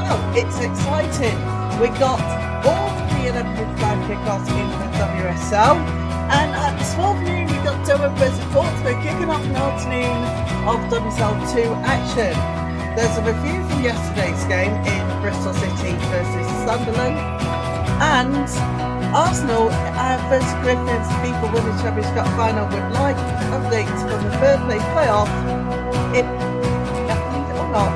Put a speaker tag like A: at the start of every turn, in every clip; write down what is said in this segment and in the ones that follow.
A: Well, it's exciting. We got all the 11:55 kickoffs in the WSL, and at 12 noon we got Durham versus Hotspur kicking off the afternoon of WSL2 action. There's a review from yesterday's game in Bristol City versus Sunderland, and Arsenal versus Griffins FIFA Women's Championship Cup final with live updates from the third place playoff. If definitely or not,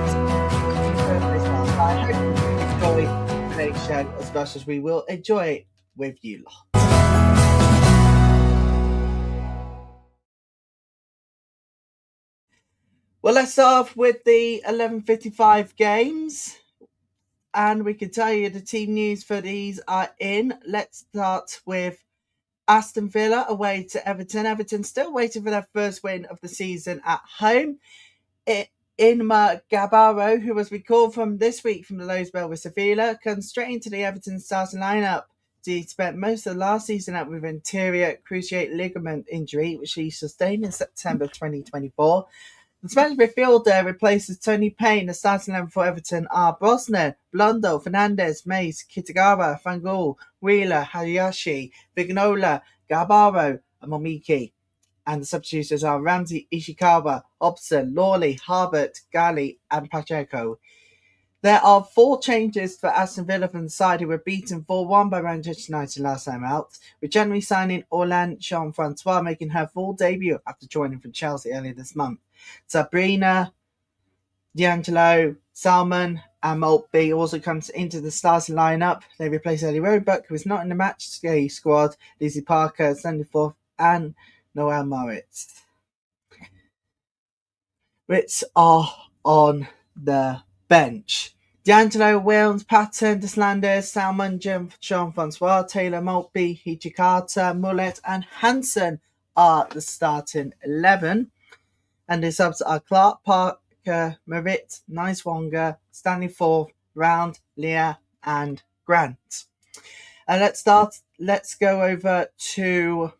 A: the third place last night. I hope you enjoy today's show as much as we will enjoy it with you lot. Well, let's start off with the 11:55 games, and we can tell you the team news for these are in. Let's start with Aston Villa away to Everton. Everton still waiting for their first win of the season at home. Inma Gabaro, who was recalled from this week from the Lowesbell with Sevilla, comes straight into the Everton starting lineup. He spent most of the last season out with anterior cruciate ligament injury, which he sustained in September 2024. The Spanish midfielder replaces Tony Payne. The starting 11 for Everton are Brosnan, Blondo, Fernandez, Mace, Kitagawa, Fangul, Wheeler, Hayashi, Vignola, Gabaro, and Momiki. And the substitutes are Ramsey, Ishikawa, Hobson, Lawley, Harbert, Gali, and Pacheco. There are 4 changes for Aston Villa from the side, who were beaten 4-1 by Manchester United last time out, with January signing Orlan Jean-Francois making her full debut after joining from Chelsea earlier this month. Sabrina, D'Angelo, Salmon, and Maltby also comes into the starting lineup. They replace Ellie Roebuck, who is not in the match squad, Lizzie Parker, Sandy Forth, and Noel Moritz. Ritz are on the bench. D'Angelo, Wilms, Patton, Deslanders, Salmon, Jean-Francois, Taylor, Maltby, Hichikata, Mullet, and Hansen are the starting 11. And the subs are Clark, Parker, Marit, Niswanger, Stanley Forth, Round, Leah, and Grant. And let's go over to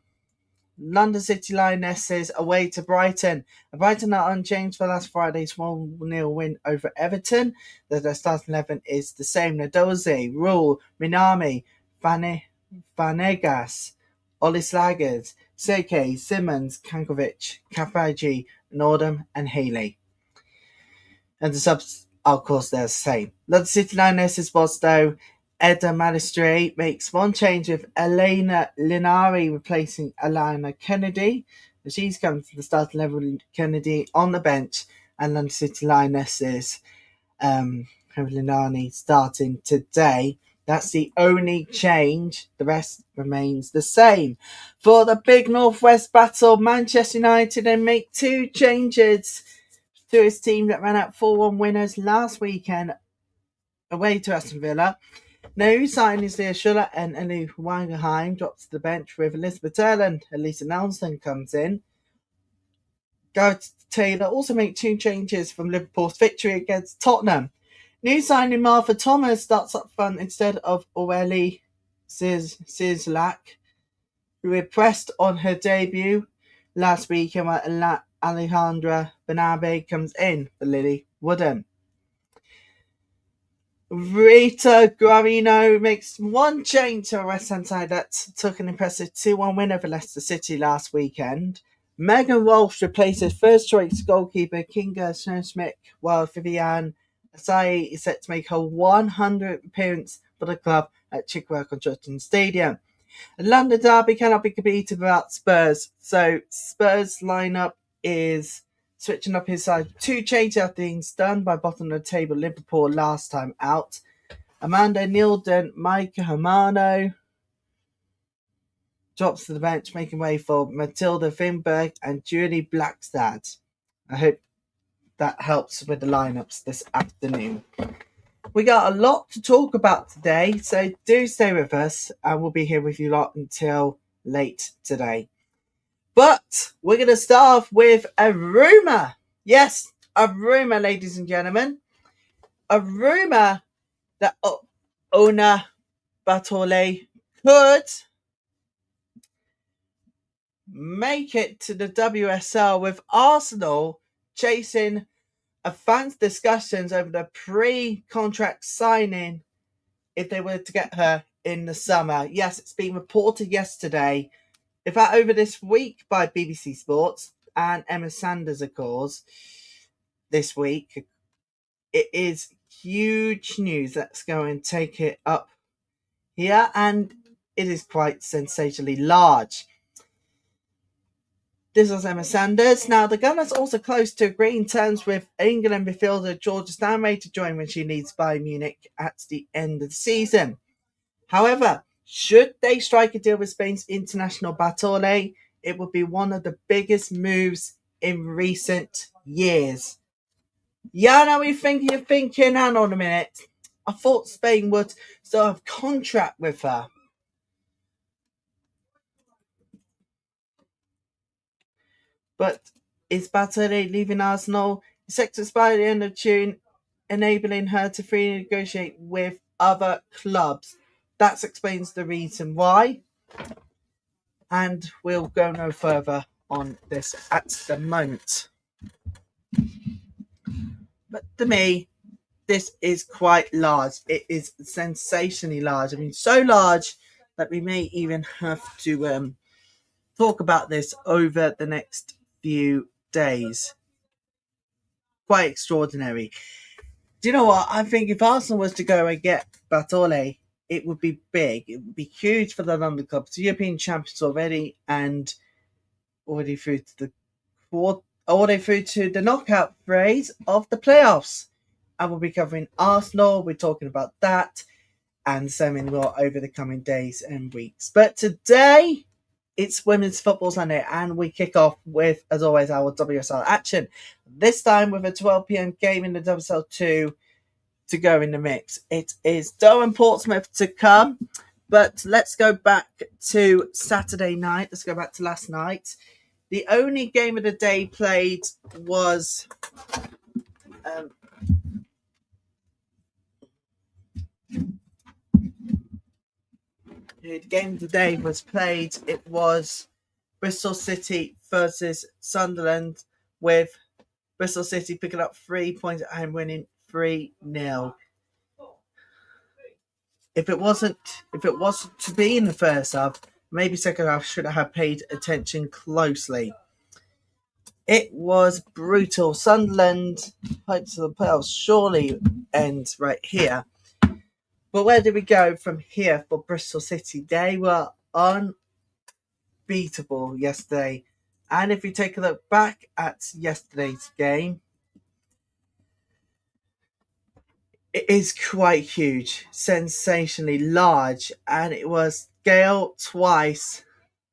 A: London City Lionesses away to Brighton. Brighton are unchanged for last Friday's 1-0 win over Everton. Their starting 11 is the same. Nadoze, Rule, Minami, Vanegas, Olislagers, Seke, Simmons, Kankovic, Kafaji, Nordham, and Haley. And the subs are, of course, they're the same. London City Lionesses was, though, Edda Malistray makes one change with Elena Linari replacing Alana Kennedy. She's come to the starting level with Kennedy on the bench, and London City Lionesses have Linari starting today. That's the only change. The rest remains the same. For the big Northwest battle, Manchester United then make 2 changes to his team that ran out 4-1 winners last weekend away to Aston Villa. New signings Leah Schuller and Ellie Wangerheim drops to the bench with Elizabeth Erland. Elisa Nelson comes in. Gareth Taylor also made 2 changes from Liverpool's victory against Tottenham. New signing Martha Thomas starts up front instead of Aurelie Zizlak, who impressed on her debut last week, and Alejandra Benabe comes in for Lily Woodham. Rita Guarino makes 1 change to her West Ham side that took an impressive 2-1 win over Leicester City last weekend. Megan Walsh replaces first choice goalkeeper Kinga Schmidt, while Viviane Asai is set to make her 100th appearance for the club at Chigwell Construction Stadium. The London derby cannot be beaten without Spurs, so Spurs lineup is switching up his side. 2 changes after being stunned by bottom of the table Liverpool last time out. Amanda Nilden, Micah Hamano drops to the bench, making way for Matilda Finberg and Julie Blackstad. I hope that helps with the lineups this afternoon. We got a lot to talk about today, so do stay with us, and we'll be here with you lot until late today. But we're going to start off with a rumour. Yes, a rumour, ladies and gentlemen. A rumour that Ona Batole could make it to the WSL, with Arsenal chasing advanced discussions over the pre-contract signing if they were to get her in the summer. Yes, it's been reported yesterday, in fact over this week, by BBC Sports and Emma Sanders, of course, this week. It is huge news. Let's go and take it up here, and it is quite sensationally large. This was Emma Sanders. Now, the Gunners also close to agreeing terms with England midfielder Georgia Stanway to join when she leaves Bayern Munich at the end of the season. However, should they strike a deal with Spain's international Barclays, it would be one of the biggest moves in recent years. Yeah, now you're thinking, hang on a minute. I thought Spain would still have contract with her. But is Barclays leaving Arsenal? It's set to expire at the end of June, enabling her to freely negotiate with other clubs. That explains the reason why. And we'll go no further on this at the moment. But to me, this is quite large. It is sensationally large. I mean, so large that we may even have to talk about this over the next few days. Quite extraordinary. Do you know what? I think if Arsenal was to go and get Bartole, it would be big. It would be huge for the London club. It's European champions already, and already through to the knockout phase of the playoffs. And we'll be covering Arsenal. We're talking about that and so many more over the coming days and weeks. But today, it's Women's Football Sunday, and we kick off with, as always, our WSL action. This time with a 12 p.m. game in the WSL2 to go in the mix. It is Durham Portsmouth to come, but let's go back to Saturday night. Let's go back to last night. The only game of the day played was the game of the day was played. It was Bristol City versus Sunderland, with Bristol City picking up 3 points and winning 3-0. If it wasn't to be in the first half, maybe second half should have paid attention closely. It was brutal. Sunderland hopes of the playoffs surely ends right here. But where did we go from here for Bristol City? They were unbeatable yesterday. And if you take a look back at yesterday's game, it is quite huge, sensationally large. And it was Gale twice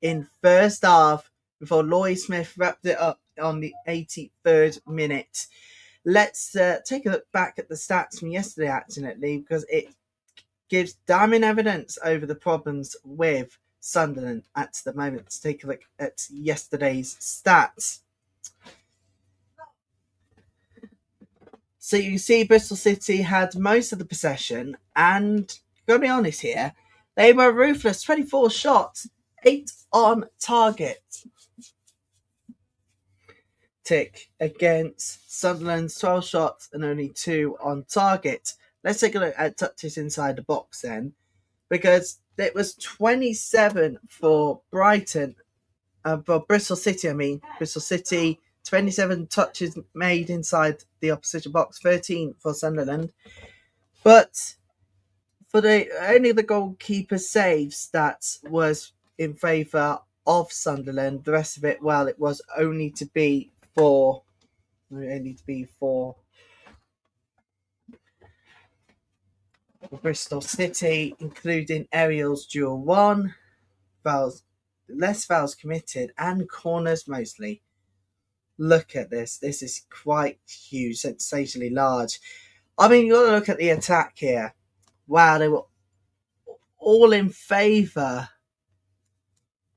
A: in first half before Lloyd Smith wrapped it up on the 83rd minute. Let's take a look back at the stats from yesterday, actually, because it gives damning evidence over the problems with Sunderland at the moment. Let's take a look at yesterday's stats. So you see Bristol City had most of the possession, and gotta be honest here, they were ruthless. 24 shots, 8 on target. Tick against Sunderland's 12 shots and only 2 on target. Let's take a look at touches inside the box then, because it was 27 for Brighton, for Bristol City. Bristol City, 27 touches made inside the opposition box, 13 for Sunderland. But for only the goalkeeper save stats was in favour of Sunderland. The rest of it, well, it was only to be for Bristol City, including aerials dual 1, fouls, less fouls committed, and corners mostly. Look at this. This is quite huge, sensationally large. I mean, you got to look at the attack here. Wow, they were all in favour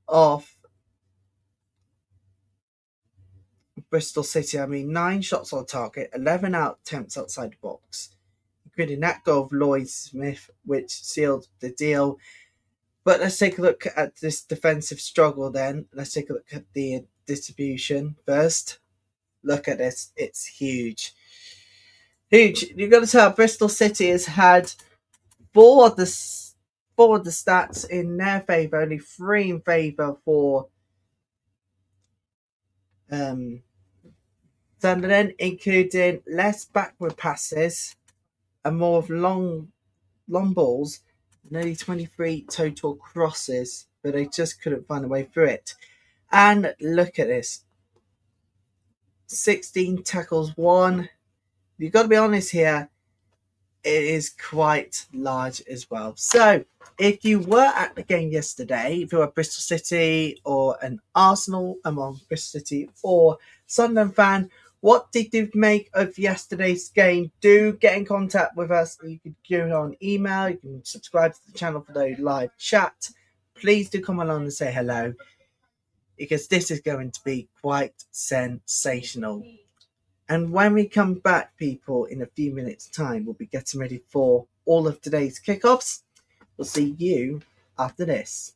A: of Bristol City. I mean, 9 shots on target, 11 attempts outside the box, including that goal of Lloyd Smith, which sealed the deal. But let's take a look at this defensive struggle then. Let's take a look at the distribution first. Look at this. It's huge. Huge. You've got to tell Bristol City has had four of the stats in their favour, only three in favour for Sunderland, including less backward passes and more of long balls, nearly 23 total crosses, but they just couldn't find a way through it. And look at this. 16 tackles won. You've got to be honest here, it is quite large as well. So, if you were at the game yesterday, if you're a Bristol City or an Arsenal, Bristol City or Sunderland fan, what did you make of yesterday's game? Do get in contact with us. You can go on email. You can subscribe to the channel for the live chat. Please do come along and say hello, because this is going to be quite sensational. And when we come back, people, in a few minutes' time, we'll be getting ready for all of today's kickoffs. We'll see you after this.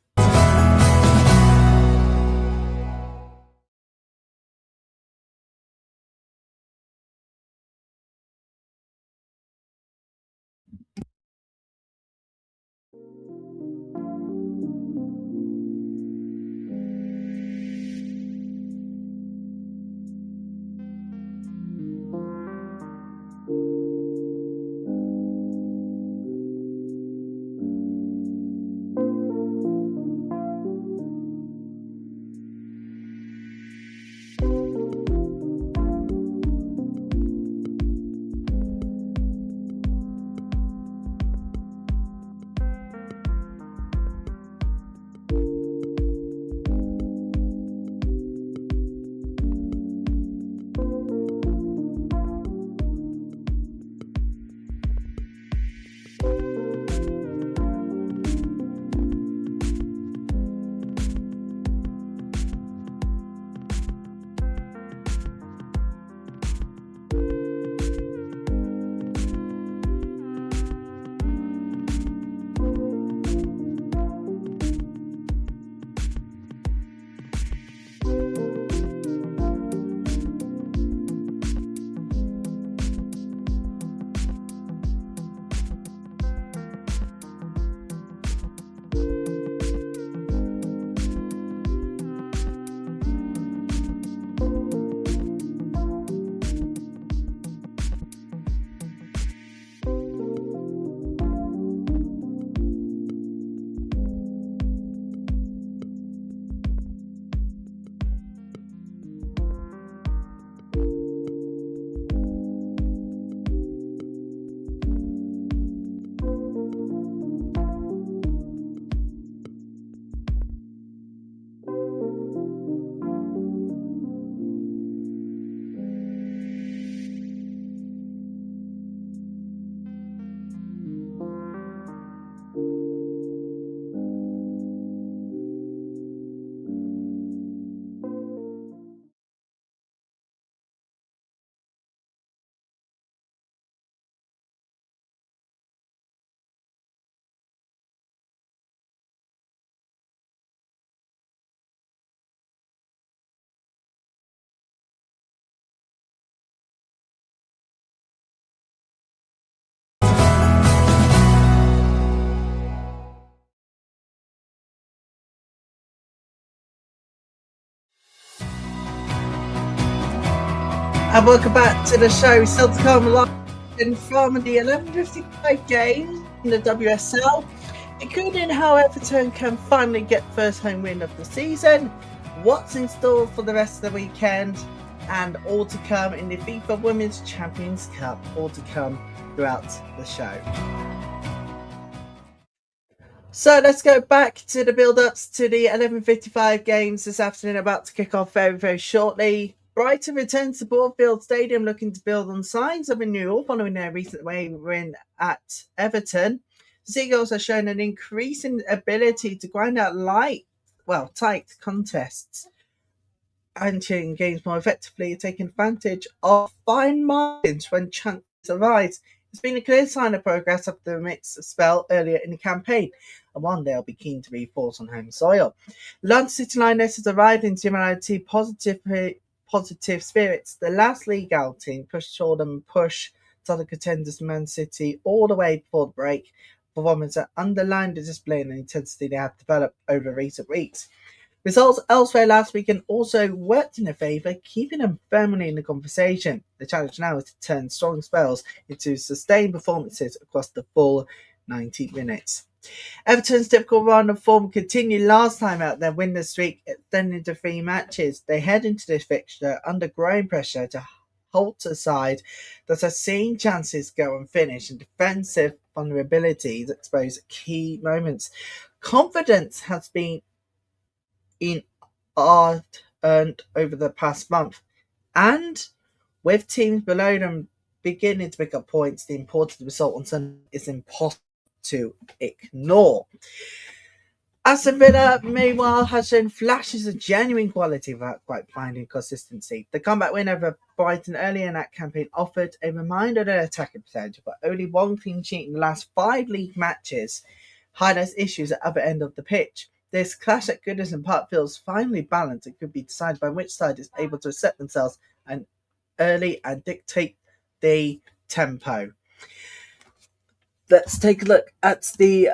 A: And welcome back to the show. Still to come live from the 11:55 game in the WSL, including how Everton can finally get first home win of the season, what's in store for the rest of the weekend, and all to come in the FIFA Women's Champions Cup, all to come throughout the show. So let's go back to the build-ups to the 11:55 games this afternoon, about to kick off very, very shortly. Brighton returns to Broadfield Stadium looking to build on signs of renewal following their recent win at Everton. The Seagulls have shown an increasing ability to grind out tight contests and entering games more effectively, taking advantage of fine margins when chances arise. It's been a clear sign of progress after the mixed spell earlier in the campaign, and one they'll be keen to reinforce on home soil. London City Lionesses arrived in similarity positive spirits. The last league outing push Tottenham contenders Man City all the way before the break. Performance that underlined the display and the intensity they have developed over recent weeks. Results elsewhere last weekend also worked in their favour, keeping them firmly in the conversation. The challenge now is to turn strong spells into sustained performances across the full 90 minutes. Everton's difficult run of form continued last time out, their winless streak extending to 3 matches. They head into this fixture under growing pressure to halt a side that has seen chances go unfinished and defensive vulnerabilities expose key moments. Confidence has been earned over the past month, and with teams below them beginning to pick up points, the important result on Sunday is impossible to ignore. Aston Villa, meanwhile, has shown flashes of genuine quality without quite finding consistency. The comeback win over Brighton earlier in that campaign offered a reminder of their attacking potential, but only one clean sheet in the last 5 league matches highlights issues at the other end of the pitch. This clash at Goodison Park feels finely balanced and could be decided by which side is able to set themselves early and dictate the tempo. Let's take a look at the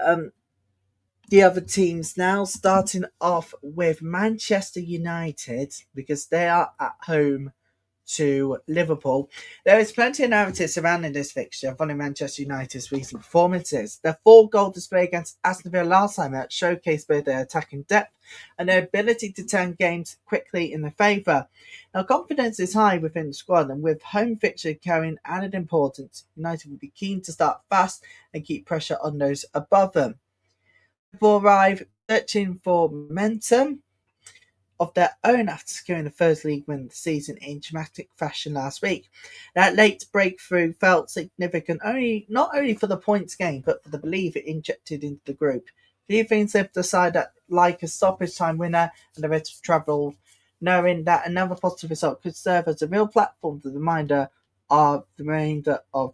A: other teams now, starting off with Manchester United, because they are at home to Liverpool. There is plenty of narrative surrounding this fixture following Manchester United's recent performances. Their 4-goal display against Aston Villa last time out showcased both their attacking depth and their ability to turn games quickly in their favour. Now, confidence is high within the squad, and with home fixture carrying added importance, United will be keen to start fast and keep pressure on those above them. Liverpool arrive searching for momentum of their own after securing the first league win of the season in dramatic fashion last week. That late breakthrough felt significant not only for the points gained, but for the belief it injected into the group. Few things have decided that, like a stoppage time winner and the rest of travel, knowing that another positive result could serve as a real platform for the remainder of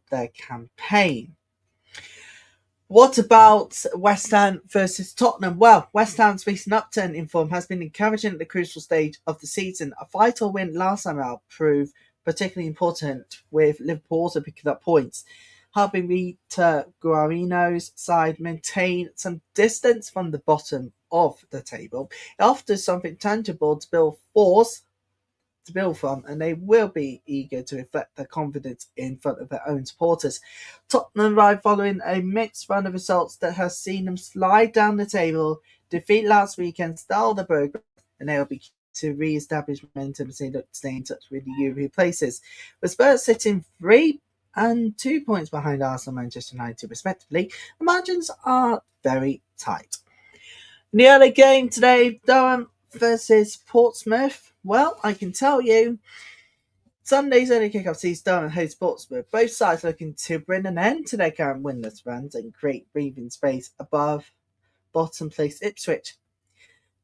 A: their campaign. What about West Ham versus Tottenham? Well, West Ham's recent upturn in form has been encouraging at the crucial stage of the season. A vital win last time out proved particularly important, with Liverpool also picking up points, helping Rita Guarino's side maintain some distance from the bottom of the table. It offers something tangible to build from, and they will be eager to reflect their confidence in front of their own supporters. Tottenham arrived following a mixed run of results that has seen them slide down the table, defeat last weekend, stall the progress, and they will be keen to re-establish momentum as they look to stay in touch with the European places. With Spurs sitting 3 and 2 points behind Arsenal and Manchester United respectively, the margins are very tight. In the early game today, Durham versus Portsmouth. Well, I can tell you, Sunday's early kickoff sees Durham host Portsmouth. Both sides looking to bring an end to their current winless runs and create breathing space above bottom place Ipswich.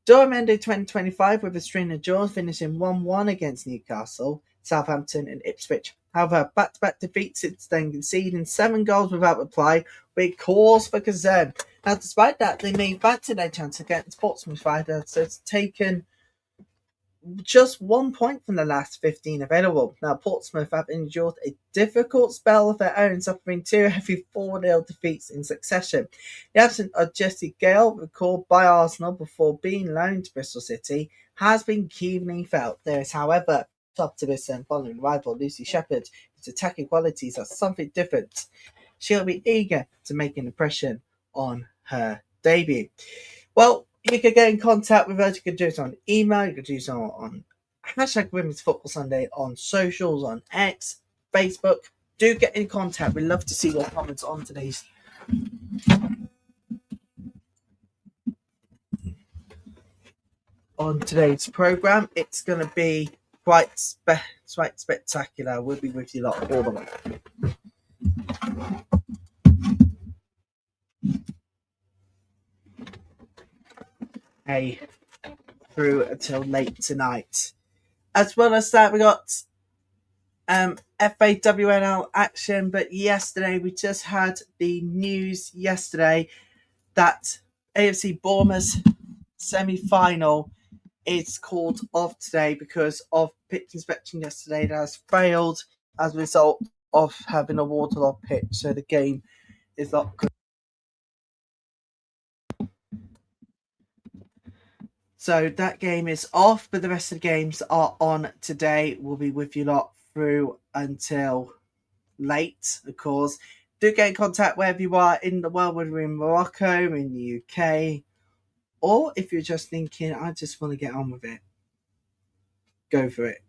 A: Durham ended 2025 with a string of draws, finishing 1-1 against Newcastle, Southampton and Ipswich. However, back-to-back defeats since then, conceding 7 goals without reply, with cause for concern. Now, despite that, they made back to their chance against Portsmouth, so it's taken just 1 point from the last 15 available. Now, Portsmouth have endured a difficult spell of their own, suffering 2 heavy 4-0 defeats in succession. The absence of Jesse Gale, recalled by Arsenal before being loaned to Bristol City, has been keenly felt. There is, however, optimism following rival Lucy Shepherd, whose attacking qualities are something different. She'll be eager to make an impression on her debut. Well, you can get in contact with us. You can do it on email. You can do so on hashtag Women's Football Sunday on socials, on X, Facebook. Do get in contact. We'd love to see your comments on today's program. It's going to be quite spectacular. We'll be with you lot all the way through until late tonight. As well as that, we got FAWNL action, but yesterday we just had the news that AFC Bournemouth semi-final is called off today because of pitch inspection yesterday that has failed as a result of having a waterlogged pitch. So the game is not good. So that game is off, but the rest of the games are on today. We'll be with you lot through until late, of course. Do get in contact wherever you are in the world, whether you're in Morocco, in the UK, or if you're just thinking, I just want to get on with it, go for it.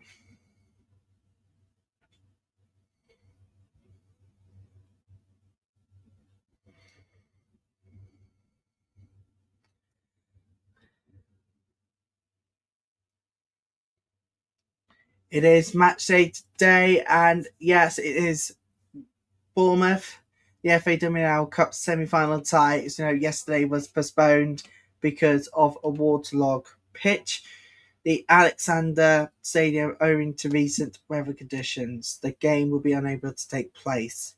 A: It is match day today, and yes, it is Bournemouth. The FA WSL Cup semi-final tie. Yesterday was postponed because of a waterlogged pitch. The Alexander Stadium owing to recent weather conditions. The game will be unable to take place.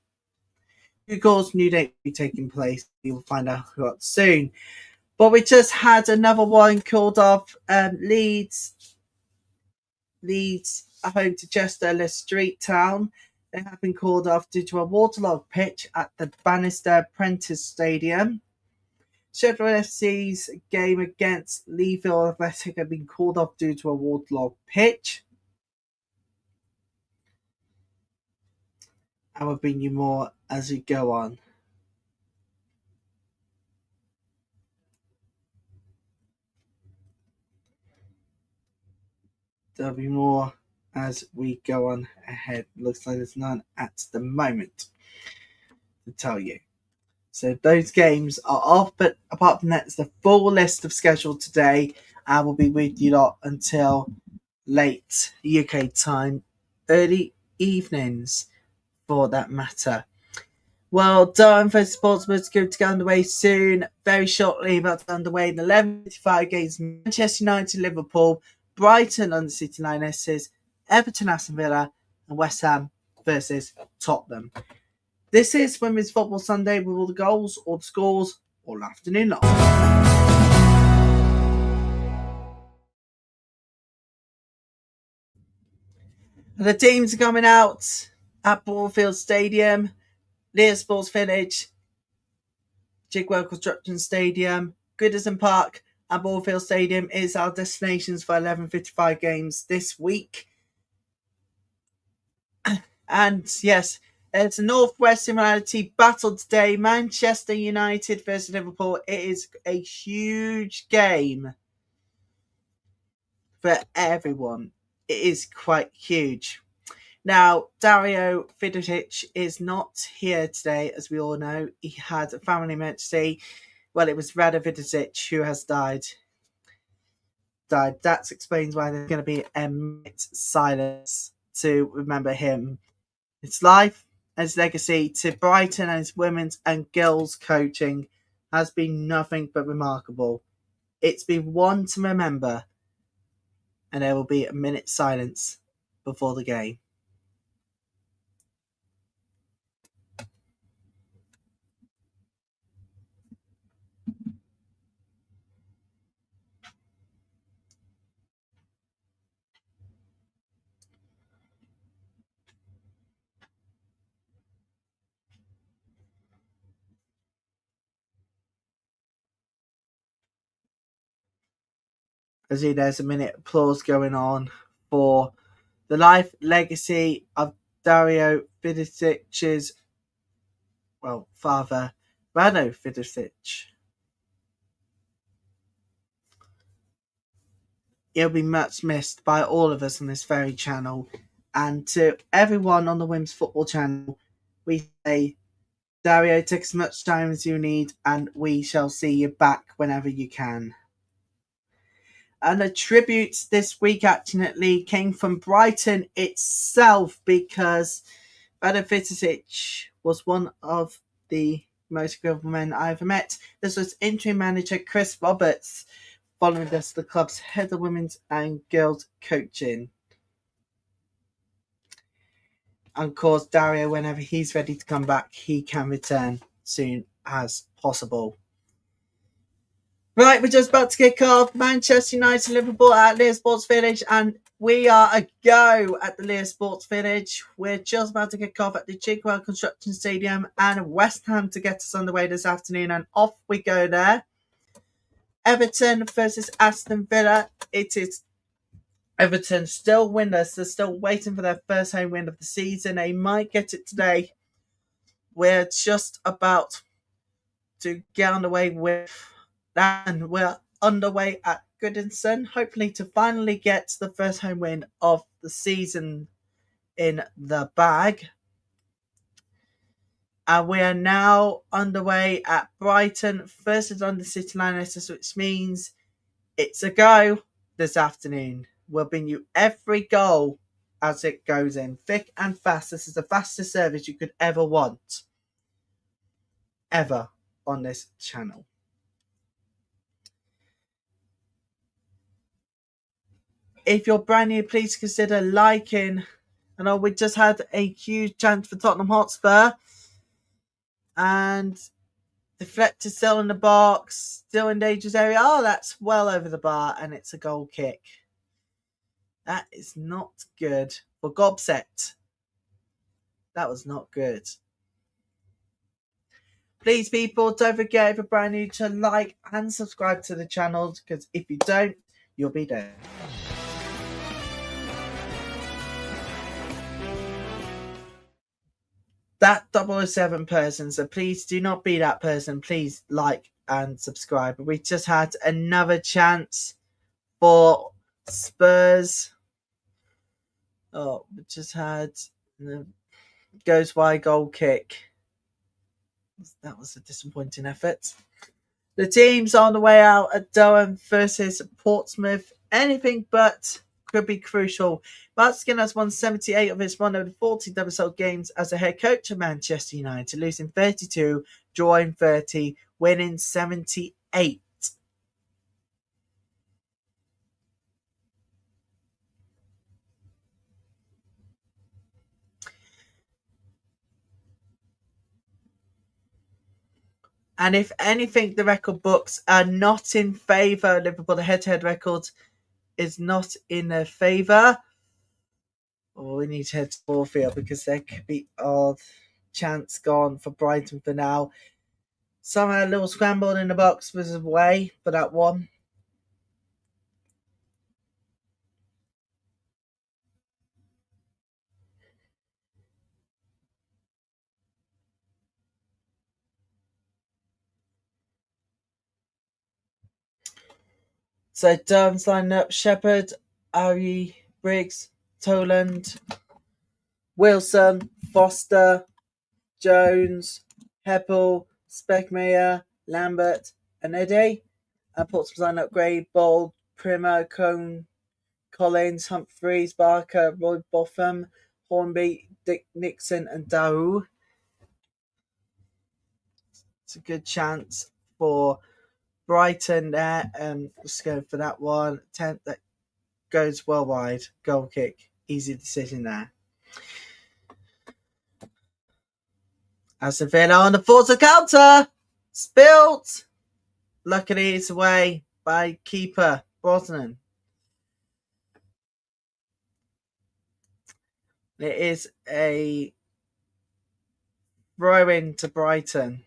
A: Of course, new date will be taking place. We will find out soon. But we just had another one called off. Leeds are home to Chester, Leicester Street Town. They have been called off due to a waterlogged pitch at the Bannister Prentice Stadium. Sheffield FC's game against Leeds Athletic have been called off due to a waterlogged pitch. I will bring you more as we go on. There'll be more as we go on ahead. Looks like there's none at the moment to tell you. So those games are off, but apart from that, it's the full list of schedule today. I will be with you lot until late UK time, early evenings for that matter. Well done for Sportsman's going to get underway soon, very shortly, about to underway in 11:55 games. Manchester United, Liverpool, Brighton, London City Lionesses, Everton, Aston Villa, and West Ham versus Tottenham. This is Women's Football Sunday with all the goals, all the scores, all afternoon long. The teams are coming out at Broadfield Stadium, Lear Sports Village, Jigwell Construction Stadium, Goodison Park, and Broadfield Stadium is our destinations for 11:55 games this week. And yes, it's a Northwest similarity battle today. Manchester United versus Liverpool. It is a huge game for everyone. It is quite huge. Now, Dario Vidovic is not here today, as we all know. He had a family emergency. Well, it was Rada Vidovic who has died. That explains why there's going to be a minute silence to remember him. His life and his legacy to Brighton and his women's and girls coaching has been nothing but remarkable. It's been one to remember, and there will be a minute silence before the game. As there's a minute applause going on for the life legacy of Dario Vidovic's father, Rado Vidovic. He'll be much missed by all of us on this very channel. And to everyone on the Women's Football channel, we say, Dario, take as much time as you need, and we shall see you back whenever you can. And a tribute this week actually came from Brighton itself, because Rado Vidovic was one of the most incredible men I ever met. This was interim manager Chris Roberts, following this the club's head of women's and girls coaching. And of course, Dario, whenever he's ready to come back, he can return soon as possible. Right, we're just about to kick off Manchester United Liverpool at Leicester Sports Village, and we are a go at the Leicester Sports Village. We're just about to kick off at the Chigwell Construction Stadium, and West Ham to get us underway this afternoon, and off we go there. Everton versus Aston Villa. It is Everton still winless. They're still waiting for their first home win of the season. They might get it today. We're just about to get underway with that, and we're underway at Goodison, hopefully to finally get the first home win of the season in the bag. And we are now underway at Brighton versus London City Lionesses, which means it's a go this afternoon. We'll bring you every goal as it goes in, thick and fast. This is the fastest service you could ever want, ever, on this channel. If you're brand new, please consider liking. I know we just had a huge chance for Tottenham Hotspur, and deflected, still in the box, still in dangerous area. Oh, that's well over the bar, and it's a goal kick. That is not good for Gobset. That was not good. Please, people, don't forget, if you're brand new, to like and subscribe to the channel, because if you don't, you'll be dead. That 007 person, so please do not be that person. Please like and subscribe. We just had another chance for Spurs. Oh, we just had the goes wide goal kick. That was a disappointing effort. The teams on the way out at Durham versus Portsmouth. Anything but could be crucial. Mark Skinner has won 78 of his 140 WSL games as a head coach of Manchester United, losing 32, drawing 30, winning 78. And if anything, the record books are not in favour of Liverpool. The head-to-head record is not in their favour. Oh, we need to head to Warfield because there could be odd chance gone for Brighton for now. Somehow a little scramble in the box was away for that one. So Durham's lining up: Shepherd, Ari, Briggs, Toland, Wilson, Foster, Jones, Heppel, Speckmeyer, Lambert, and Eddie. And Portsmouth's line up: Gray, Bold, Primer, Cone, Collins, Humphreys, Barker, Roy Botham, Hornby, Dick Nixon, and Dow. It's a good chance for Brighton there. Let's go for that one. 10th that goes well wide. Goal kick. Easy decision there. Aston Villa on the forward counter. Spilt. Luckily it's away by keeper Brosnan. It is a throw in to Brighton.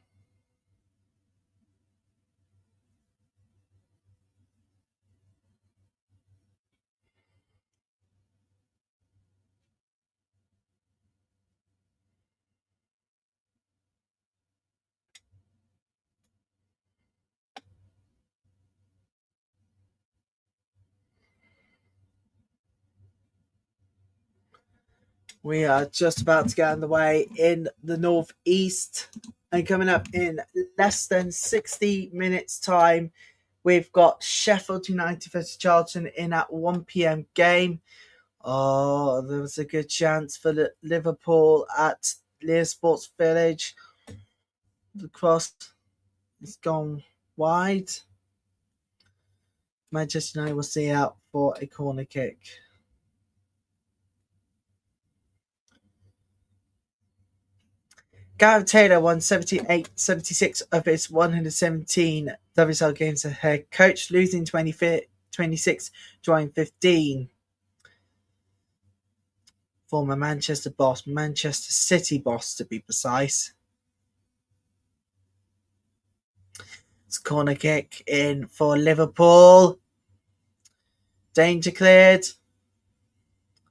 A: We are just about to get underway in the northeast, and coming up in less than 60 minutes time, we've got Sheffield United versus Charlton in at 1 p.m. game. Oh, there was a good chance for Liverpool at Leicester Sports Village. The cross has gone wide. Manchester United will see out for a corner kick. Gareth Taylor won 76 of his 117 WSL games as head coach, losing 26, drawing 15. Former Manchester City boss to be precise. It's a corner kick in for Liverpool. Danger cleared.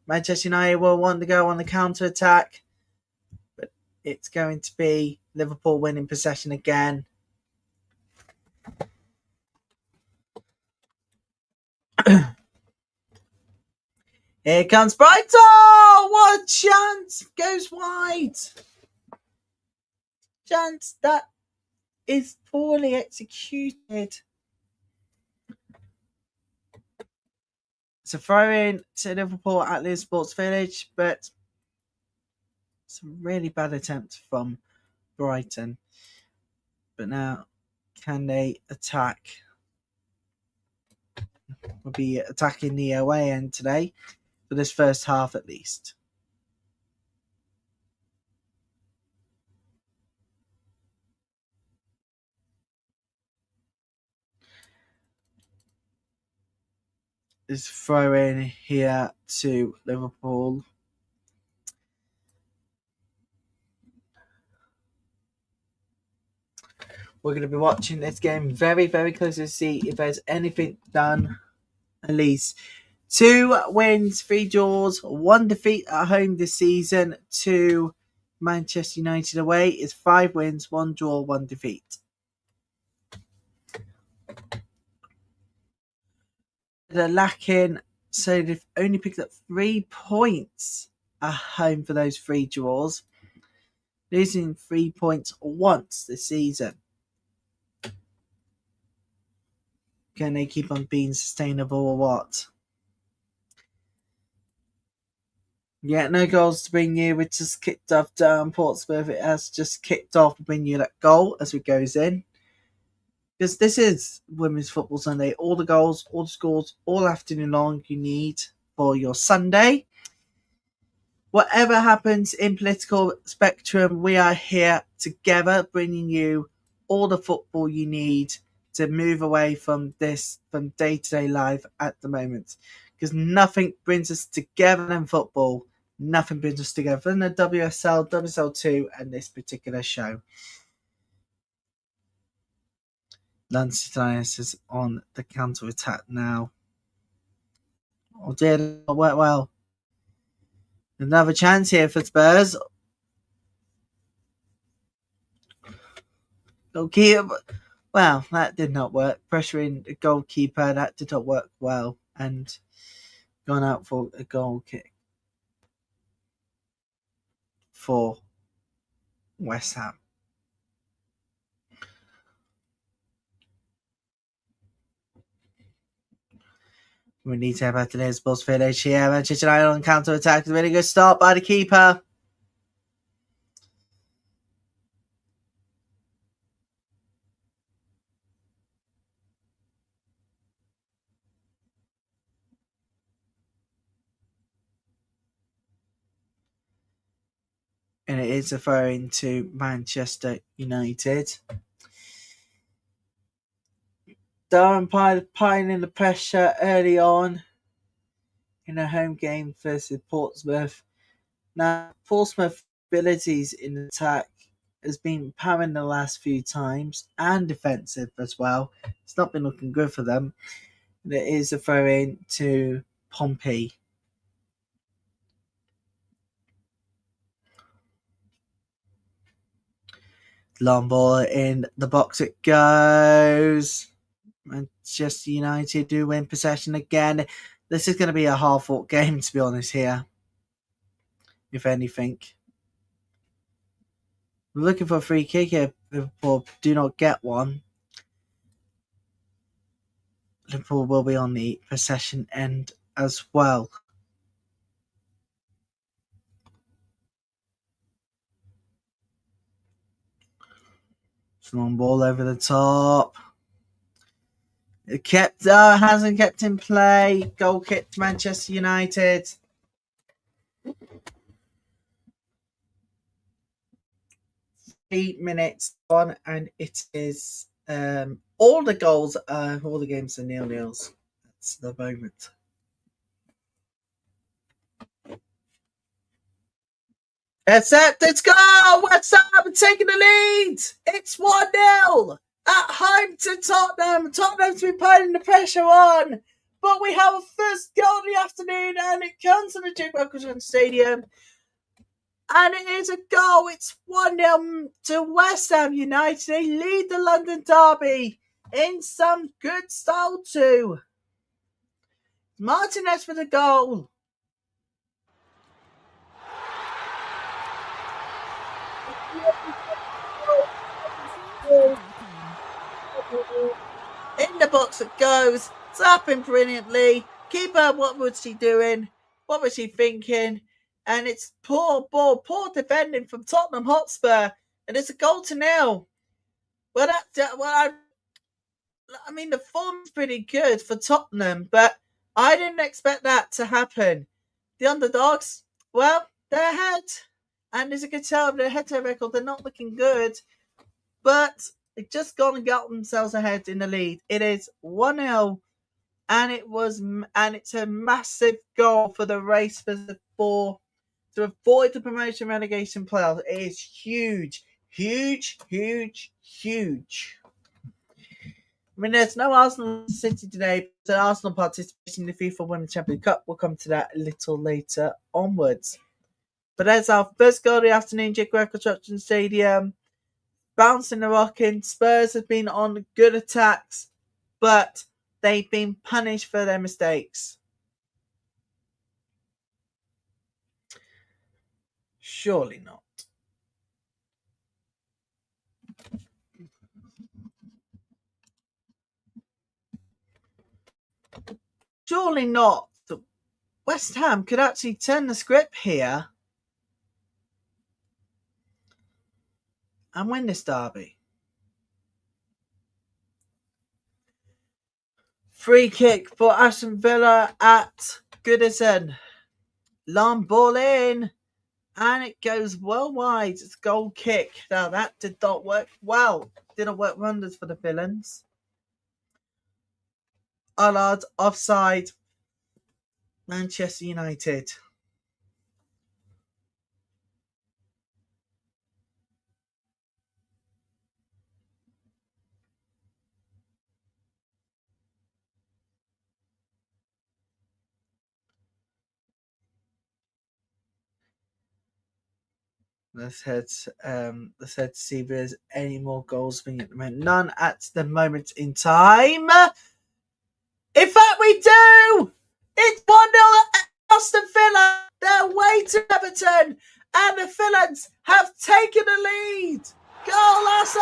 A: Manchester United will want to go on the counter-attack, but it's going to be Liverpool winning possession again. Here comes Brighton! What a chance! Goes wide. Chance that is poorly executed. It's a throw in to Liverpool at Liverpool Sports Village, but it's a really bad attempt from Brighton. But now, can they attack? We'll be attacking the away end today, for this first half at least. This throw in here to Liverpool. We're going to be watching this game very, very closely to see if there's anything done. At least 2 wins, 3 draws, 1 defeat at home this season to Manchester United away is 5 wins, 1 draw, 1 defeat. They're lacking, so they've only picked up 3 points at home for those 3 draws, losing 3 points once this season. Can they keep on being sustainable or what? Yeah, no goals to bring you. We just kicked off down Portsmouth. It has just kicked off to bring you that goal as it goes in. Because this is Women's Football Sunday. All the goals, all the scores, all afternoon long you need for your Sunday. Whatever happens in political spectrum, we are here together bringing you all the football you need to move away from this, from day-to-day life at the moment. Because nothing brings us together than football. Nothing brings us together than the WSL, WSL2 and this particular show. London City Lionesses on the counter-attack now. Oh dear, that didn't work well. Another chance here for Spurs. Goalkeeper. Well, that did not work. Pressuring the goalkeeper, that did not work well. And gone out for a goal kick for West Ham. We need to have out today's sports village here. Manchester United on counter attack. A really good start by the keeper. And it is a throw into Manchester United. Darren piling the pressure early on in a home game versus Portsmouth. Now, Portsmouth's abilities in attack has been apparent the last few times, and defensive as well. It's not been looking good for them. And it is a throw in to Pompey. Long ball in the box it goes. Manchester United do win possession again. This is going to be a hard-fought game, to be honest, here. If anything. We're looking for a free kick here. Liverpool do not get one. Liverpool will be on the possession end as well. Long ball over the top. It hasn't kept in play. Goal kick to Manchester United. 3 minutes on, and it is all the goals, all the games are 0-0s at the moment. Let's go! West Ham taking the lead! It's 1-0 at home to Tottenham. Tottenham's been putting the pressure on, but we have a first goal in the afternoon, and it comes to the Duke Wilkinson Stadium. And it is a goal. It's 1-0 to West Ham United. They lead the London Derby in some good style too. Martinez for the goal. In the box it goes. Tapping brilliantly. Keeper, what was she doing? What was she thinking? And it's poor ball, poor defending from Tottenham Hotspur. And it's a goal to 0. Well, I mean, the form's pretty good for Tottenham, but I didn't expect that to happen. The underdogs, well, they're ahead. And as you can tell, their head-to-head record, they're not looking good. But they've just gone and got themselves ahead in the lead. It is 1-0, and it's a massive goal for the race for the four to avoid the promotion relegation playoffs. It is huge, huge, huge, huge. I mean, there's no Arsenal City today, but Arsenal participation in the FIFA Women's Champions Cup. We'll come to that a little later onwards. But that's our first goal of the afternoon, Jigwell Construction Stadium. Bouncing the rocking. Spurs have been on good attacks, but they've been punished for their mistakes. Surely not. Surely not. West Ham could actually turn the script here and win this derby. Free kick for Aston Villa at Goodison. Long ball in, and it goes well wide. It's a goal kick. Now that did not work well. Didn't work wonders for the villains. Allard offside. Manchester United. Let's head to see if there's any more goals being at the moment. None at the moment in time. In fact, we do! It's 1-0 at Aston Villa. They're away to Everton. And the villains have taken the lead. Golazo!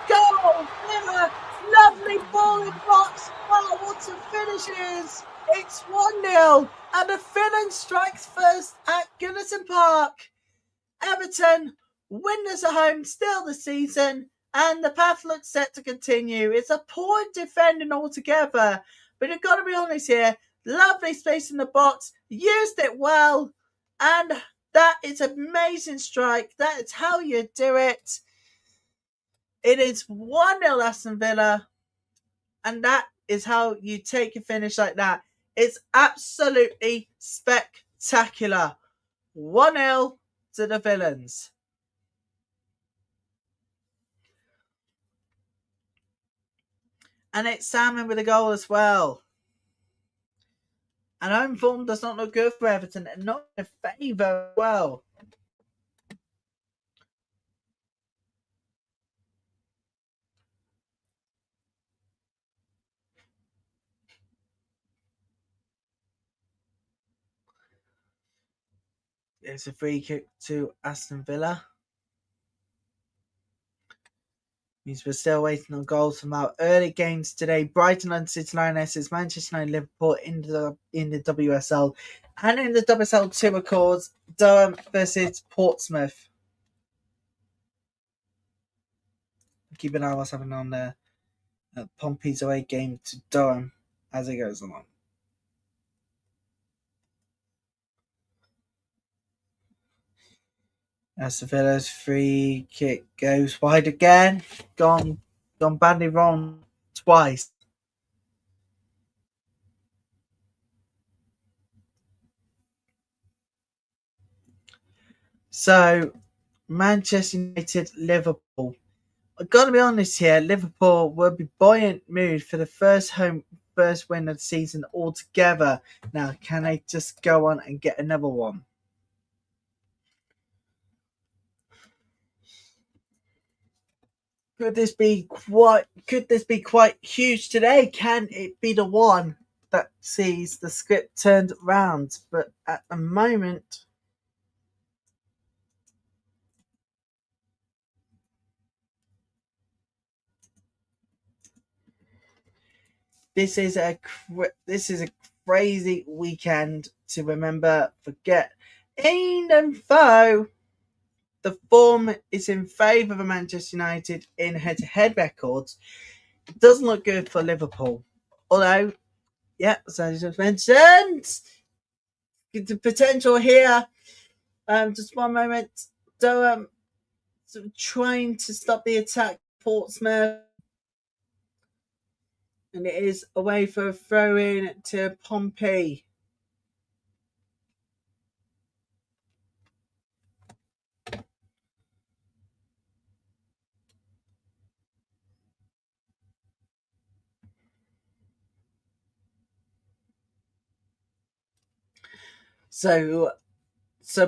A: Goal! Villa! Lovely ball in box. Oh, what some finishes! It's 1-0, and the villain strikes first at Goodison Park. Everton winners at home still this season, and the path looks set to continue. It's a poor defending altogether, but you've got to be honest here. Lovely space in the box, used it well, and that is an amazing strike. That is how you do it. It is 1-0 Aston Villa, and that is how you take a finish like that. It's absolutely spectacular. 1-0 to the villains. And it's Salmon with a goal as well. And home form does not look good for Everton, and not in favour as well. It's a free kick to Aston Villa. Means we're still waiting on goals from our early games today. Brighton, London City Lionesses, Manchester United, Liverpool in the WSL, and in the WSL2, of course, Durham versus Portsmouth. Keep an eye on what's happening on the Pompey's away game to Durham as it goes along. Aston Villa's free kick goes wide again. Gone badly wrong twice. So, Manchester United, Liverpool. I've got to be honest here. Liverpool will be buoyant mood for the first win of the season altogether. Now, can they just go on and get another one? Could this be quite huge today? Can it be the one that sees the script turned around? But at the moment, this is a crazy weekend to remember. Forget, even though the form is in favour of Manchester United in head-to-head records, it doesn't look good for Liverpool. Although, yeah, as I just mentioned, the potential here. Just one moment. So, trying to stop the attack, Portsmouth, and it is away for a throw in to Pompey. So,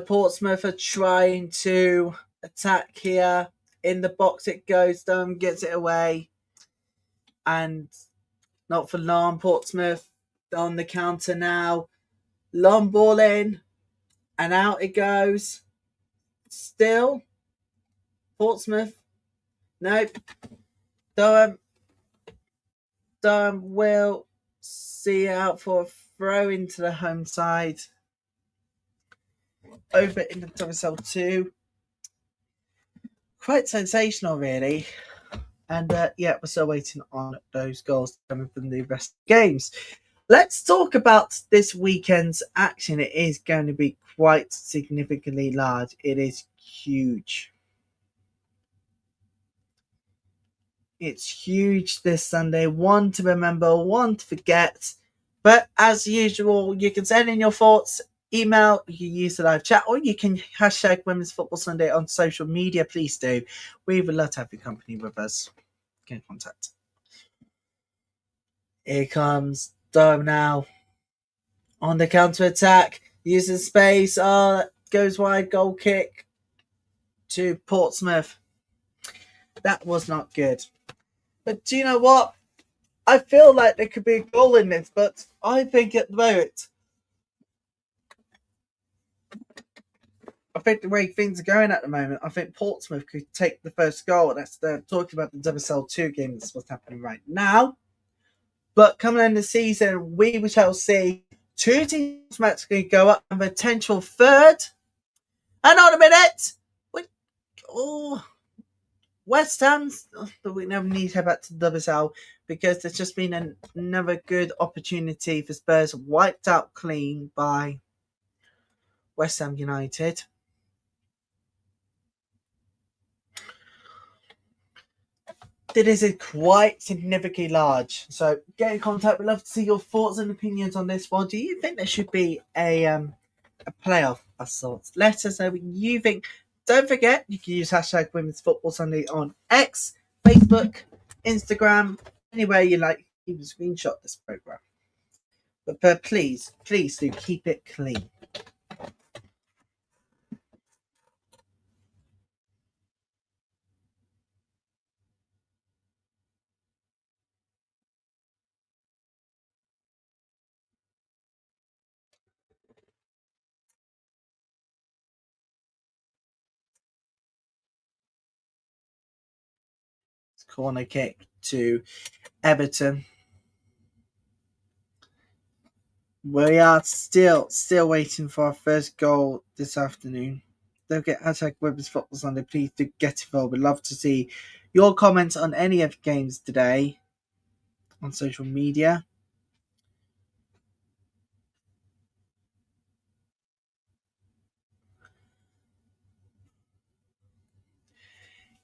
A: Portsmouth are trying to attack here. In the box it goes, Dunham gets it away, and not for long. Portsmouth on the counter now. Long ball in, and out it goes. Still, Portsmouth. Nope. Durham will see out for a throw into the home side. Over in the WSL2. Quite sensational, really. And yeah, we're still waiting on those goals coming from the rest of the games. Let's talk about this weekend's action. It is going to be quite significantly large. It is huge. It's huge this Sunday. One to remember, one to forget. But as usual, you can send in your thoughts, email, you can use the live chat, or you can hashtag Women's Football Sunday on social media. Please do. We would love to have your company with us. Get in contact. Here comes Durham now. On the counter attack, using space. Goes wide, goal kick to Portsmouth. That was not good. But do you know what? I feel like there could be a goal in this, but I think at the moment, I think the way things are going at the moment, I think Portsmouth could take the first goal. That's talking about the WSL2 game. That's what's happening right now. But coming in the season, we shall see two teams automatically go up and potential third. And on a minute, West Ham's, but we never need to head back to the WSL because there's just been another good opportunity for Spurs wiped out clean by West Ham United. It is quite significantly large. So get in contact. We'd love to see your thoughts and opinions on this one. Do you think there should be a playoff of sorts? Let us know what you think. Don't forget, you can use hashtag Women's Football Sunday on X, Facebook, Instagram, anywhere you like. You can screenshot this program. But please do keep it clean. It's corner kick to Everton. We are still waiting for our first goal this afternoon. Don't get hashtag Women's Football Sunday. Please do get involved. We'd love to see your comments on any of the games today on social media.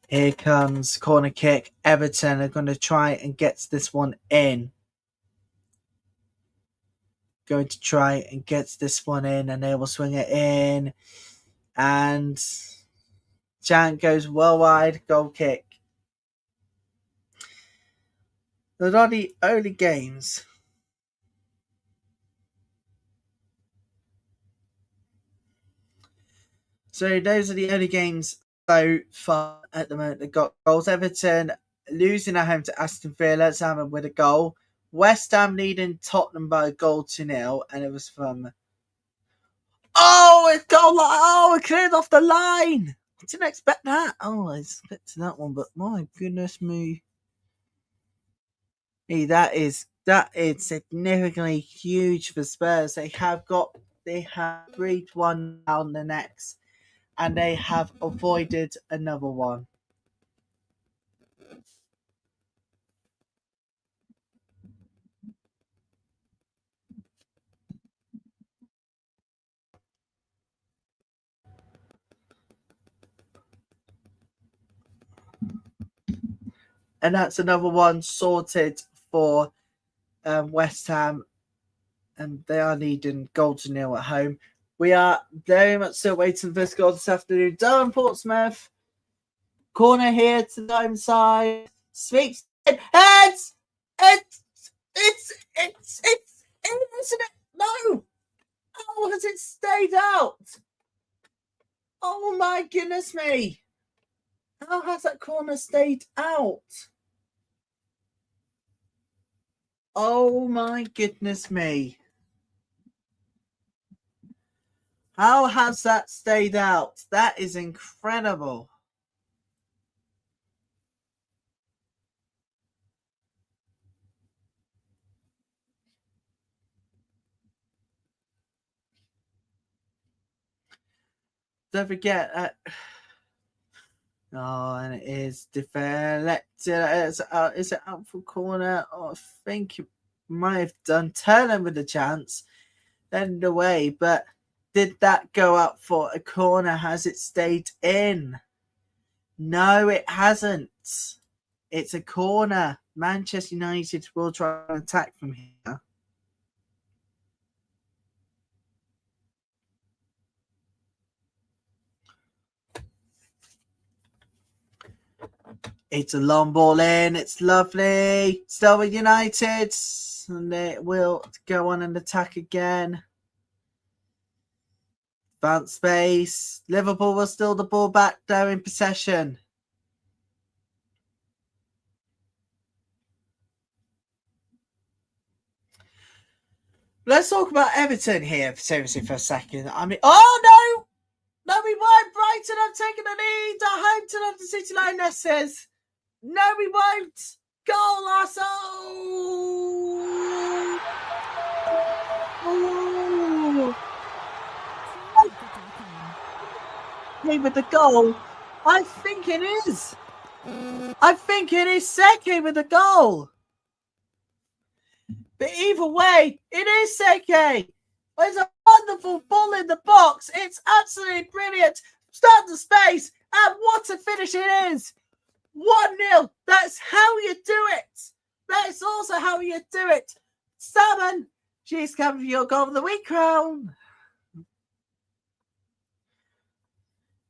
A: Here comes corner kick. Everton are going to try and get this one in. Going to try and get this one in, and they will swing it in. And Jan goes well wide. Goal kick. Those are the only games. So those are the only games so far at the moment that got goals. Everton losing at home to Aston Villa, Salmon with a goal. West Ham leading Tottenham by a goal to 0, and it was from it's goal! It cleared off the line. I didn't expect that. I expected that one, but my goodness me. Hey, that is significantly huge for Spurs. They have breathed one down the next, and they have avoided another one. And that's another one sorted for West Ham, and they are needing goal to 0 at home. We are very much still waiting for this goal this afternoon. Durham Portsmouth. Corner here to the home side. Sweeps it. Heads! It's in, isn't it? No! How has it stayed out? Oh my goodness me. How has that corner stayed out? Oh my goodness me. How has that stayed out? That is incredible. Don't forget that. Oh, and it is deflected. Is it out for corner? Oh, I think it might have done. Tottenham with a chance. Then away, but did that go up for a corner? Has it stayed in? No, it hasn't. It's a corner. Manchester United will try and attack from here. It's a long ball in. It's lovely. Still with United. And they will go on and attack again. Advanced space. Liverpool will steal the ball back there in possession. Let's talk about Everton here, seriously, for a second. I mean, oh no! No, we won't. Brighton have taken the lead at home to London City Lionesses. No, we won't. Goal, Arsenal! Hey, with the goal, I think it is. I think it is Seke with the goal. But either way, it is Seke. It's a wonderful ball in the box. It's absolutely brilliant. Start the space, and what a finish it is. 1-0. That's how you do it. That is also how you do it. Salmon, she's coming for your goal of the week crown.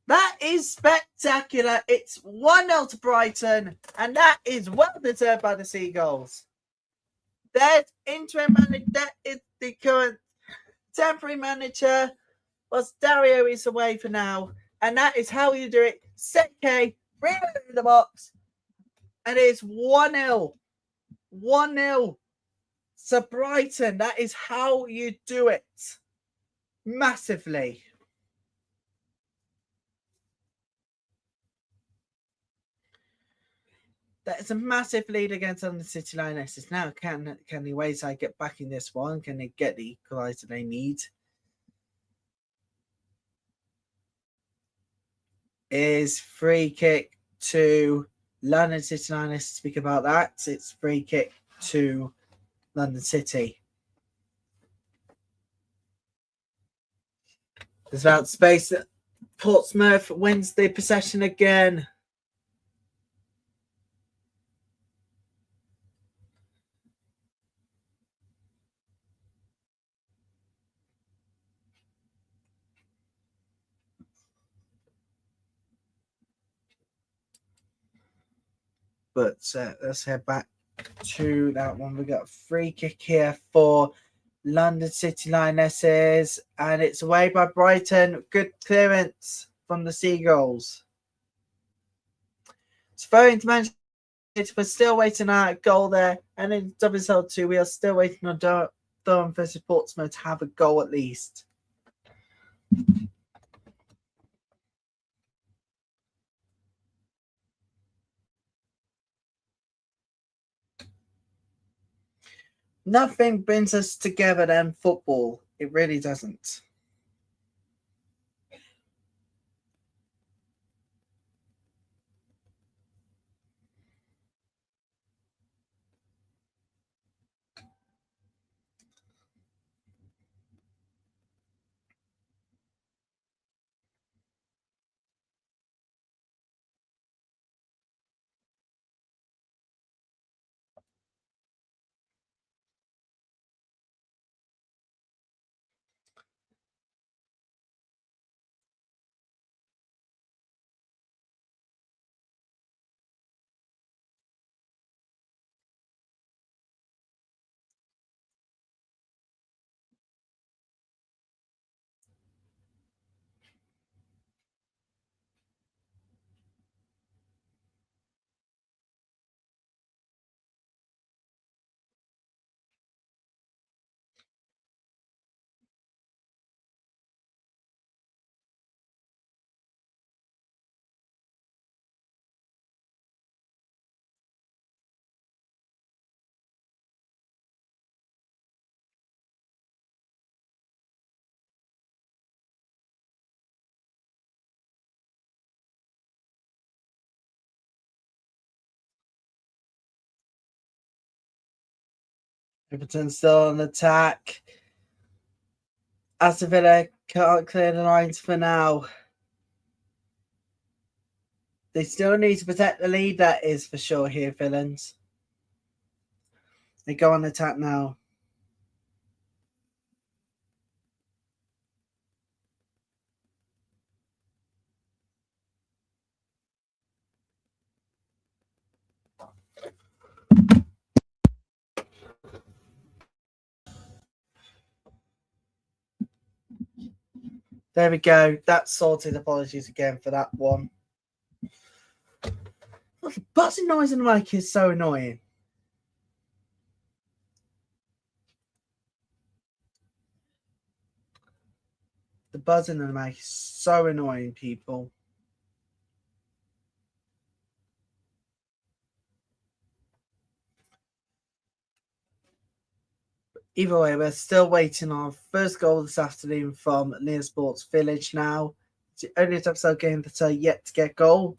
A: That is spectacular. It's 1-0 to Brighton, and that is well deserved by the Seagulls. That interim manager, that is the current temporary manager. Was Dario is away for now, and that is how you do it. Seke, bring it in the box, and it's 1-0. 1-0 to Brighton. That is how you do it. Massively. That is a massive lead against London City Lionesses. Now, can the Wayside get back in this one? Can they get the equaliser they need? Is free kick to London City Lionesses. Speak about that. It's free kick to London City. There's about space. Portsmouth wins the possession again. But let's head back to that one. We got a free kick here for London City Lionesses, and it's away by Brighton. Good clearance from the Seagulls. It's thrown into Manchester City. We're still waiting on a goal there. And in WSL2, we are still waiting on Durham versus Portsmouth to have a goal at least. Nothing brings us together than football. It really doesn't. Everton still on attack. Aston Villa can't clear the lines for now. They still need to protect the lead, that is for sure here, villains. They go on attack now. There we go. That's sorted. Apologies again for that one. The buzzing noise in the mic is so annoying. The buzzing in the mic is so annoying, people. Either way, we're still waiting on our first goal this afternoon from Near Sports Village now. It's the only WSL game that are yet to get goal.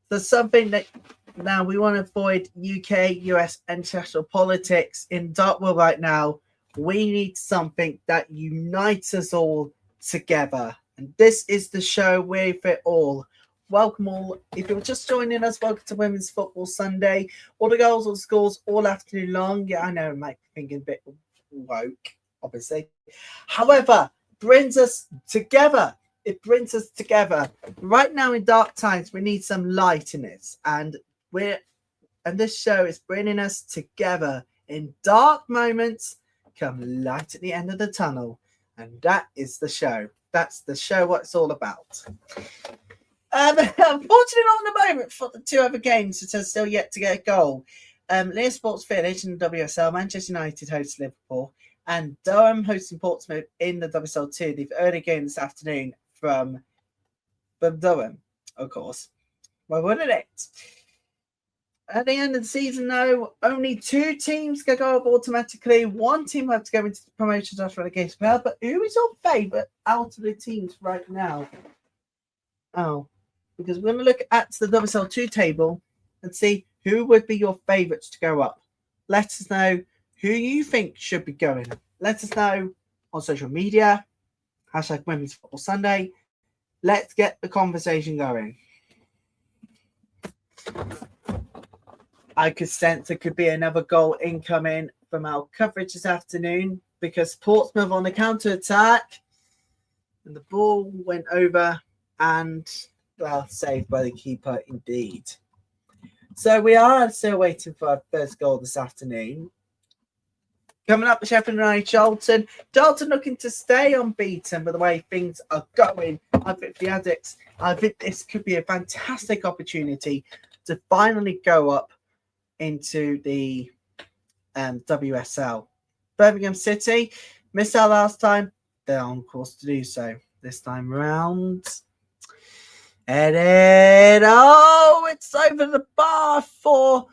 A: There's something that now we want to avoid UK, US, international politics in Dartmoor right now. We need something that unites us all together. And this is the show with it all. Welcome all. If you're just joining us, welcome to Women's Football Sunday. All the goals, all the scores, all afternoon long. Yeah, I know, it might be thinking a bit woke, obviously. However, brings us together. It brings us together. Right now in dark times, we need some light in it. And this show is bringing us together in dark moments. Come light at the end of the tunnel. And that is the show. That's the show, what it's all about. Unfortunately, not at the moment for the two other games that are still yet to get a goal. Near Sports Village in the WSL, Manchester United hosts Liverpool, and Durham hosting Portsmouth in the WSL2. The early game this afternoon from Durham, of course. Why wouldn't it? At the end of the season, though, only two teams can go up automatically. One team will have to go into the promotions after relegation. But who is your favourite out of the teams right now? Oh, because we're going to look at the WSL2 table and see who would be your favourites to go up. Let us know who you think should be going. Let us know on social media. # Women's Football Sunday. Let's get the conversation going. I could sense there could be another goal incoming from our coverage this afternoon because Portsmouth on the counter-attack and the ball went over and, well, saved by the keeper indeed. So we are still waiting for our first goal this afternoon. Coming up, Sheffield United, Charlton. Charlton looking to stay unbeaten, but the way things are going, I think the Addicts, I think this could be a fantastic opportunity to finally go up into the WSL. Birmingham City missed out last time. They're on course to do so this time round. Headed. Oh, it's over the bar for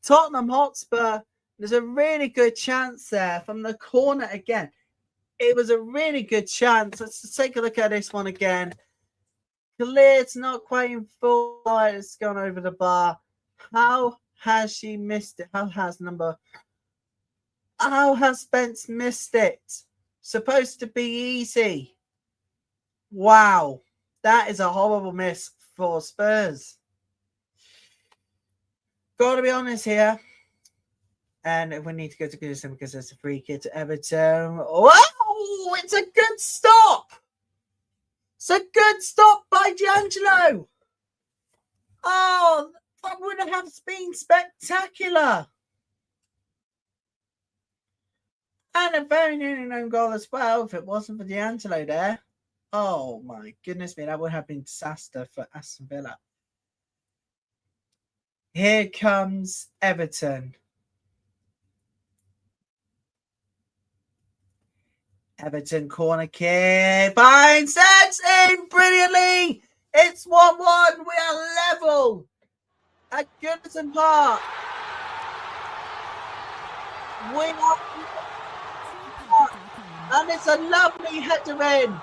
A: Tottenham Hotspur. There's a really good chance there from the corner again. It was a really good chance. Let's take a look at this one again. Cleared, not quite in full. It's gone over the bar. How has she missed it? How has Spence missed it? Supposed to be easy. Wow. That is a horrible miss for Spurs. Got to be honest here. And we need to go to Goodison because there's a free kick to Everton. Wow! It's a good stop! It's a good stop by D'Angelo! Oh, that would have been spectacular! And a very nearly known goal as well if it wasn't for D'Angelo there. Oh my goodness me, that would have been disaster for Aston Villa. Here comes Everton. Everton corner kick. Finds sets in brilliantly. It's 1-1. We are level at Goodison Park. We are, and it's a lovely header in.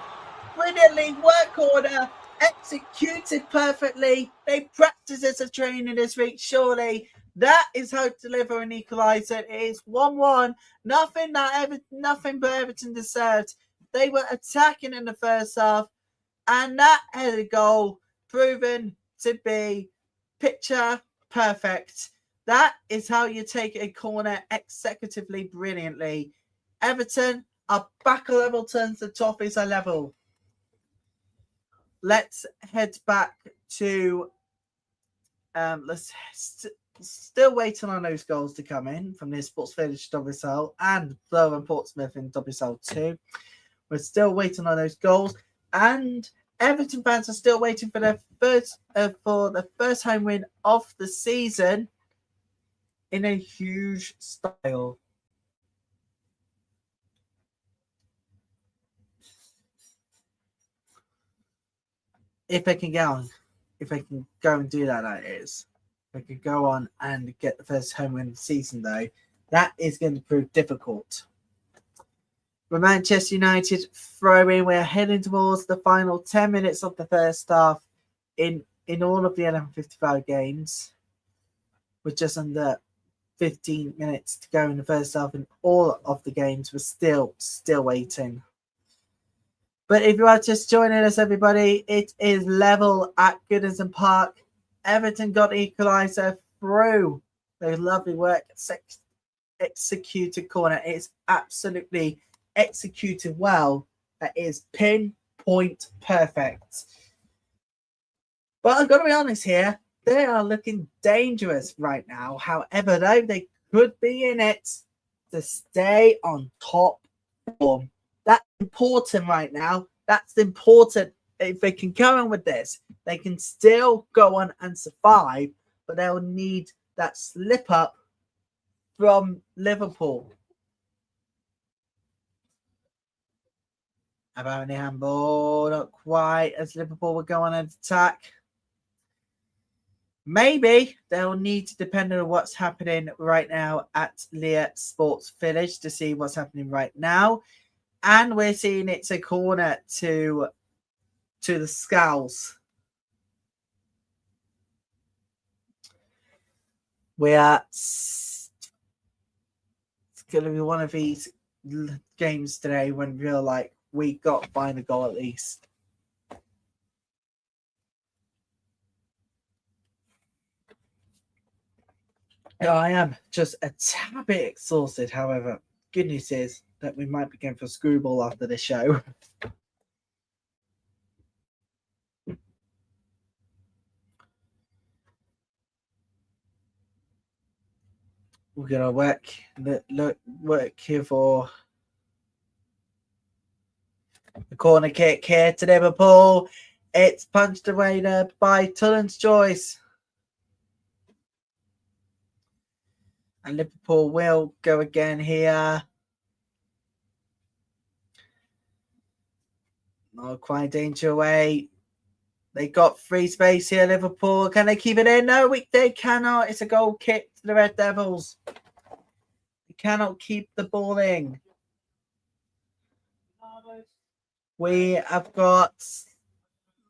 A: Brilliantly work order, executed perfectly. They practice as a training this week. Surely that is how to deliver an equaliser. It is 1-1. Nothing but Everton deserved. They were attacking in the first half, and that headed goal proven to be picture perfect. That is how you take a corner executively brilliantly. Everton are back a level, turns the Toffees are level. Let's head back to let's still waiting on those goals to come in from the Sports Village WSL and Blow and Portsmouth in WSL2. We're still waiting on those goals, and Everton fans are still waiting for their first home win of the season in a huge style. If they can go and do that is. If they could go on and get the first home win of the season, though, that is going to prove difficult. With Manchester United throwing, we're heading towards the final 10 minutes of the first half in all of the 11:55 games, with just under 15 minutes to go in the first half in all of the games. We're still waiting. But if you are just joining us, everybody, it is level at Goodison Park. Everton got equaliser through the lovely work, executed corner. It's absolutely executed well. That is pinpoint perfect. But I've got to be honest here, they are looking dangerous right now. However, though, they could be in it to stay on top form. That's important right now. That's important. If they can go on with this, they can still go on and survive, but they'll need that slip up from Liverpool. About the handball, not quite as Liverpool will go on and attack. Maybe they'll need to depend on what's happening right now at Leicester Sports Village to see what's happening right now. And we're seeing it's a corner to the Skulls. It's going to be one of these games today when we're like, we got to find a goal at least. I am just a tad bit exhausted. However, good news is that we might be going for a screwball after this show. We're gonna work here for the corner kick here to Liverpool. It's punched away there by Tullen's choice. And Liverpool will go again here. Not quite danger away. They got free space here, Liverpool. Can they keep it in? No, they cannot. It's a goal kick to the Red Devils. They cannot keep the ball in. We have got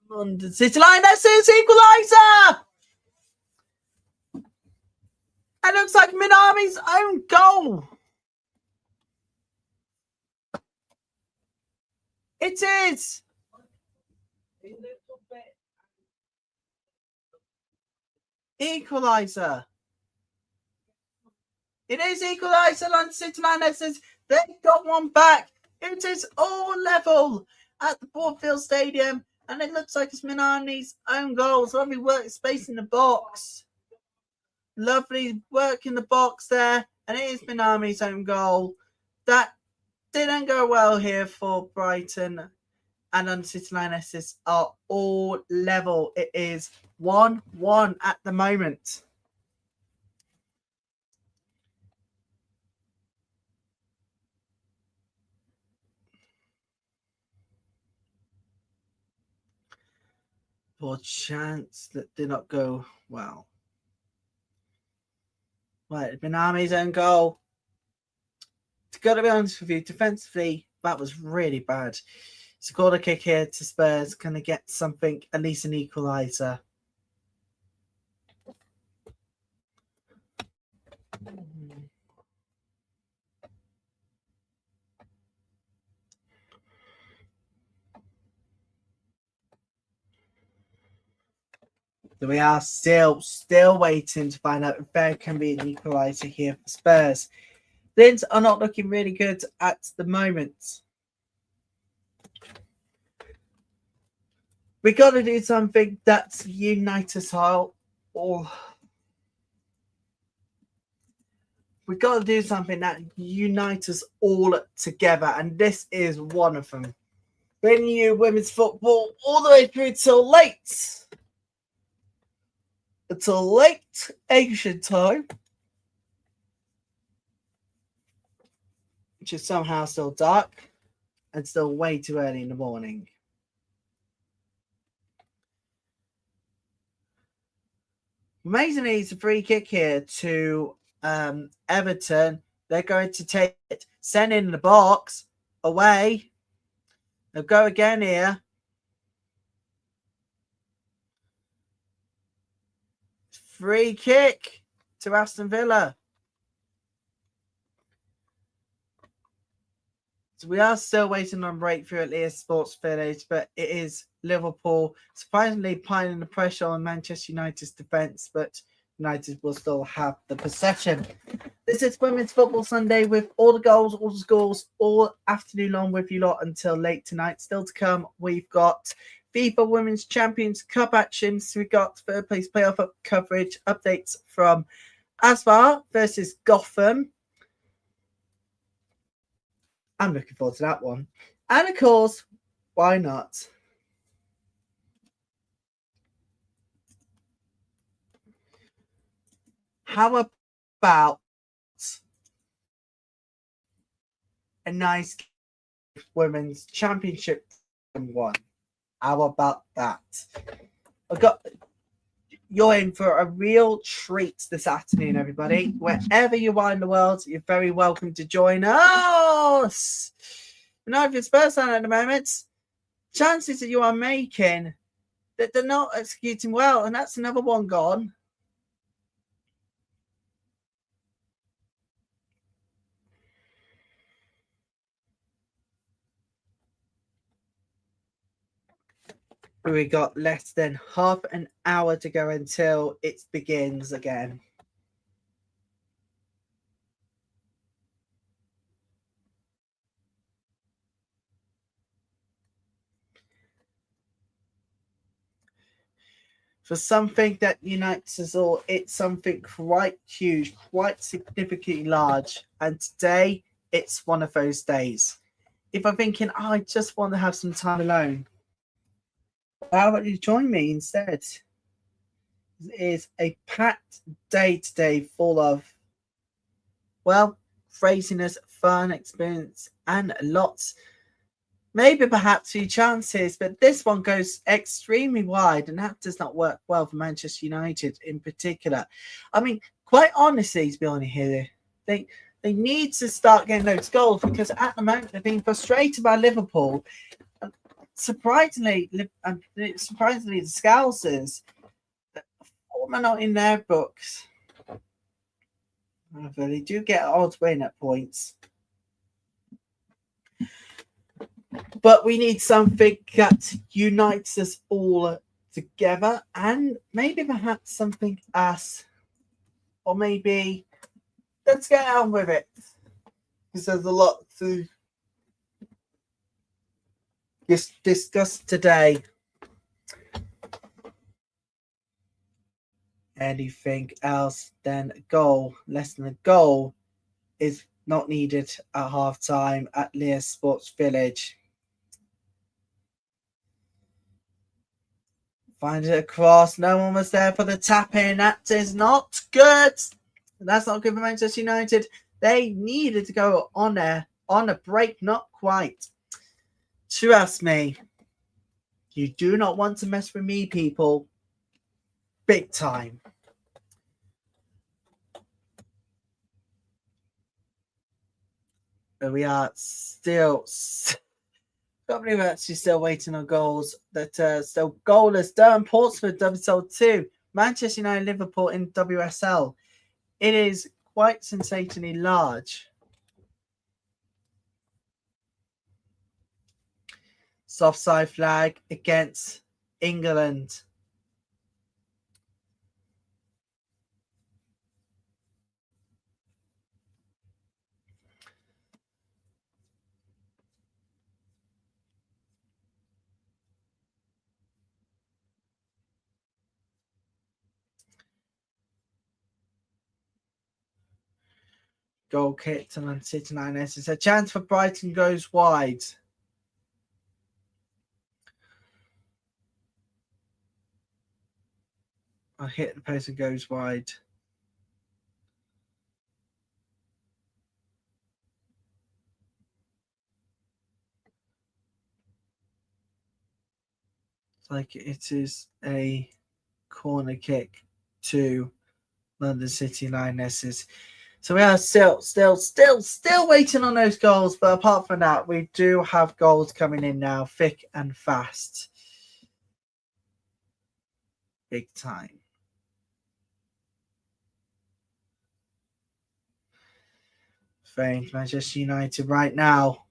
A: London City Lionesses equaliser. It looks like Minami's own goal. It is. Equaliser. It is equaliser. London City Lionesses. They got one back. It is all level at the Barclays Stadium. And it looks like it's Minami's own goal. So lovely work space in the box. Lovely work in the box there. And it is Minami's own goal. That didn't go well here for Brighton. And London City Lionesses are all level. It is 1-1 at the moment. For a chance that did not go well. Right, Minami's own goal. To gotta be honest with you, defensively, that was really bad. Scored a kick here to Spurs. Can they get something, at least an equaliser? So we are still waiting to find out if there can be an equaliser here for Spurs. Things are not looking really good at the moment. We got to do something that's unite us all. We got to do something that unites us all together, and this is one of them. Bringing you women's football all the way through till late. Until late Asian time, which is somehow still dark and still way too early in the morning. Amazingly, it's a free kick here to Everton. They're going to take it, send in the box, away. They'll go again here. Free kick to Aston Villa. So we are still waiting on breakthrough at Leicester Sports Village, but it is Liverpool surprisingly piling the pressure on Manchester United's defence, but United will still have the possession. This is Women's Football Sunday with all the goals, all the scores, all afternoon long with you lot until late tonight. Still to come, we've got FIFA Women's Champions Cup actions. We've got third place playoff coverage, updates from Asvar versus Gotham. I'm looking forward to that one. And of course, why not? How about a nice women's championship one? How about that? You're in for a real treat this afternoon, everybody. Wherever you are in the world, you're very welcome to join us. Now, if you're Spurs fan at the moment, chances that you are making that they're not executing well, and that's another one gone. We got less than half an hour to go until it begins again. for something that unites us all. It's something quite huge, quite significantly large. And today, it's one of those days. If I'm thinking, oh, I just want to have some time alone, how about you join me instead? It is a packed day today full of, well, craziness, fun, experience, and lots, maybe perhaps few chances, but this one goes extremely wide, and that does not work well for Manchester United in particular. I mean, quite honestly, to be honest here, they need to start getting those goals, because at the moment they're being frustrated by Liverpool. Surprisingly, the Scousers, form are not in their books. However, they do get an odd win at points. But we need something that unites us all together, and maybe perhaps something else, or maybe let's get on with it, because there's a lot to discuss today. Anything else than a goal, less than a goal, is not needed at half time at Leicester Sports Village. Find it across. No one was there for the tap in. That is not good. That's not good for Manchester United. They needed to go on a break. Not quite. Trust me. You do not want to mess with me, people. Big time. But we are still... can't believe we're actually still waiting on goals. That still goalless. Durham Portsmouth WSL2. Manchester United Liverpool in WSL. It is quite sensationally large. Soft side flag against England. Goal kick to London City Lionesses. A chance for Brighton goes wide. I hit the post and goes wide. It's like it is a corner kick to London City Lionesses. So we are still waiting on those goals. But apart from that, we do have goals coming in now, thick and fast. Big time. Thanks, Manchester United right now.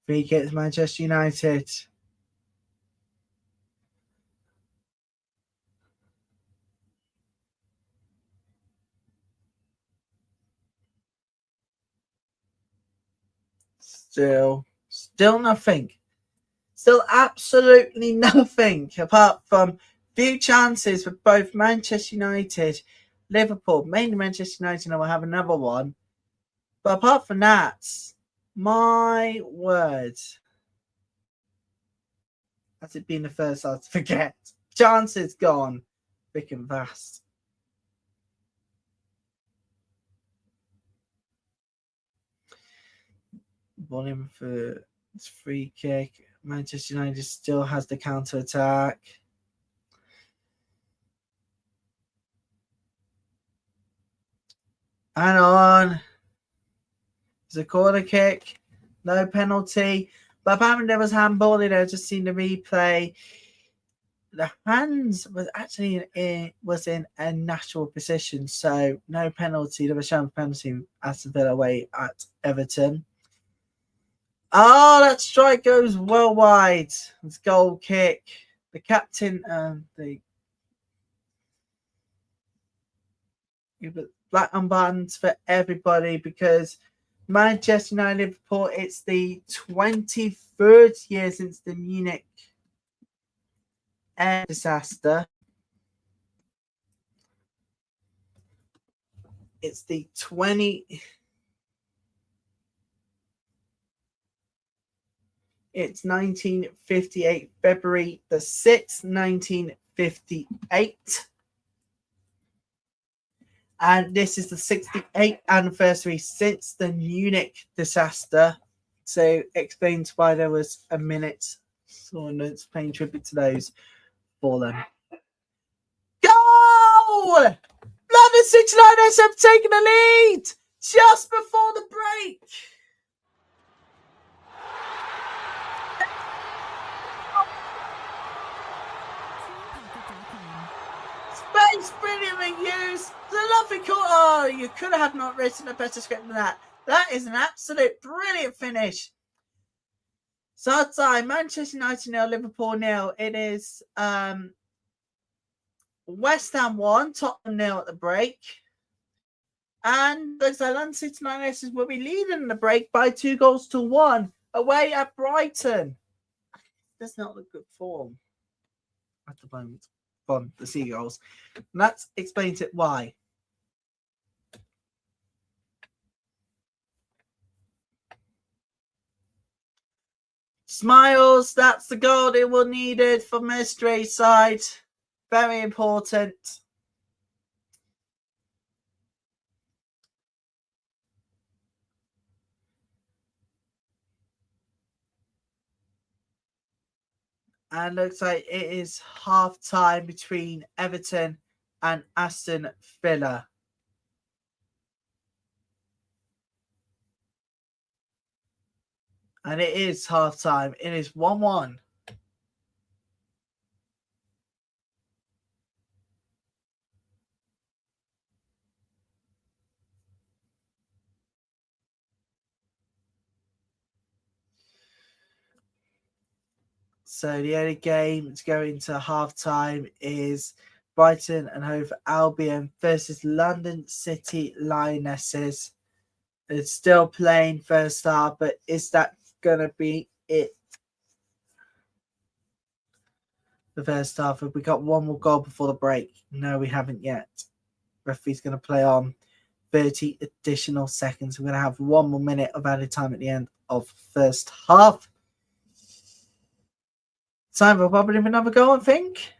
A: Free kick to Manchester United. Still nothing. Still absolutely nothing apart from few chances for both Manchester United, Liverpool, mainly Manchester United, and we'll have another one. But apart from that, my word. Has it been the first half to forget? Chances gone. Thick and fast. Ball in for free kick. Manchester United still has the counter attack. And on. It's a corner kick. No penalty. But apparently there was handball. Just seen the replay. the hands was actually was in a natural position, so no penalty. There was shown penalty Aston Villa away at Everton. Oh, that strike goes well wide. It's goal kick. The captain, the black armbands for everybody because Manchester United Liverpool, it's the 23rd year since the Munich air disaster. It's the 1958, February the 6th, 1958. And this is the 68th anniversary since the Munich disaster. So explains why there was a minute. So it's paying tribute to those for them. Goal! London City Lionesses have taken the lead just before the break. Space brilliantly used. The lovely call. Oh, you could have not written a better script than that. That is an absolute brilliant finish. So time, Manchester United 0, Liverpool 0. It is West Ham 1, Tottenham 0 at the break. And looks like London City Lionesses will be leading the break by 2-1 away at Brighton. That's not a good form at the moment from the Seagulls. And that explains it why. Smiles, that's the goal they will needed for Mystery side. Very important. And looks like it is half time between Everton and Aston Villa. And it is half time. It is 1-1. So the only game to go into half time is Brighton and Hove Albion versus London City Lionesses. It's still playing first half, but is that going to be it? The first half. Have we got one more goal before the break? No, we haven't yet. Referee's going to play on 30 additional seconds. We're going to have 1 more minute of added time at the end of first half. Time for probably another goal, I think.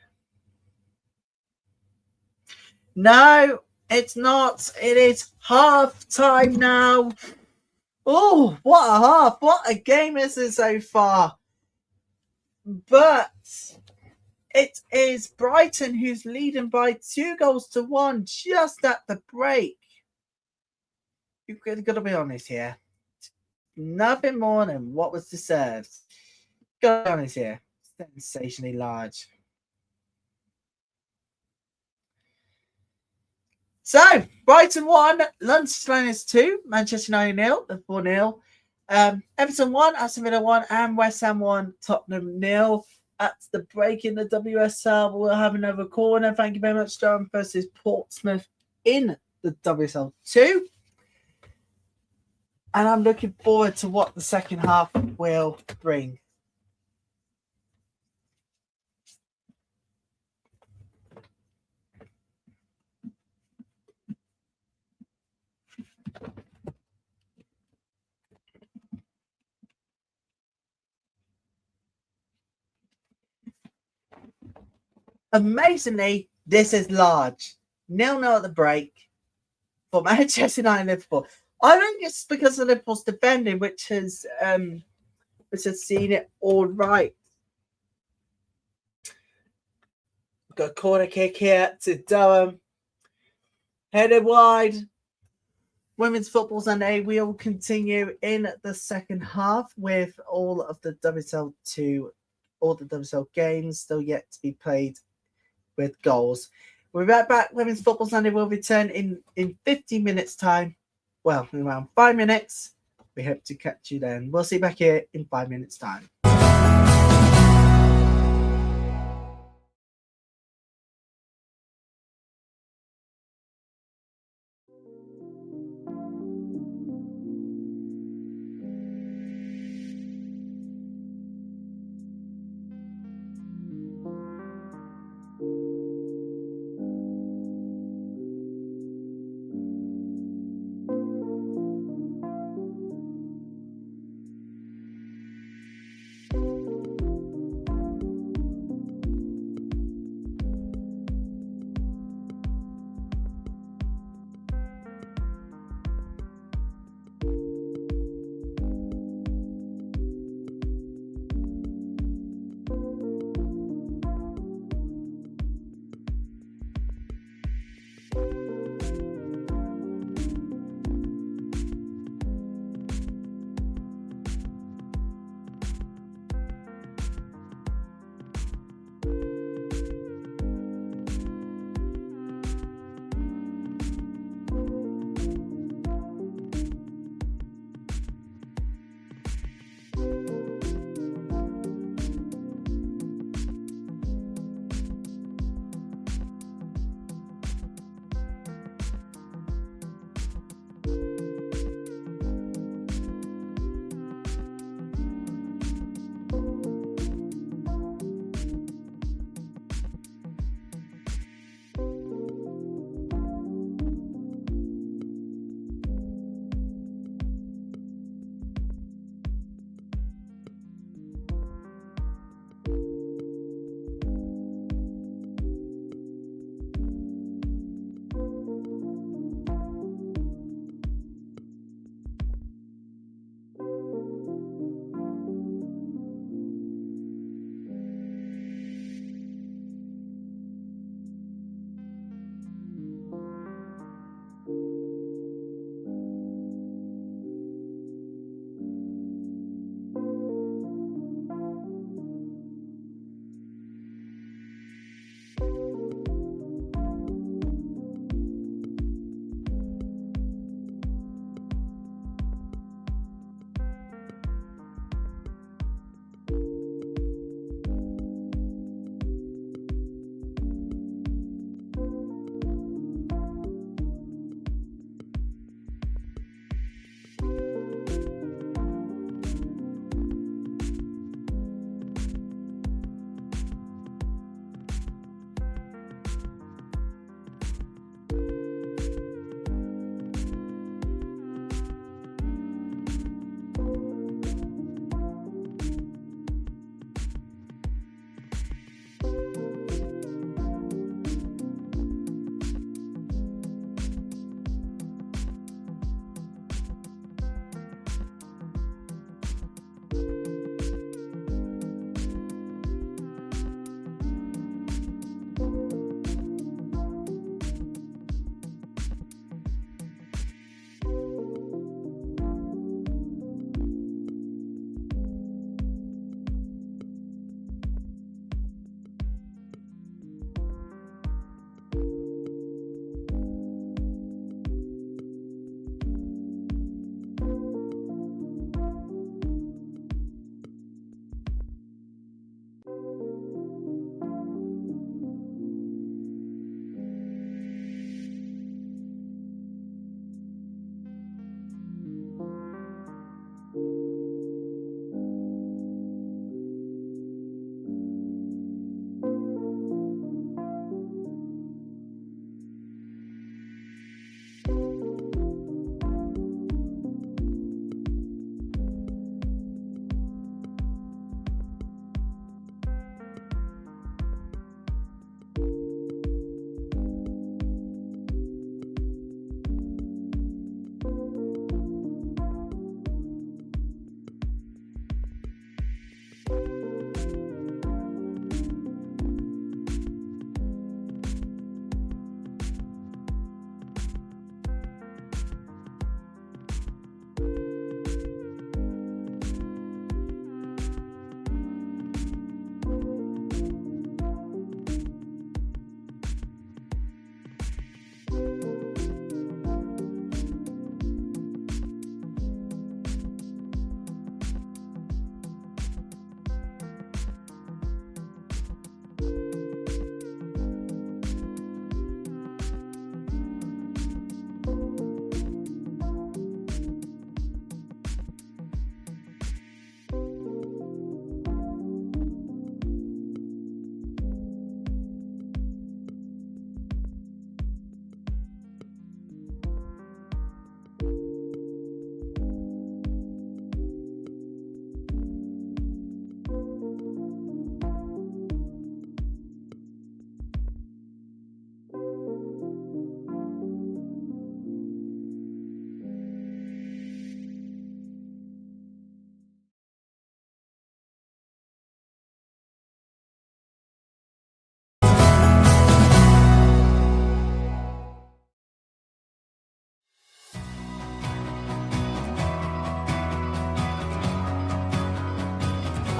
A: No, it's not. It is half time now. Oh, what a half. What a game this is so far. But it is Brighton who's leading by 2-1 just at the break. You've got to be honest here. Nothing more than what was deserved. Got to be honest here. Sensationally large. So, Brighton 1, London City Lionesses 2, Manchester United 0, 4-0. Everton 1, Aston Villa 1, and West Ham 1, Tottenham 0. At the break in the WSL, we'll have another corner. Thank you very much, Durham versus Portsmouth in the WSL2. And I'm looking forward to what the second half will bring. Amazingly, this is large. 0-0 at the break for Manchester United and Liverpool. I think it's because of Liverpool's defending, which has seen it all right. Got a corner kick here to Durham. Headed wide. Women's Football Sunday will continue in the second half with all of the WSL2 all the WSL games still yet to be played with goals. We'll be right back. Women's Football Sunday will return in 50 minutes time. Well, in around 5 minutes. We hope to catch you then. We'll see you back here in 5 minutes time.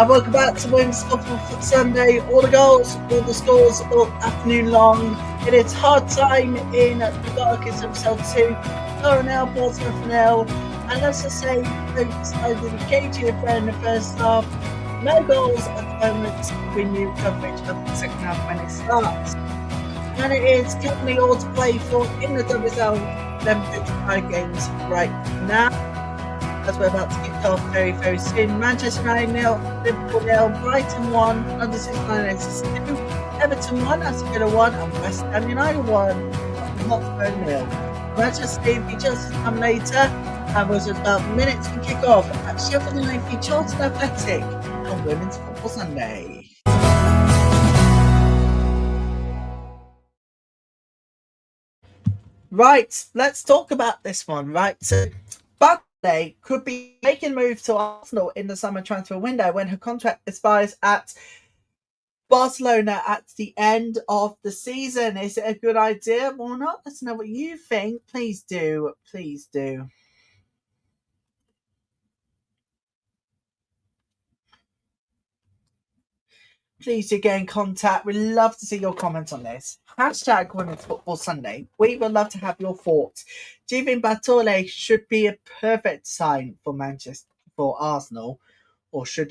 A: And welcome back to Women's Football Sunday. All the goals, all the scores, all afternoon long. It is hard time in the Barclays WSL2. FAWNL, Portsmouth nil. And let's just say, folks, I did KGFN in the first half. No goals at the moment. We new coverage of the second half when it starts. And it is currently all to play for in the WSL 11:55 games right now, as we're about to kick off very, very soon. Manchester United 0, Liverpool 0, Brighton 1, London City Lionesses 2, Everton 1, Aston Villa 1, and West Ham United 1, Hotspur 0. Manchester City v Chelsea come later, and was about minutes to kick off at Sheffield United v Charlton Athletic on Women's Football Sunday. Right, let's talk about this one, right? So, Barclays could be making a move to Arsenal in the summer transfer window when her contract expires at Barcelona at the end of the season. Is it a good idea or not? Let's know what you think. Please do. Please do. Please do get in contact. We'd love to see your comments on this. Hashtag Women's Football Sunday. We would love to have your thoughts. Do you think Bartole should be a perfect sign for Arsenal, or should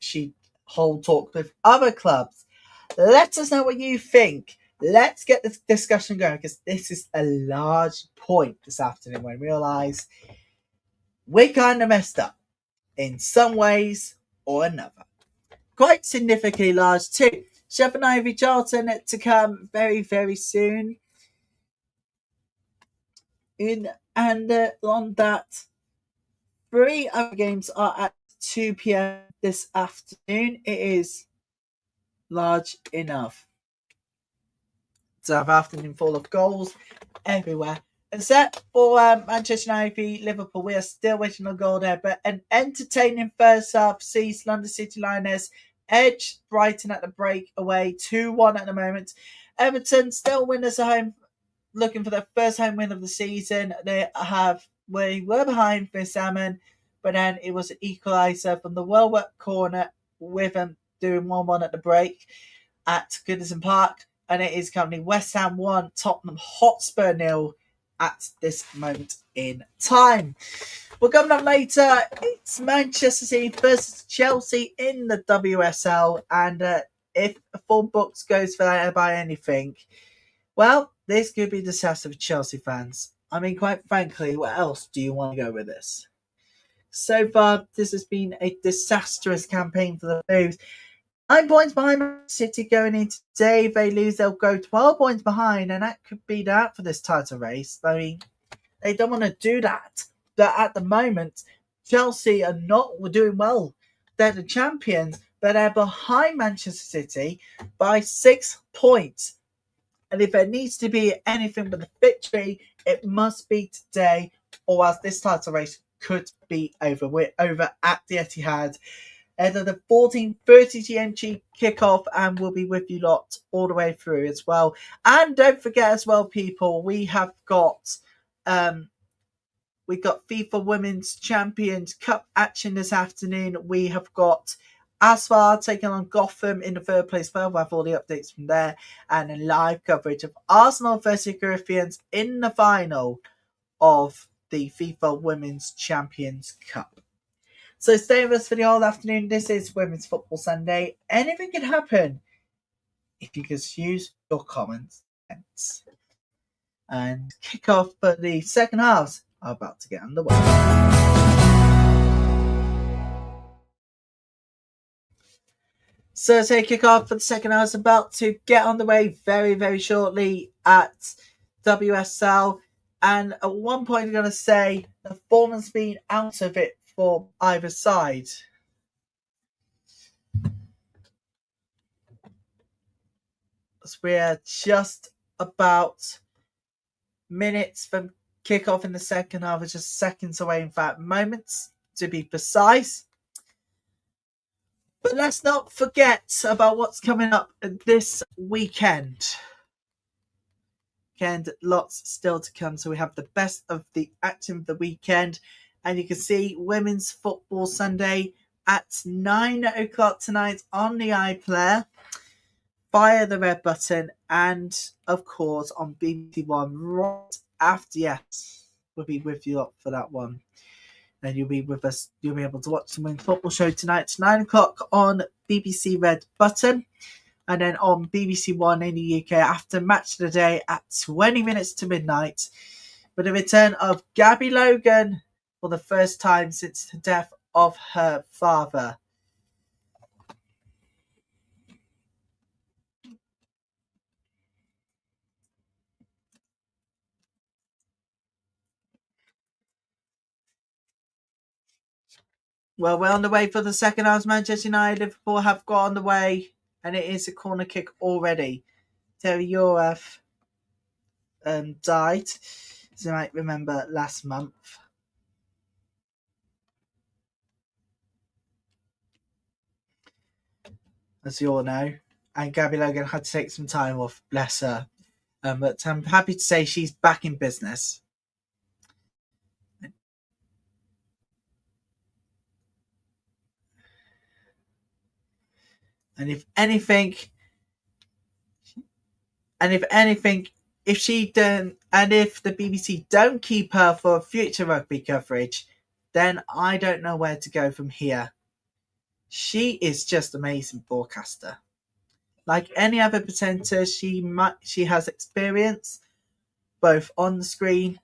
A: she hold talk with other clubs? Let us know what you think. Let's get this discussion going, because this is a large point this afternoon when we realise we kind of messed up in some ways or another. Quite significantly large too. Sheffield United v Charlton to come very, very soon. On that, 3 other games are at 2 p.m. this afternoon. It is large enough to have afternoon full of goals everywhere. Except for Manchester United v Liverpool, we are still waiting on a goal there. But an entertaining first half sees London City Lionesses edge Brighton at the break away 2-1 at the moment. Everton still winners at home, looking for their first home win of the season. We were behind for Salmon, but then it was an equaliser from the well-worked corner with them doing 1-1 at the break at Goodison Park. And it is currently West Ham 1, Tottenham Hotspur 0 at this moment in time. Well, coming up later, it's Manchester City versus Chelsea in the WSL. And if a full books goes for by anything, well, this could be a disaster for Chelsea fans. I mean, quite frankly, what else do you want to go with this? So far, this has been a disastrous campaign for the Blues. 9 points behind Man City going into today. If they lose, they'll go 12 points behind, and that could be that for this title race. I mean, they don't want to do that. But at the moment, Chelsea are not doing well. They're the champions, but they're behind Manchester City by 6 points. And if there needs to be anything but a victory, it must be today, or else this title race could be over. We're over at the Etihad at the 14:30 GMT kickoff, and we'll be with you lot all the way through as well. And don't forget as well, people, we have got FIFA Women's Champions Cup action this afternoon. We have got Asfar taking on Gotham in the third place. We'll have all the updates from there, and a live coverage of Arsenal versus Corinthians in the final of the FIFA Women's Champions Cup. So stay with us for the whole afternoon. This is Women's Football Sunday. Anything can happen if you just use your common sense. And kick off for the second halves are about to get underway. So kick off for the second half is about to get underway very, very shortly at WSL. And at one point, I'm going to say the form has been out of it for either side. So we're just about minutes from kickoff in the second half, it's just seconds away, in fact, moments to be precise. But let's not forget about what's coming up this weekend. Lots still to come, so we have the best of the action of the weekend, and you can see Women's Football Sunday at 9 o'clock tonight on the iPlayer via the red button, and of course on BBC One right after. Yes, we'll be with you up for that one. Then you'll be with us. You'll be able to watch the Women's Football Show tonight, 9 o'clock on BBC Red Button, and then on BBC One in the UK after Match of the Day at 20 minutes to midnight, with the return of Gabby Logan for the first time since the death of her father. Well, we're on the way for the second half. Manchester United, Liverpool have got on the way, and it is a corner kick already. Terry Yorath died, as you might remember, last month. As you all know. And Gabby Logan had to take some time off, bless her. But I'm happy to say she's back in business. And if anything, if she don't, and if the BBC don't keep her for future rugby coverage, then I don't know where to go from here. She is just amazing broadcaster. Like any other presenter, she has experience both on the screen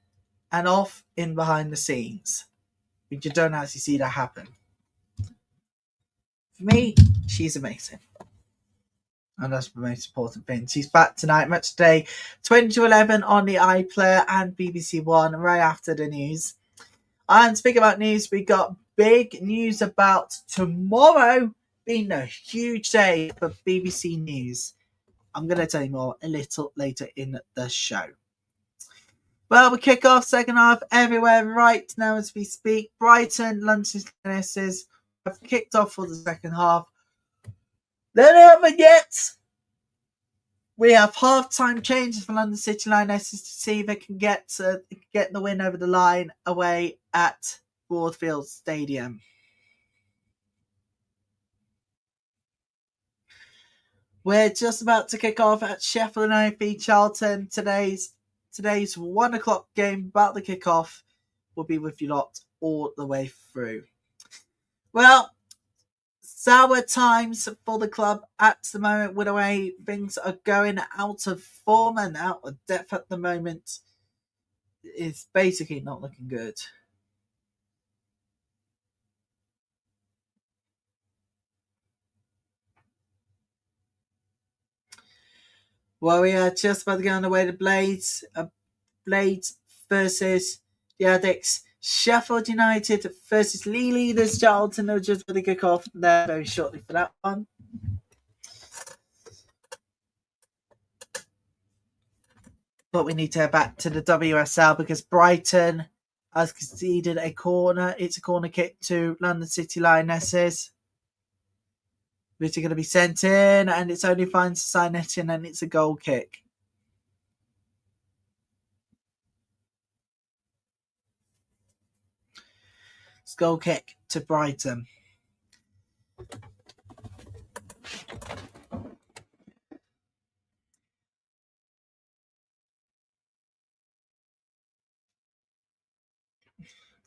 A: and off in behind the scenes, but you don't actually see that happen. For me, she's amazing. And that's the most important thing. She's back tonight, Match Day 20 to 11 on the iPlayer and BBC One right after the news. And speaking about news, we got big news about tomorrow being a huge day for BBC News. I'm going to tell you more a little later in the show. Well, we kick off second half everywhere right now as we speak. Brighton, London City Lionesses have kicked off for the second half. Then haven't yet. We have half-time changes for London City Lionesses to see if they can get the win over the line away at Broadfield Stadium. We're just about to kick off at Sheffield United v Charlton. Today's 1 o'clock game about the kick-off will be with you lot all the way through. Well, sour times for the club at the moment with the way things are going, out of form and out of depth at the moment. It's basically not looking good. Well, we are just about to get on the way to Blades. Blades versus the Addicts. Sheffield United versus League leaders Charlton. They'll just really kick off there very shortly for that one. But we need to head back to the WSL because Brighton has conceded a corner. It's a corner kick to London City Lionesses, which are going to be sent in, and it's only fine to sign it in, and it's a goal kick. It's a goal kick to Brighton.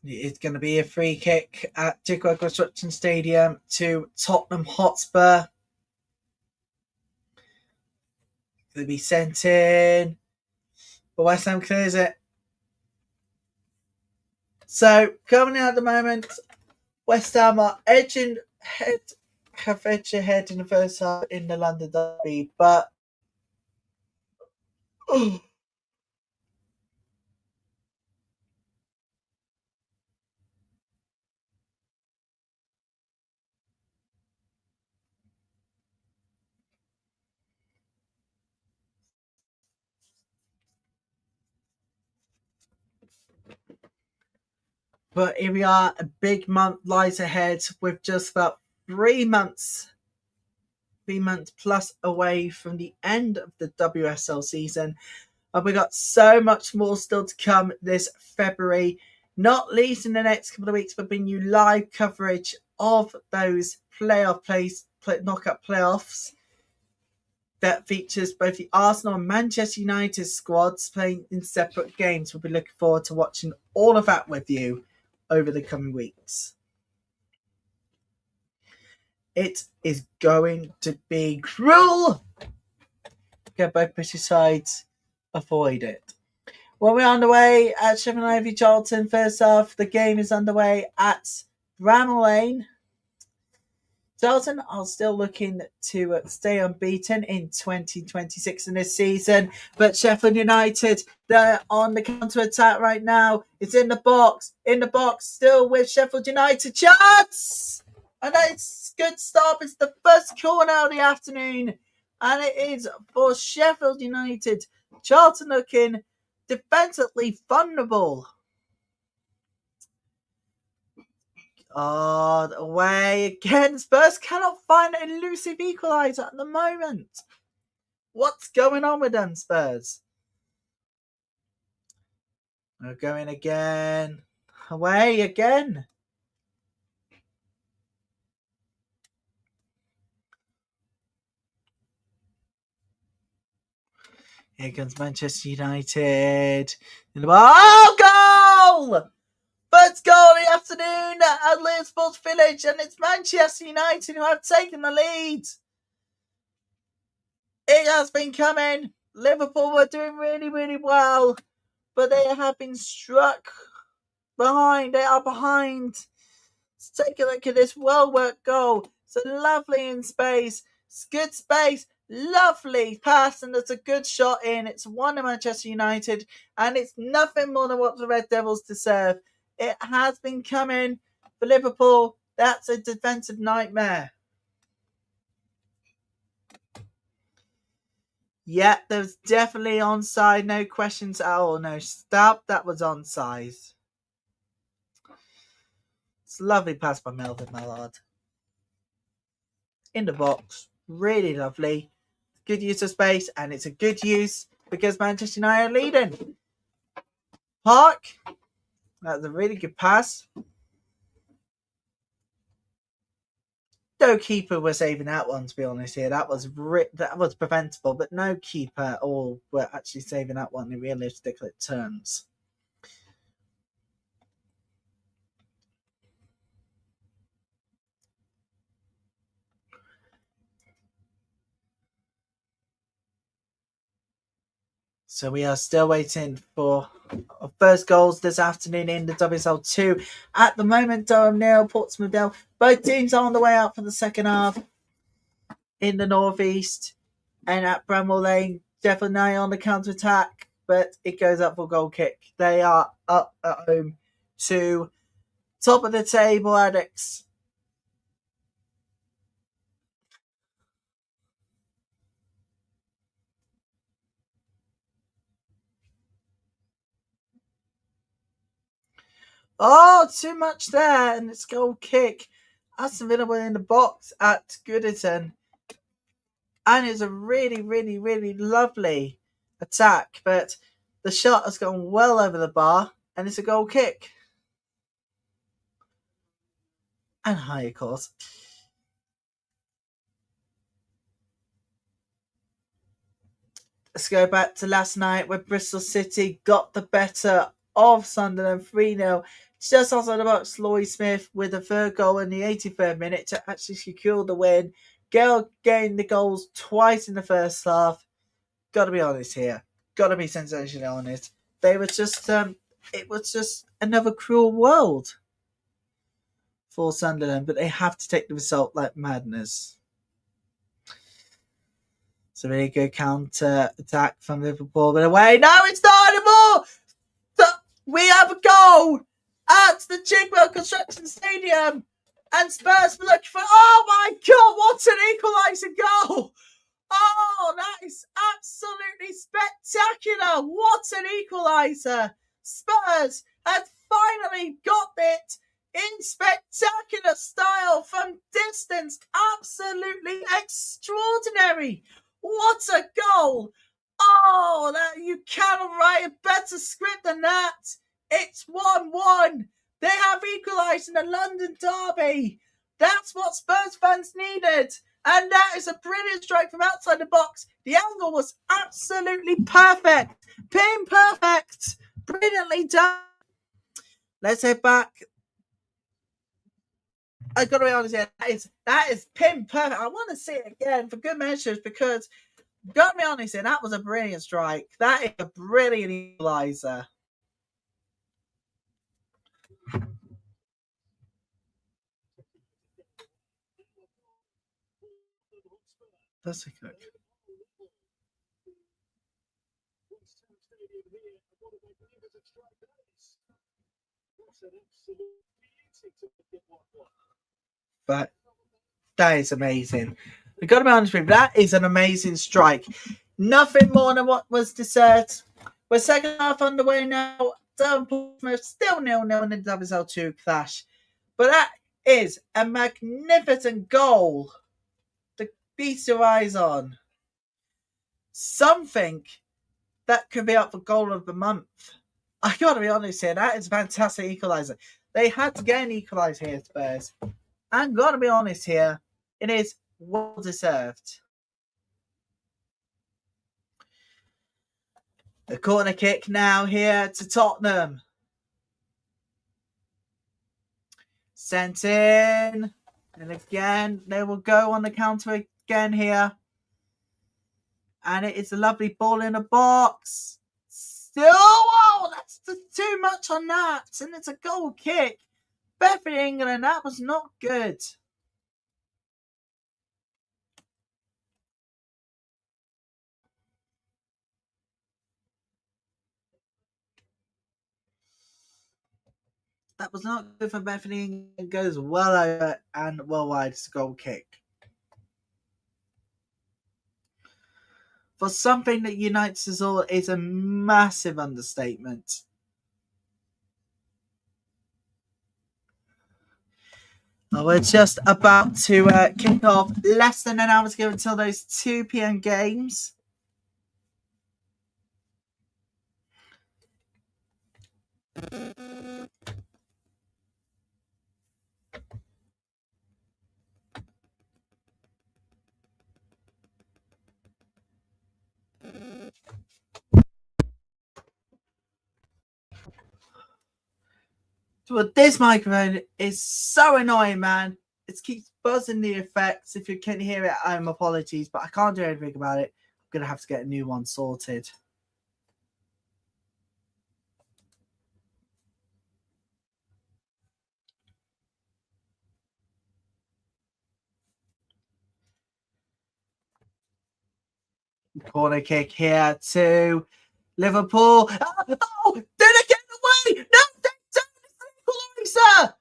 A: It's going to be a free kick at Jigwell Construction Stadium to Tottenham Hotspur. Going to be sent in, but West Ham clears it. So currently at the moment, West Ham are edging ahead in the first half in the London derby, but here we are. A big month lies ahead with just about 3 months plus away from the end of the WSL season. And we got so much more still to come this February, not least in the next couple of weeks, but bringing you live coverage of those knockout playoffs that features both the Arsenal and Manchester United squads playing in separate games. We'll be looking forward to watching all of that with you over the coming weeks. It is going to be cruel. Get both British sides avoid it. Well, we're underway at Sheffield United Charlton. First half, the game is underway at Bramall Lane. Charlton are still looking to stay unbeaten in 2026 in this season, but Sheffield United, they're on the counter-attack right now. It's in the box, still with Sheffield United. Chance! And it's a good stop. It's the first corner of the afternoon, and it is for Sheffield United. Charlton looking defensively vulnerable. Oh, away again. Spurs cannot find an elusive equaliser at the moment. What's going on with them, Spurs? They're going again. Away again. Here comes Manchester United. Oh, goal! First goal of the afternoon at Liverpool's Village, and it's Manchester United who have taken the lead. It has been coming. Liverpool were doing really, really well, but they have been struck behind. They are behind. Let's take a look at this well-worked goal. It's lovely in space. It's good space. Lovely pass, and it's a good shot in. It's one of Manchester United, and it's nothing more than what the Red Devils deserve. It has been coming for Liverpool. That's a defensive nightmare. Yeah, there was definitely onside. No questions at all. No stop. That was onside. It's a lovely pass by Melvin Mallard. In the box. Really lovely. Good use of space, and it's a good use because Manchester United are leading. Park. That's a really good pass. No keeper was saving that one, to be honest here. That was preventable, but no keeper at all were actually saving that one in realistic terms. So we are still waiting for our first goals this afternoon in the WSL2. At the moment, Durham 0, Portsmouth 0. Both teams are on the way out for the second half in the northeast. And at Bramall Lane, Sheffield United on the counter-attack, but it goes up for a goal kick. They are up at home to top of the table, Addicts. Oh, too much there, and it's goal kick. Aston Villa were in the box at Goodison. And it's a really, really, really lovely attack, but the shot has gone well over the bar, and it's a goal kick. And high, of course. Let's go back to last night where Bristol City got the better of Sunderland 3-0. Just outside the box, Lloyd Smith with a third goal in the 83rd minute to actually secure the win. Gale gained the goals twice in the first half. Got to be honest here. Got to be sensationally honest. They were just, it was just another cruel world for Sunderland, but they have to take the result like madness. It's a really good counter attack from Liverpool, but away. No, it's not anymore. We have a goal at the Chigwell Construction Stadium, and Spurs were looking for. Oh my God! What an equalising goal! Oh, that is absolutely spectacular! What an equaliser! Spurs have finally got it in spectacular style from distance. Absolutely extraordinary! What a goal! Oh, that you cannot write a better script than that. It's 1-1. They have equalised in the London derby. That's what Spurs fans needed. And that is a brilliant strike from outside the box. The angle was absolutely perfect. Pin perfect. Brilliantly done. Let's head back. I've got to be honest here. That is pin perfect. I want to see it again for good measures because, got to be honest here, that was a brilliant strike. That is a brilliant equaliser. That's a good. But that is amazing. I've got to be honest with you, that is an amazing strike. Nothing more than what was deserved. We're second half underway now. Portsmouth still 0-0 in the WSL2 clash. But that is a magnificent goal to feast your eyes on. Something that could be up for goal of the month. I gotta be honest here, that is a fantastic equaliser. They had to get an equaliser here, Spurs. And gotta be honest here, it is well deserved. The corner kick now here to Tottenham. Sent in. And again, they will go on the counter again here. And it is a lovely ball in the box. Still, oh, that's too much on that. And it's a goal kick. Bethany England, that was not good. That was not good for Bethany England. It goes well over and well wide. It's a goal kick. For something that unites us all is a massive understatement. We're just about to kick off. Less than an hour to go until those 2 p.m. games. But this microphone is so annoying, man. It keeps buzzing the effects. If you can hear it, I'm apologies, but I can't do anything about it. I'm going to have to get a new one sorted. Corner kick here to Liverpool. Oh, did it get away? No, they equaliser.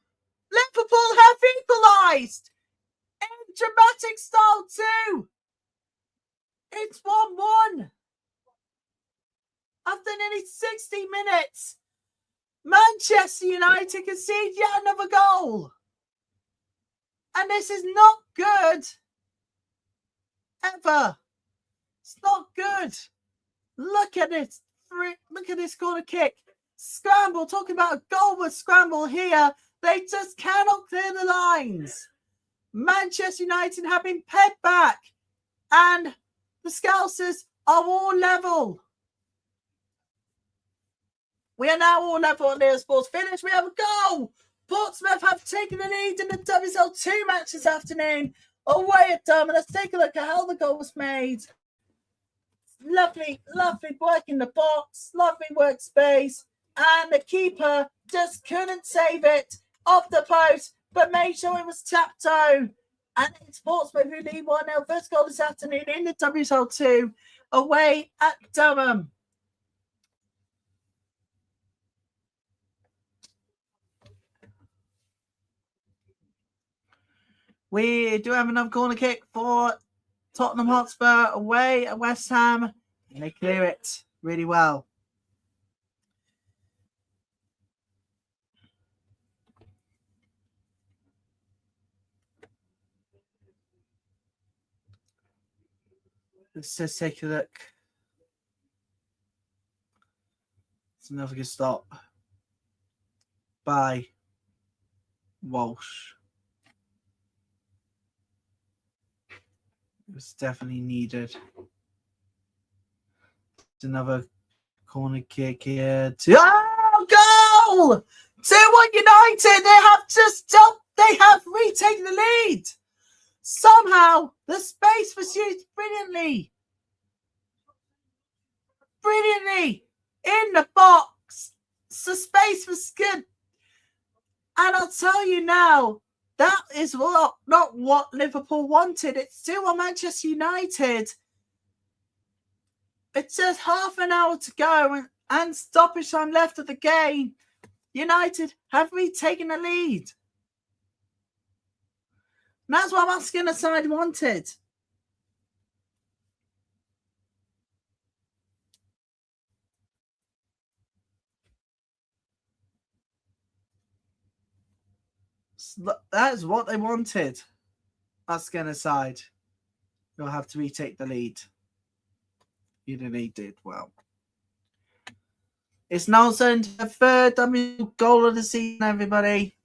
A: Liverpool have equalised in dramatic style too. It's 1-1 after nearly 60 minutes. Manchester United concede yet another goal, and this is not good ever. It's not good. Look at it. Look at this corner kick. Scramble. Talking about a goal with scramble here. They just cannot clear the lines. Manchester United have been pegged back. And the Scousers are all level. We are now all level on the Sports finish. We have a goal. Portsmouth have taken the lead in the WSL2 match this afternoon. Away at Durham. Let's take a look at how the goal was made. Lovely, lovely work in the box, lovely workspace, and the keeper just couldn't save it off the post, but made sure it was tapped home. And it's Portsmouth who lead 1-0. First goal this afternoon in the WSL2 away at Durham. We do have another corner kick for Tottenham Hotspur away at West Ham. And they clear it really well. Let's just take a look. It's another good stop by Walsh. It was definitely needed. Another corner kick here. Goal! 2-1 United! They have just stopped. They have retaken the lead. Somehow, the space was used brilliantly. Brilliantly. In the box. The space was good. And I'll tell you now, that is not what Liverpool wanted. It's still Manchester United. It's just half an hour to go and stoppage time left of the game. United have retaken the lead. And that's what Muskin side wanted. That's what they wanted. Muskin side. You'll have to retake the lead. Udinese did well. It's Nelson, the third WSL goal of the season, everybody.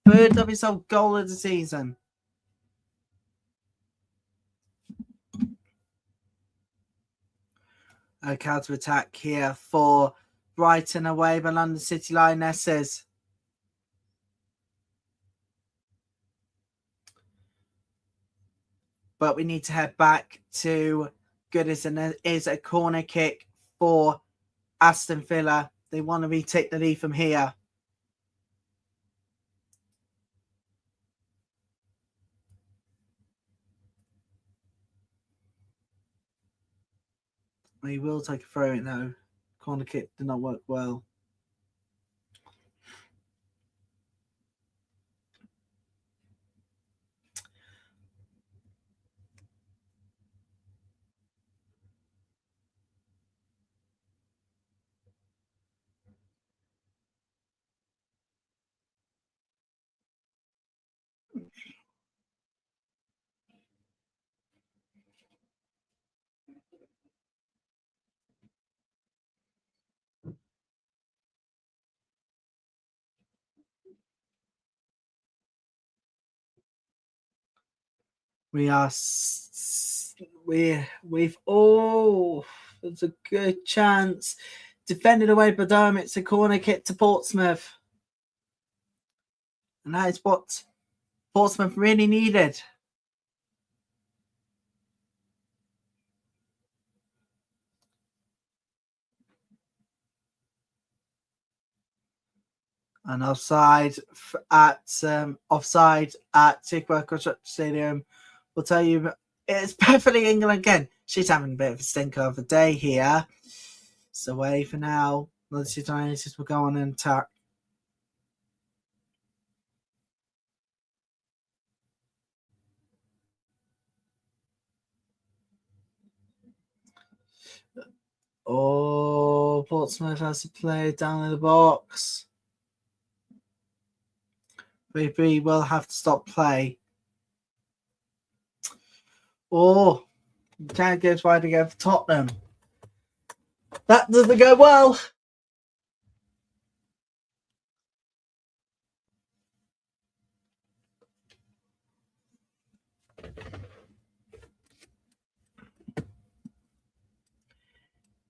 A: Third WSL goal of the season. A counter-attack here for Brighton away by London City Lionesses. But we need to head back to Goodness, and there is a corner kick for Aston Villa. They want to retake the lead from here. He will take a throw in though. Corner kick did not work well. There's a good chance. Defended away by Durham. It's a corner kick to Portsmouth. And that is what Portsmouth really needed. And offside at Tidworth Construction Stadium. We'll tell you, it's perfectly England again. She's having a bit of a stinker of a day here. It's away for now. London City Lionesses will go on and attack. Oh, Portsmouth has to play down in the box. BP will have to stop play. Oh, can't go wide again for Tottenham. That doesn't go well.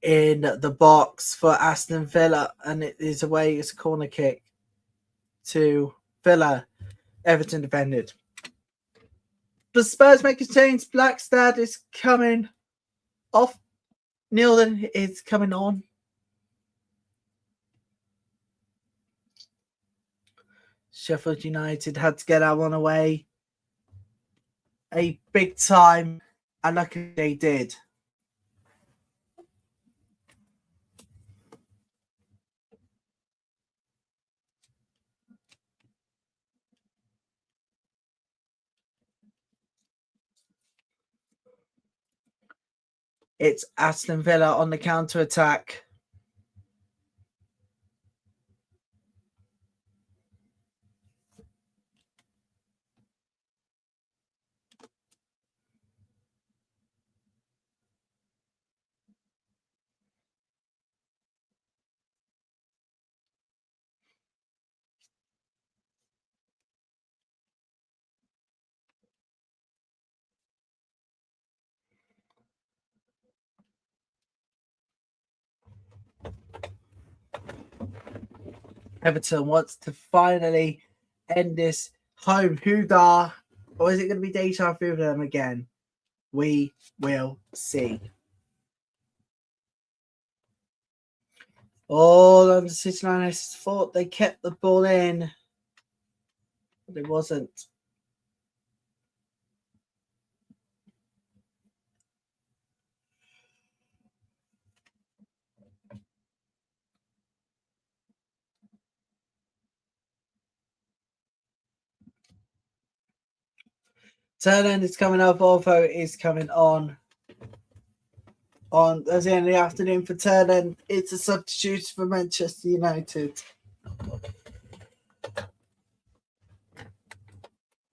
A: In the box for Aston Villa, and it is away. It's a corner kick to Villa. Everton defended. The Spurs make a change. Blackstad is coming off. Nealon is coming on. Sheffield United had to get that one away. A big time, and luckily they did. It's Aston Villa on the counter-attack. Everton wants to finally end this home hoodah, or is it going to be deja vu for them again? We will see. All London City Lionesses thought they kept the ball in, but it wasn't. Tottenham is coming up. Volvo is coming on as in the afternoon for Tottenham. It's a substitute for Manchester United.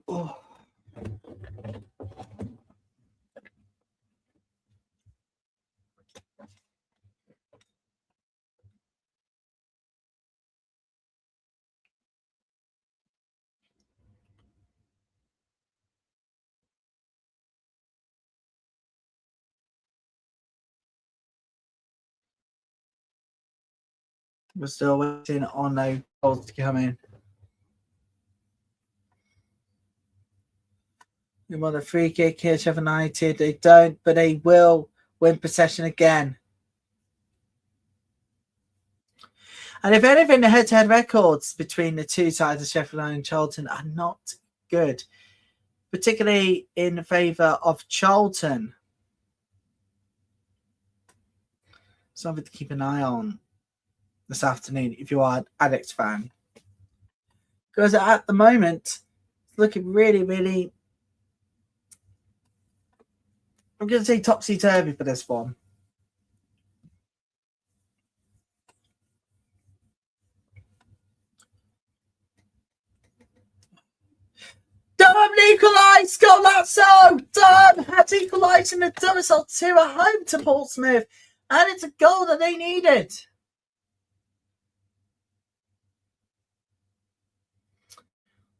A: Oh. We're still waiting on those goals to come in. We want a free kick here, Sheffield United. They don't, but they will win possession again. And if anything, the head-to-head records between the two sides of Sheffield United and Charlton are not good, particularly in favour of Charlton. Something to keep an eye on this afternoon if you are an Ajax fan. Because at the moment, it's looking really, really, I'm going to say topsy-turvy for this one. Durham equalised! Golazzo! Durham had equalised in the WSL2 at home to Portsmouth. And it's a goal that they needed.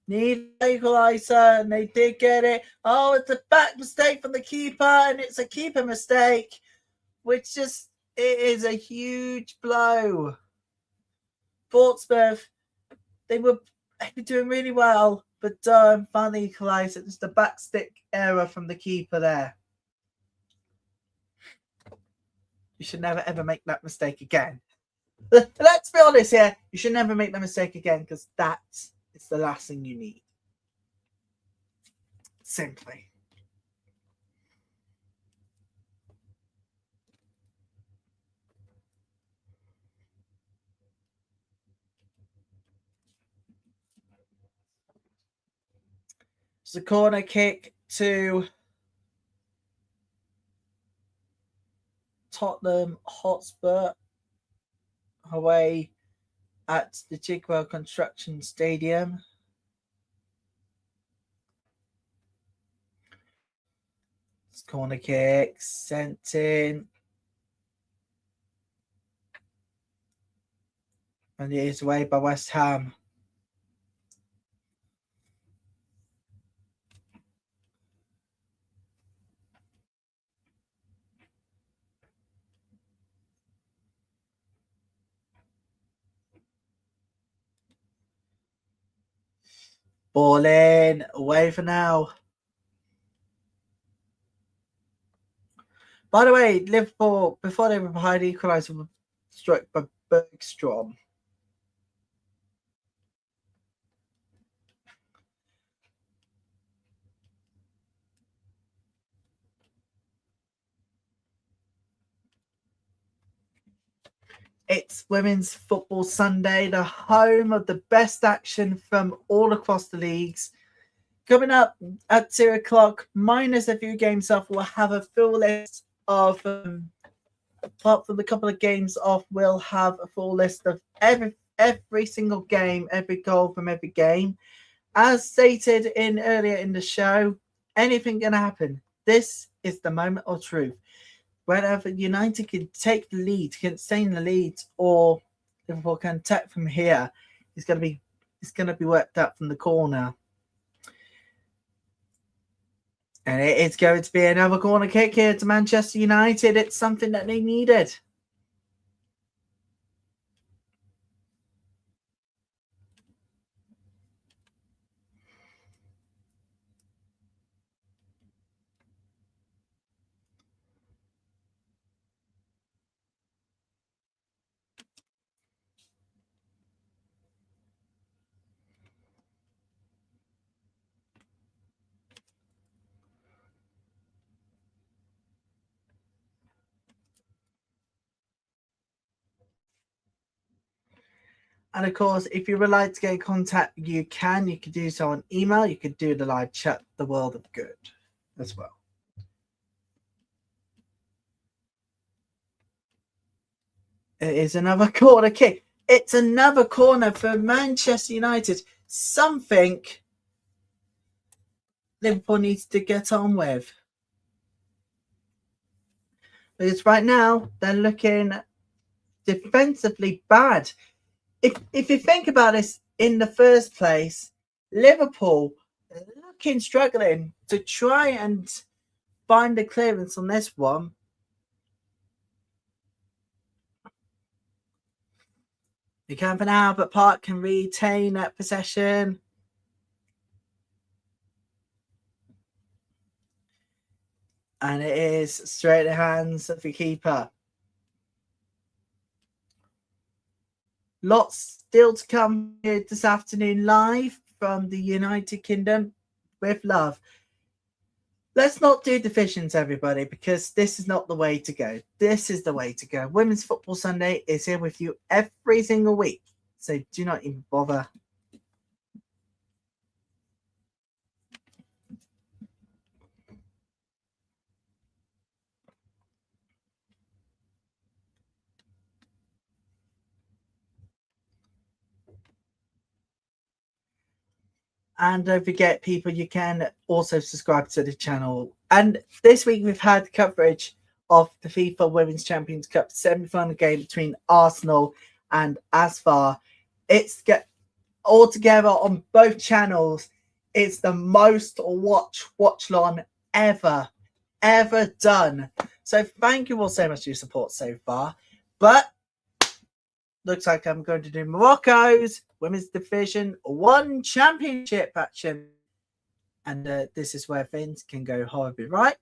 A: Need equaliser, and they did get it. Oh, it's a back mistake from the keeper, and it's a keeper mistake, which just, it is a huge blow. Portsmouth, they were doing really well, but Durham finally equalised. It's the back stick error from the keeper there. You should never ever make that mistake again. Let's be honest here. You should never make that mistake again, because that's it's the last thing you need. Simply. It's a corner kick to Tottenham Hotspur away at the Chigwell Construction Stadium. It's corner kick sent in. And it is away by West Ham. Ball in, away for now. By the way, Liverpool, before they were behind, equaliser were struck by Bergstrom. It's Women's Football Sunday, the home of the best action from all across the leagues. Coming up at 2 o'clock, minus a few games off, we'll have a full list of, apart from a couple of games off, we'll have a full list of every single game, every goal from every game. As stated earlier in the show, anything can happen. This is the moment of truth. Whenever United can take the lead, can stay in the lead, or Liverpool can attack from here, it's going to be worked out from the corner. And it's going to be another corner kick here to Manchester United. It's something that they needed. And of course, if you would like to get in contact, you can. You can do so on email. You could do the live chat, The World of Good, as well. It is another corner kick. It's another corner for Manchester United. Something Liverpool needs to get on with. Because right now, they're looking defensively bad. If you think about this in the first place, Liverpool struggling to try and find the clearance on this one. You can for now, but Park can retain that possession. And it is straight in the hands of the keeper. Lots still to come here this afternoon live from the United Kingdom with love. Let's not do divisions, everybody, because this is not the way to go. This is the way to go. Women's Football Sunday is here with you every single week. So do not even bother. And don't forget, people, you can also subscribe to the channel. And this week we've had coverage of the FIFA Women's Champions Cup semi-final game between Arsenal and Asfar. It's all together on both channels. It's the most watch-along ever done. So thank you all so much for your support so far. But looks like I'm going to do Morocco's Women's Division 1 Championship action. And this is where things can go horribly right,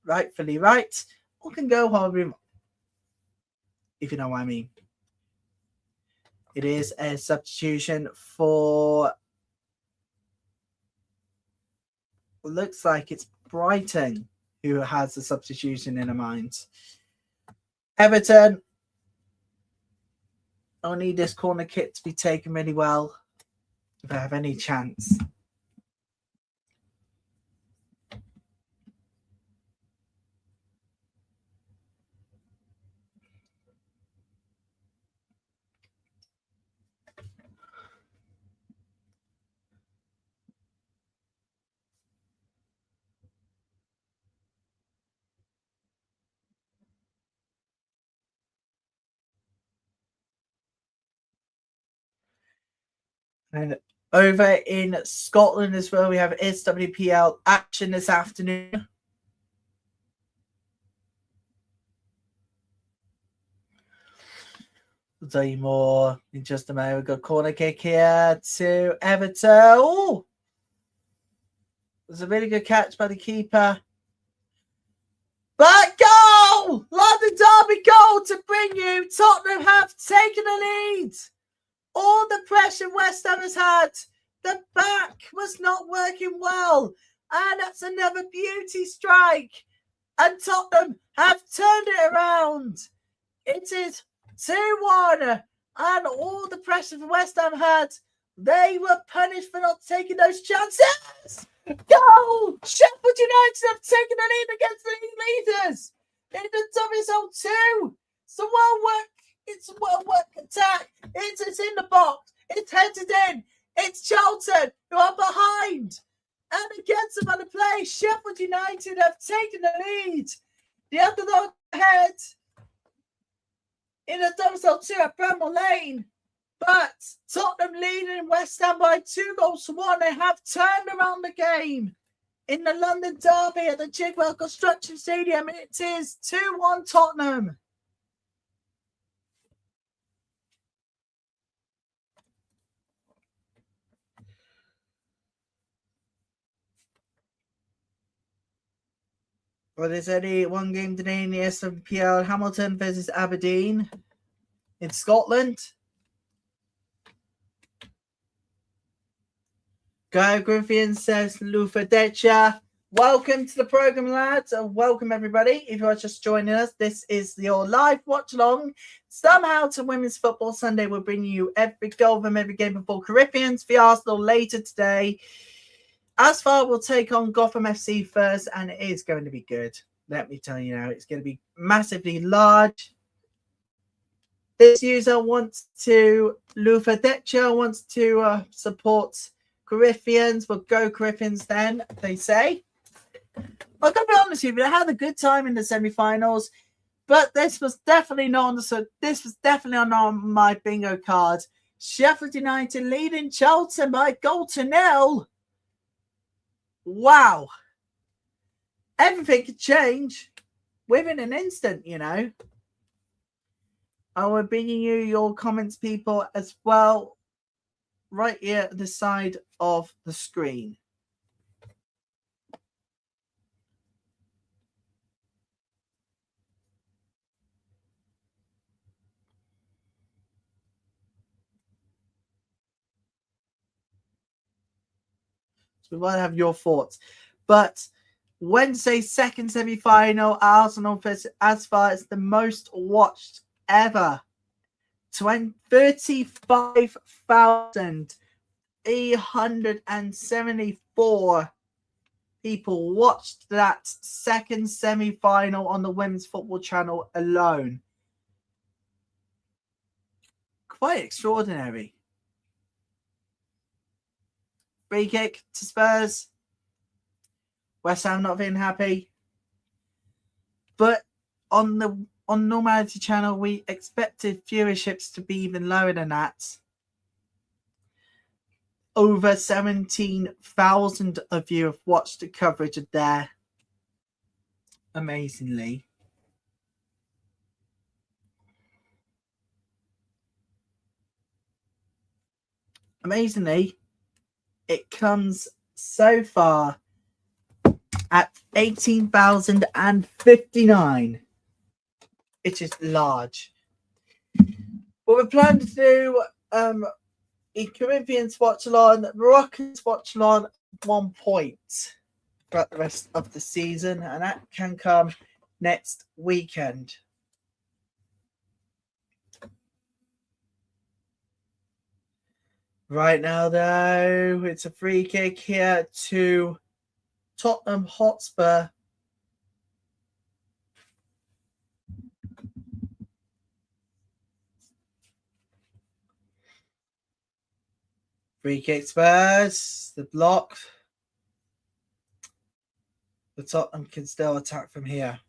A: rightfully right, or can go horribly wrong, if you know what I mean. It is a substitution for, looks like it's Brighton who has the substitution in mind. Everton, I need this corner kick to be taken really well if I have any chance. And over in Scotland as well, we have SWPL action this afternoon. I'll tell you more in just a moment. We've got corner kick here to Everton. Oh! It was a really good catch by the keeper. But goal! London Derby goal to bring you. Tottenham have taken the lead. All the pressure West Ham has had. The back was not working well. And that's another beauty strike. And Tottenham have turned it around. It is 2-1. And all the pressure for West Ham had, they were punished for not taking those chances. Goal! Sheffield United have taken the lead against the league leaders in the WSL2. It's a well-worked attack. It's in the box. It's headed in. It's Charlton who are behind. And against some other play, Sheffield United have taken the lead. The underdog ahead in the WSL2 at Bramall Lane. But Tottenham leading West Ham by 2-1. They have turned around the game in the London Derby at the Chigwell Construction Stadium. It is 2-1 Tottenham. Well, there's only one game today in the SWPL. Hamilton versus Aberdeen in Scotland. Guy Griffin says Lufa Decha. Welcome to the program, lads. Welcome, everybody. If you are just joining us, this is your live watch along. Somehow to Women's Football Sunday. We'll bring you every goal from every game before Corinthians v Arsenal later today. As far, we'll take on Gotham FC first, and it is going to be good. Let me tell you now, it's going to be massively large. This user wants to, Lufa Decha wants to support Corinthians. We'll go Corinthians then, they say. I'll be honest with you, I had a good time in the semi-finals, but this was definitely not on my bingo card. Sheffield United leading Charlton by a goal to nil. Wow. Everything could change within an instant, you know. I will bring you your comments, people, as well, right here at the side of the screen. We want to have your thoughts. But Wednesday's second semi-final, Arsenal versus Asfar, is the most watched ever. 35,874 people watched that second semi-final on the Women's Football Channel alone. Quite extraordinary. Free kick to Spurs. West Ham not being happy. But on Normality Channel, we expected viewerships to be even lower than that. Over 17,000 of you have watched the coverage of there. Amazingly. Amazingly, it comes so far at 18,059. It is large. What we're planning to do in Corinthians watch along, Moroccans watch along 1 point throughout the rest of the season, and that can come next weekend. Right now, though, it's a free kick here to Tottenham Hotspur. Free kick Spurs, the block. The Tottenham can still attack from here.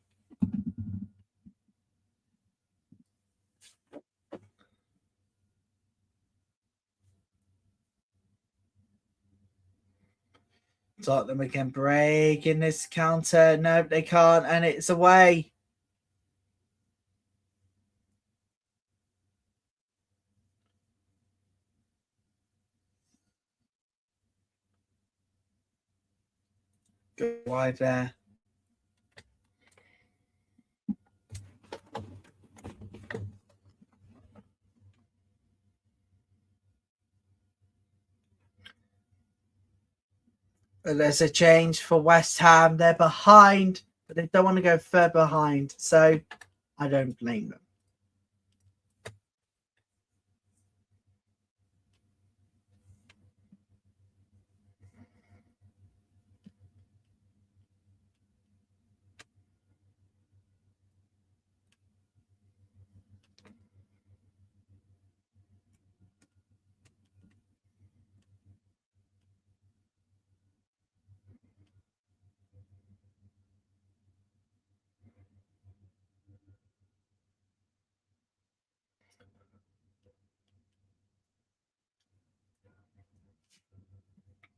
A: Tottenham can break in this counter. No, they can't, and it's away. Good wide there. But there's a change for West Ham. They're behind, but they don't want to go further behind. So I don't blame them.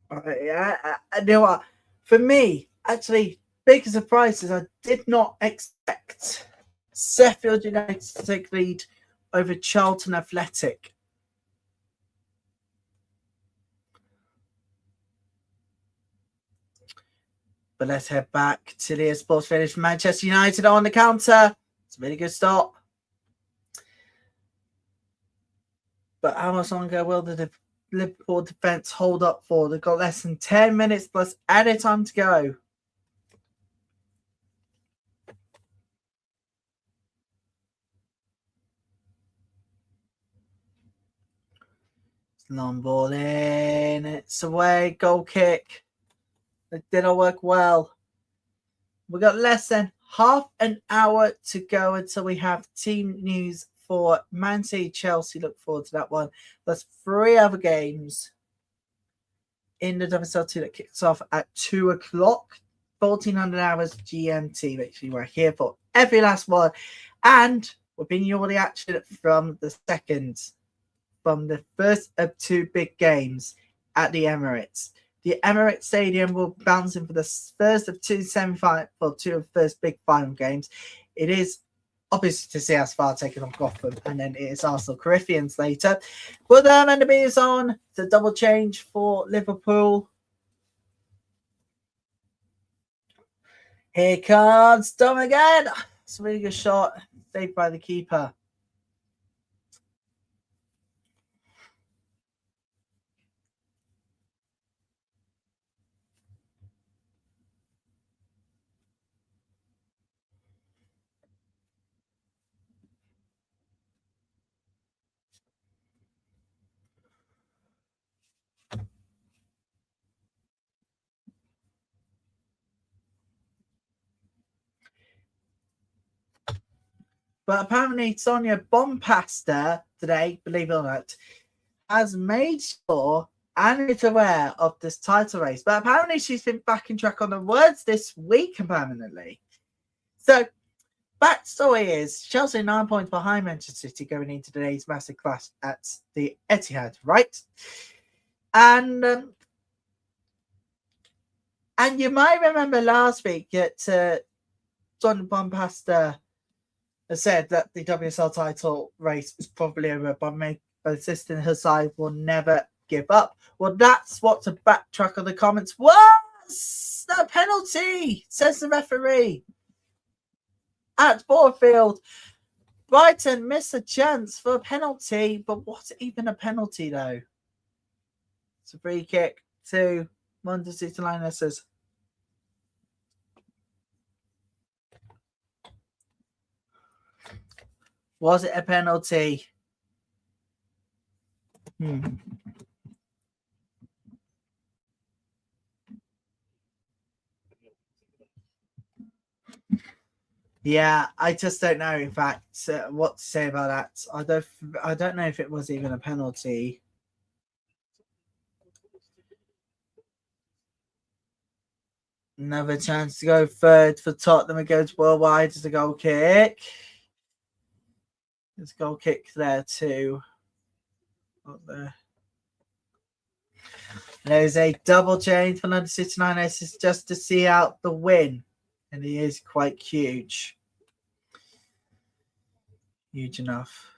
A: You know what? For me, actually, big surprises. I did not expect Sheffield United to take lead over Charlton Athletic. But let's head back to the sports finish. Manchester United on the counter. It's a really good start. But how much longer will the Liverpool defence hold up for? They've got less than 10 minutes plus added time to go. Long ball in. It's away. Goal kick. It didn't work well. We've got less than half an hour to go until we have team news for Man City, Chelsea. Look forward to that one. There's 3 other games in the WSL2 that kicks off at 2 o'clock, 1400 hours GMT. Make sure you are here for every last one. And we're bringing you all the action from the first of 2 big games at the Emirates. The Emirates Stadium will bounce in for the first of 2 semi-final, or 2 of the first big final games. It is obviously to see us far taking on Gotham, and then it is Arsenal Corinthians later. But and the beat is on. The double change for Liverpool. Here comes Dom again. It's a really good shot, saved by the keeper. But apparently Sonia Bompasta today, believe it or not, has made sure and is aware of this title race. But apparently she's been back in track on the words this week, permanently. So, backstory is Chelsea 9 points behind Manchester City going into today's massive clash at the Etihad, right? And you might remember last week that John Bompasta has said that the WSL title race is probably over, but insisting her side will never give up. Well, that's what to backtrack on the comments was. No penalty, says the referee. At Borfield, Brighton missed a chance for a penalty, but what even a penalty though? It's a free kick to London City Lionesses. Was it a penalty? Yeah, I just don't know. In fact, what to say about that. I don't know if it was even a penalty. Another chance to go third for Tottenham. It goes well wide as a goal kick. There's a goal kick there too. Up there. There's a double change for London City Lionesses just to see out the win. And he is quite huge. Huge enough.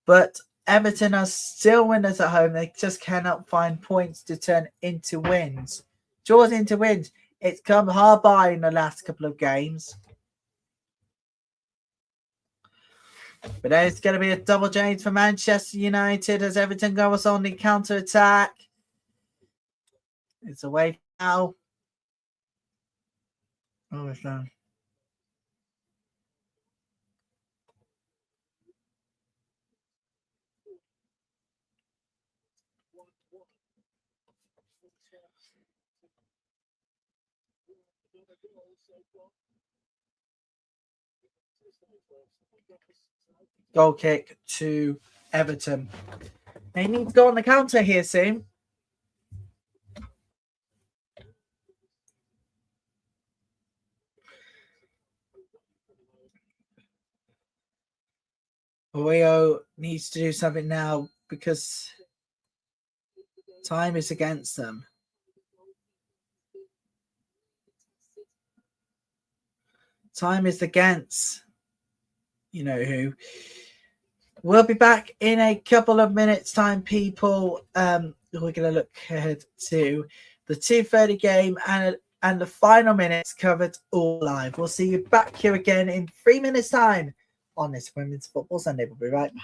A: But Everton are still winners at home. They just cannot find points to turn into wins. Draws into wins. It's come hard by in the last couple of games. But there's going to be a double change for Manchester United as Everton goes on the counter-attack. It's away now. Oh, it's done. Goal kick to Everton. They need to go on the counter here soon. Rio needs to do something now because time is against them. Time is against you know who. We'll be back in a couple of minutes' time, people. We're going to look ahead to the 2:30 game and the final minutes covered all live. We'll see you back here again in 3 minutes' time on this Women's Football Sunday. We'll be right back.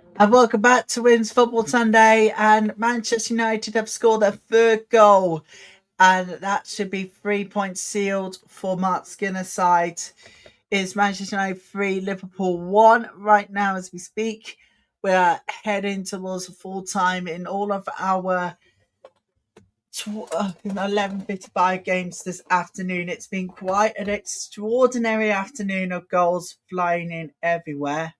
A: And welcome back to Women's Football Sunday. And Manchester United have scored their third goal, and that should be 3 points sealed for Mark Skinner's side. It's Manchester United 3, Liverpool 1 right now as we speak. We're heading towards full time in all of our 11:55 games this afternoon. It's been quite an extraordinary afternoon of goals flying in everywhere.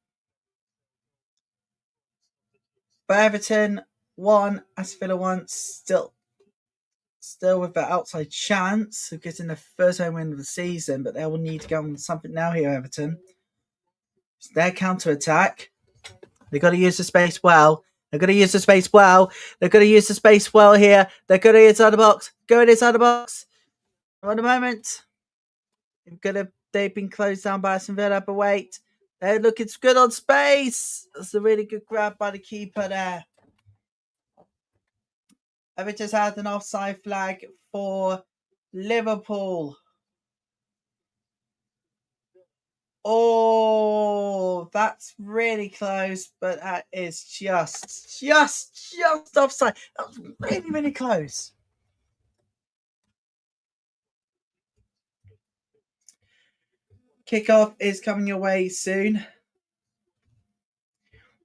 A: But Everton 1, Aston Villa 1, still with the outside chance of getting the first home win of the season, but they will need to go on something now here, Everton. It's their counter-attack. They've got to use the space well. They're going to use the space well. They're going to use the space well here. They're going to inside the box. Going inside the box. For the moment, they've been closed down by Aston Villa, but wait. They're looking good on space. That's a really good grab by the keeper there. Everton's had an offside flag for Liverpool. Oh, that's really close, but that is just offside. That was really, really close. Kickoff is coming your way soon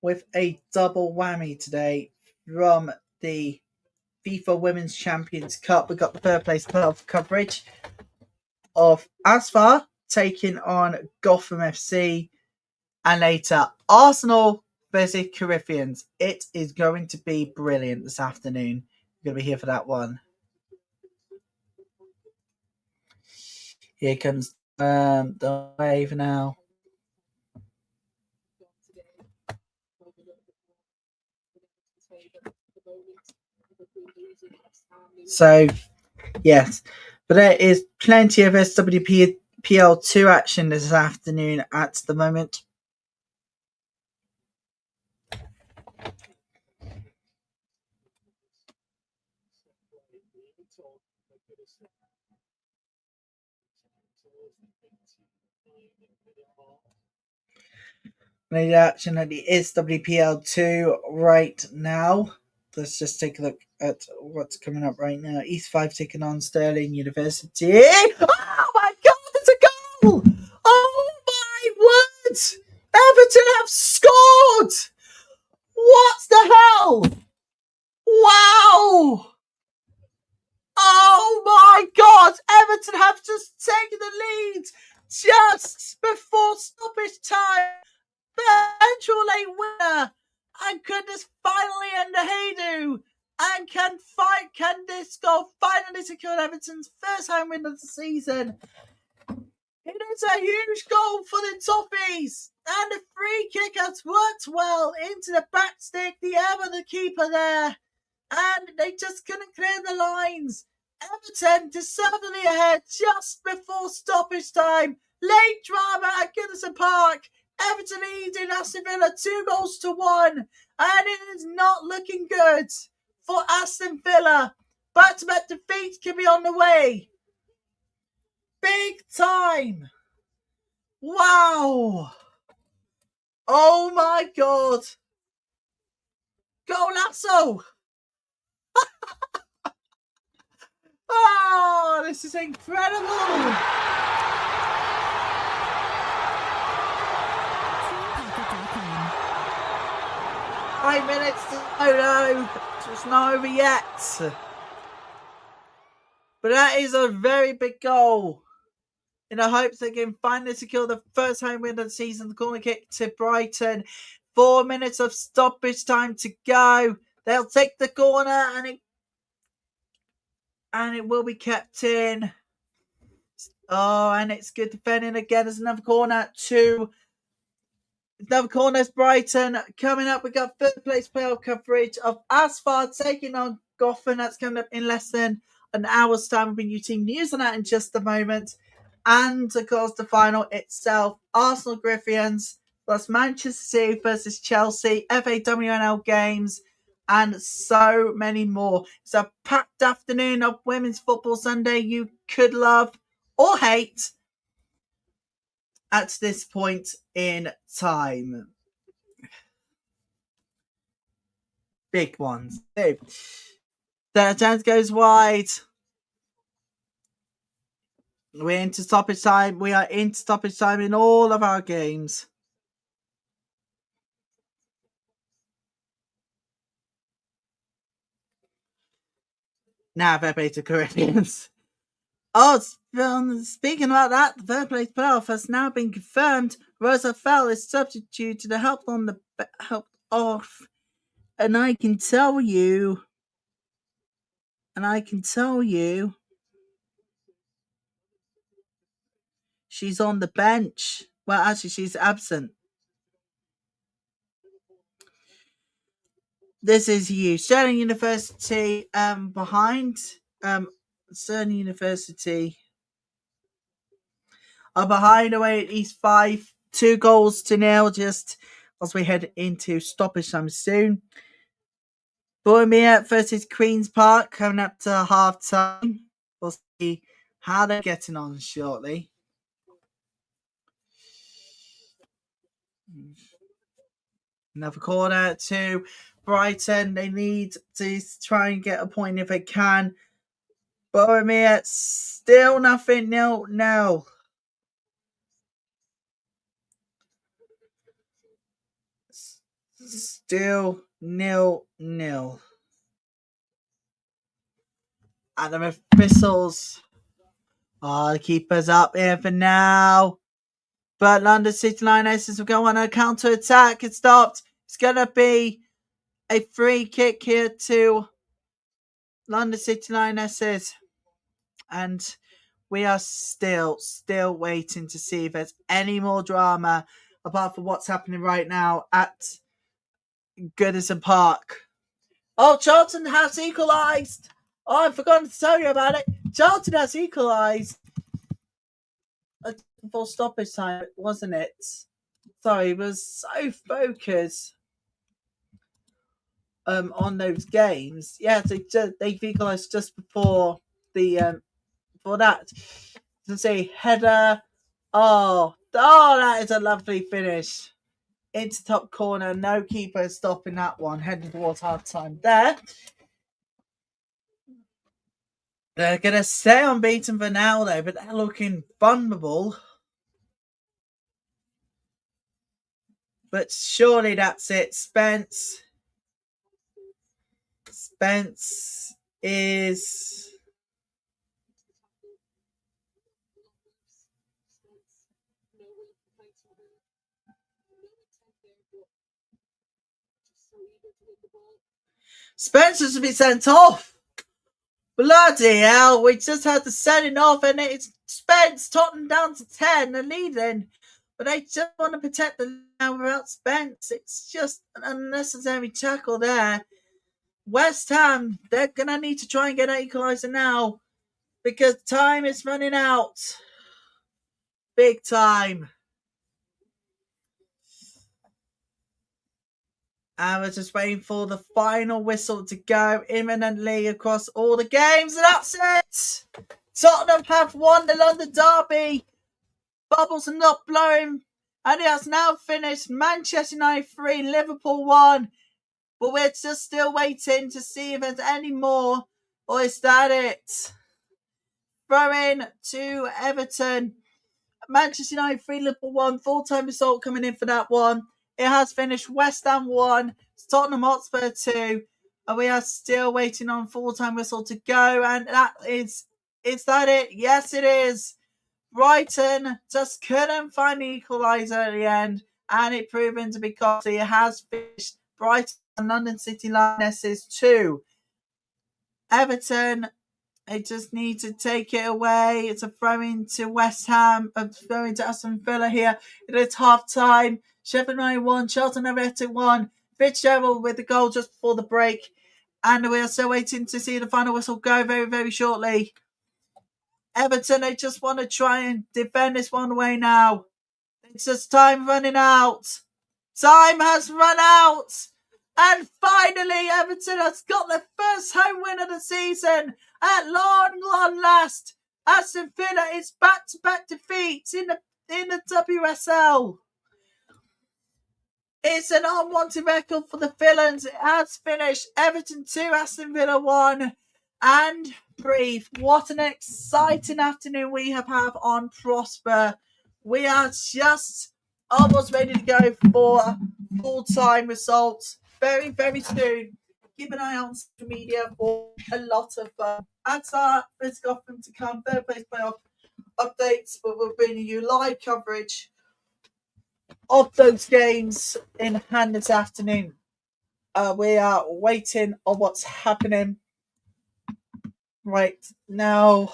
A: with a double whammy today from the FIFA Women's Champions Cup. We've got the third place playoff coverage of Asfar taking on Gotham FC, and later Arsenal versus Corinthians. It is going to be brilliant this afternoon. You're going to be here for that one. Here comes the wave now. So, yes, but there is plenty of SWPL2 action this afternoon at the moment. Plenty of action at the SWPL2 right now. Let's just take a look at what's coming up right now. East 5 taking on Stirling University. Oh my god, it's a goal! Oh my word! Everton have scored! What the hell? Wow! Oh my god! Everton have just taken the lead just before stoppage time. Eventual late winner, and could this finally end a heydo? And can this goal finally secure Everton's first home win of the season? It is a huge goal for the Toffees, and the free kick has worked well into the back stick. The keeper there, and they just couldn't clear the lines. Everton deservedly ahead just before stoppage time. Late drama at Goodison Park. Everton leading Aston Villa 2-1, and it is not looking good for Aston Villa. Back-to-back defeats can be on the way. Big time. Wow. Oh my god. Golasso. Oh, this is incredible. 5 minutes to go. It's not over yet. But that is a very big goal. In the hopes they can finally secure the first home win of the season. The corner kick to Brighton. 4 minutes of stoppage time to go. They'll take the corner, and it will be kept in. Oh, and it's good defending again. There's another corner to another corner. Brighton coming up. We got third place playoff coverage of Asphalt taking on Gotham. That's coming up in less than an hour's time. We'll bring you team news on that in just a moment. And of course, the final itself: Arsenal Griffins plus Manchester City versus Chelsea, FAWNL games, and so many more. It's a packed afternoon of Women's Football Sunday you could love or hate at this point in time. big ones too. The chance goes wide. We're into stoppage time. We are into stoppage time in all of our games. Now, fair play to Caribbeans. Oh, speaking about that, the third place playoff has now been confirmed. Rosa Fell is substitute to the help on the help off, and I can tell you, she's on the bench. Well, actually, she's absent. This is you, Sterling University. Behind Sterling University are behind away at East 5, 2-0, just as we head into stoppage time soon. Bournemouth versus Queen's Park coming up to half time. We'll see how they're getting on shortly. Another corner to Brighton. They need to try and get a point if they can. Bournemouth still nothing, nil. Still 0-0. And the whistles. Oh, the keeper's up here for now. But London City Lionesses will go on a counter attack. It's stopped. It's going to be a free kick here to London City Lionesses. And we are still waiting to see if there's any more drama apart from what's happening right now at Goodison Park. Oh, Charlton has equalised. Oh, I've forgotten to tell you about it. Charlton has equalised. Before stoppage time, wasn't it? Sorry, it was so focused on those games. Yeah, they equalised just before the for that. To say header. Oh, that is a lovely finish. Into top corner, no keeper stopping that one, heading towards half time there. They're going to stay unbeaten for now, though, but they're looking vulnerable. But surely that's it. Spence is... Spencer's to be sent off. Bloody hell, we just had to send it off, and it's Spence, Tottenham down to 10 and leading. But they just want to protect the now without Spence. It's just an unnecessary tackle there. West Ham, they're going to need to try and get an equaliser now because time is running out. Big time. And we're just waiting for the final whistle to go imminently across all the games. And that's it. Tottenham have won the London Derby. Bubbles are not blowing. And it has now finished. Manchester United 3, Liverpool 1. But we're just still waiting to see if there's any more. Or is that it? Throw in to Everton. Manchester United 3, Liverpool 1. Full-time result coming in for that one. It has finished West Ham 1, Tottenham Hotspur 2, and we are still waiting on full-time whistle to go. And is that it? Yes, it is. Brighton just couldn't find the equaliser at the end, and it proven to be costly. It has finished Brighton and London City Lionesses 2. Everton, they just need to take it away. It's a throw-in to West Ham, a throw-in to Aston Villa here. It is half-time. Sheffield United 1, Charlton Everton 1. Fitzgerald with the goal just before the break. And we are still waiting to see the final whistle go very, very shortly. Everton, they just want to try and defend this one away now. It's just time running out. Time has run out. And finally, Everton has got their first home win of the season. At long last, Aston Villa is back-to-back defeats in the WSL. It's an unwanted record for the villains. It has finished Everton 2, Aston Villa 1. And breathe. What an exciting afternoon we have had on Prosper. We are just almost ready to go for full-time results very, very soon. Keep an eye on social media for a lot of answer. Let's go for them to come. Third place playoff updates, but we'll bring you live coverage of those games in hand this afternoon. We are waiting on what's happening right now.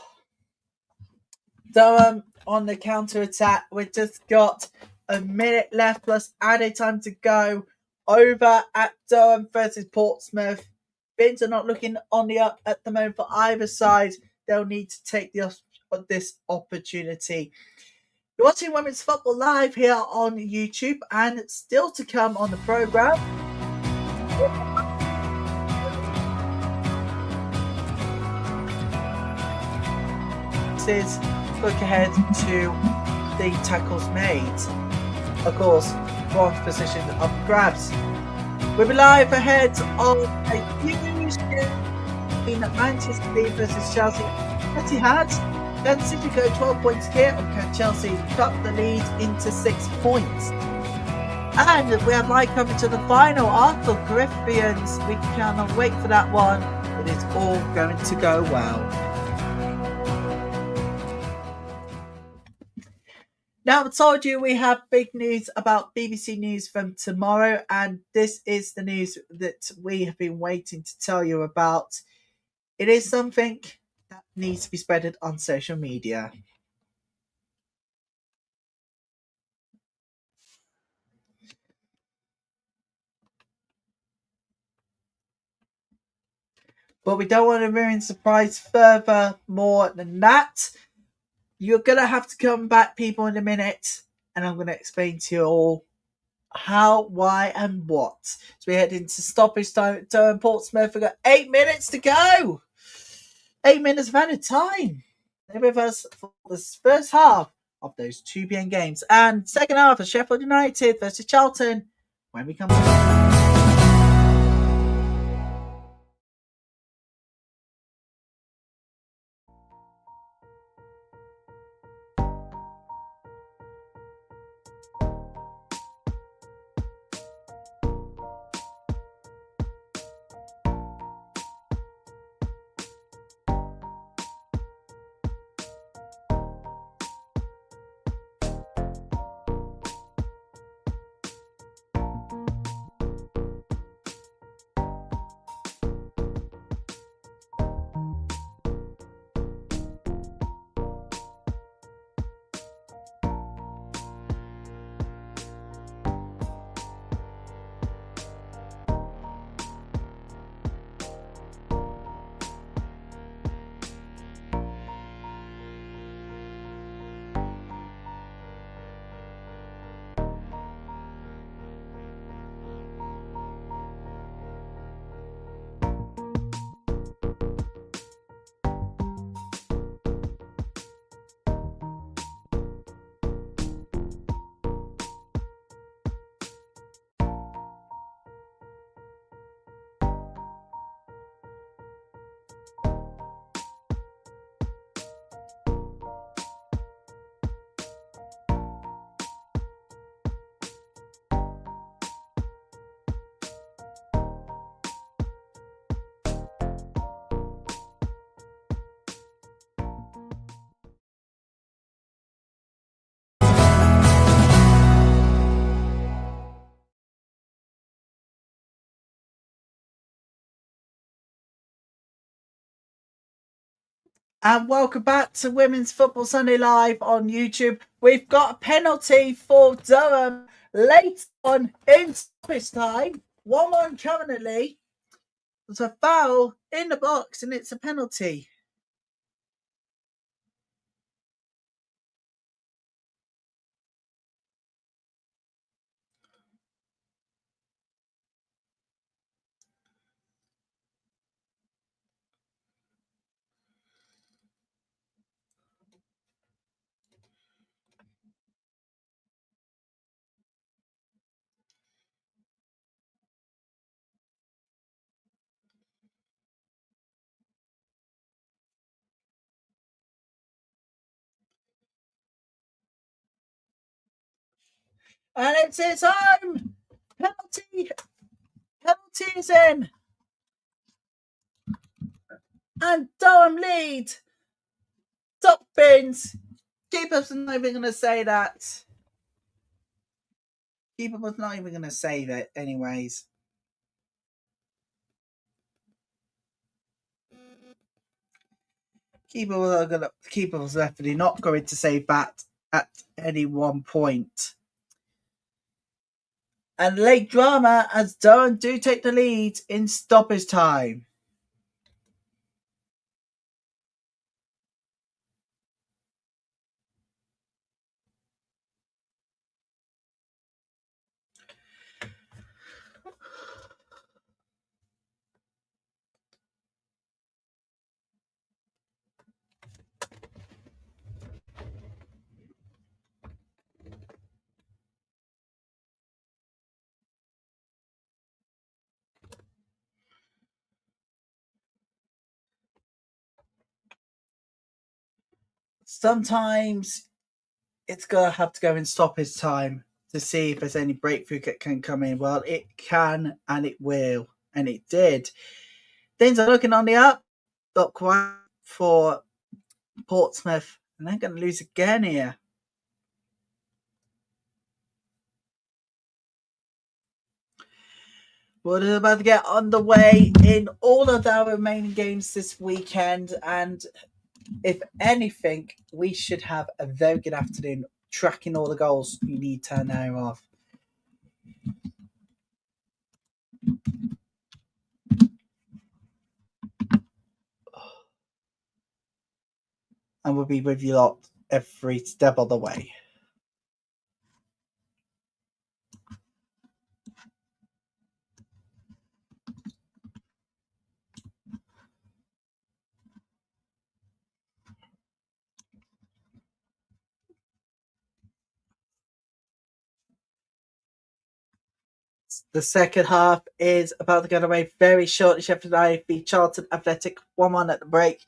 A: Durham on the counter attack. We've just got a minute left plus added time to go over at Durham versus Portsmouth. Bins are not looking on the up at the moment for either side. They'll need to take this opportunity. You're watching Women's Football Live here on YouTube, and still to come on the programme. Is look ahead to the tackles made. Of course, bronze position up grabs. We'll be live ahead of a huge game in Manchester City versus Chelsea. Etihad. Then City go 12 points here, and can Chelsea cut the lead into 6 points? And we have live coverage of the final Arthur Griffins. We cannot wait for that one. It is all going to go well. Now, I told you we have big news about BBC News from tomorrow, and this is the news that we have been waiting to tell you about. It is something that needs to be spread on social media. But we don't want to ruin surprise further more than that. You're going to have to come back, people, in a minute, and I'm going to explain to you all how, why, and what. So we head into stoppage time at Durham Portsmouth. We've got 8 minutes to go. 8 minutes of added time. They're with us for this first half of those 2 p.m. games. And second half of Sheffield United versus Charlton when we come back. And welcome back to Women's Football Sunday Live on YouTube. We've got a penalty for Durham late on in stoppage time. 1-1 currently. There's a foul in the box and it's a penalty. And it's his home! Penalty! Penalty is in! And Durham lead! Top bins! Keeper's not even going to say that. Keeper was not even going to say that anyways. Keeper was definitely not going to save that at any one point. And late drama as Durham do take the lead in stoppage time. Sometimes it's going to have to go in stoppage time to see if there's any breakthrough that can come in. Well, it can and it will. And it did. Things are looking on the up. Not quite for Portsmouth. And they're going to lose again here. We're about to get underway in all of our remaining games this weekend. And if anything, we should have a very good afternoon tracking all the goals you need to know of. And we'll be with you lot every step of the way. The second half is about to get away very shortly. Sheffield United beat Charlton Athletic 1-1 at the break.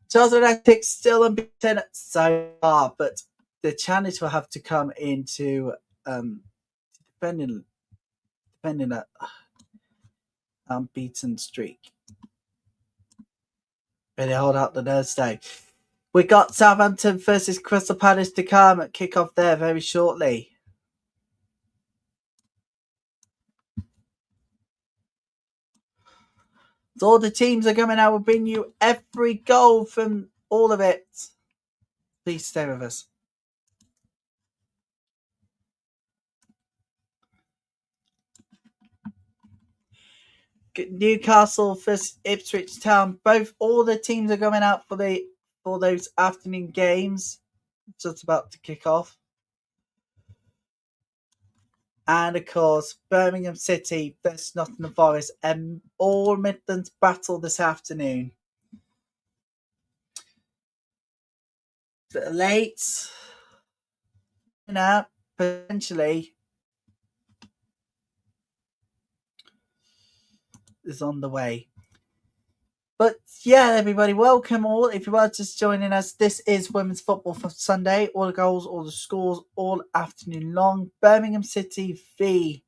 A: Charlton Athletic still unbeaten so far, but the challenge will have to come into defending that unbeaten streak. Really hold out the Thursday. We got Southampton versus Crystal Palace to come at kick-off there very shortly. So all the teams are coming out. We'll bring you every goal from all of it. Please stay with us. Newcastle versus Ipswich Town. All the teams are going out for those afternoon games. Just about to kick off. And of course, Birmingham City versus Nottingham Forest, and all Midlands battle this afternoon. Bit late, potentially is on the way. But yeah, everybody, welcome all. If you are just joining us, this is Women's Football for Sunday. All the goals, all the scores, all afternoon long. Birmingham City v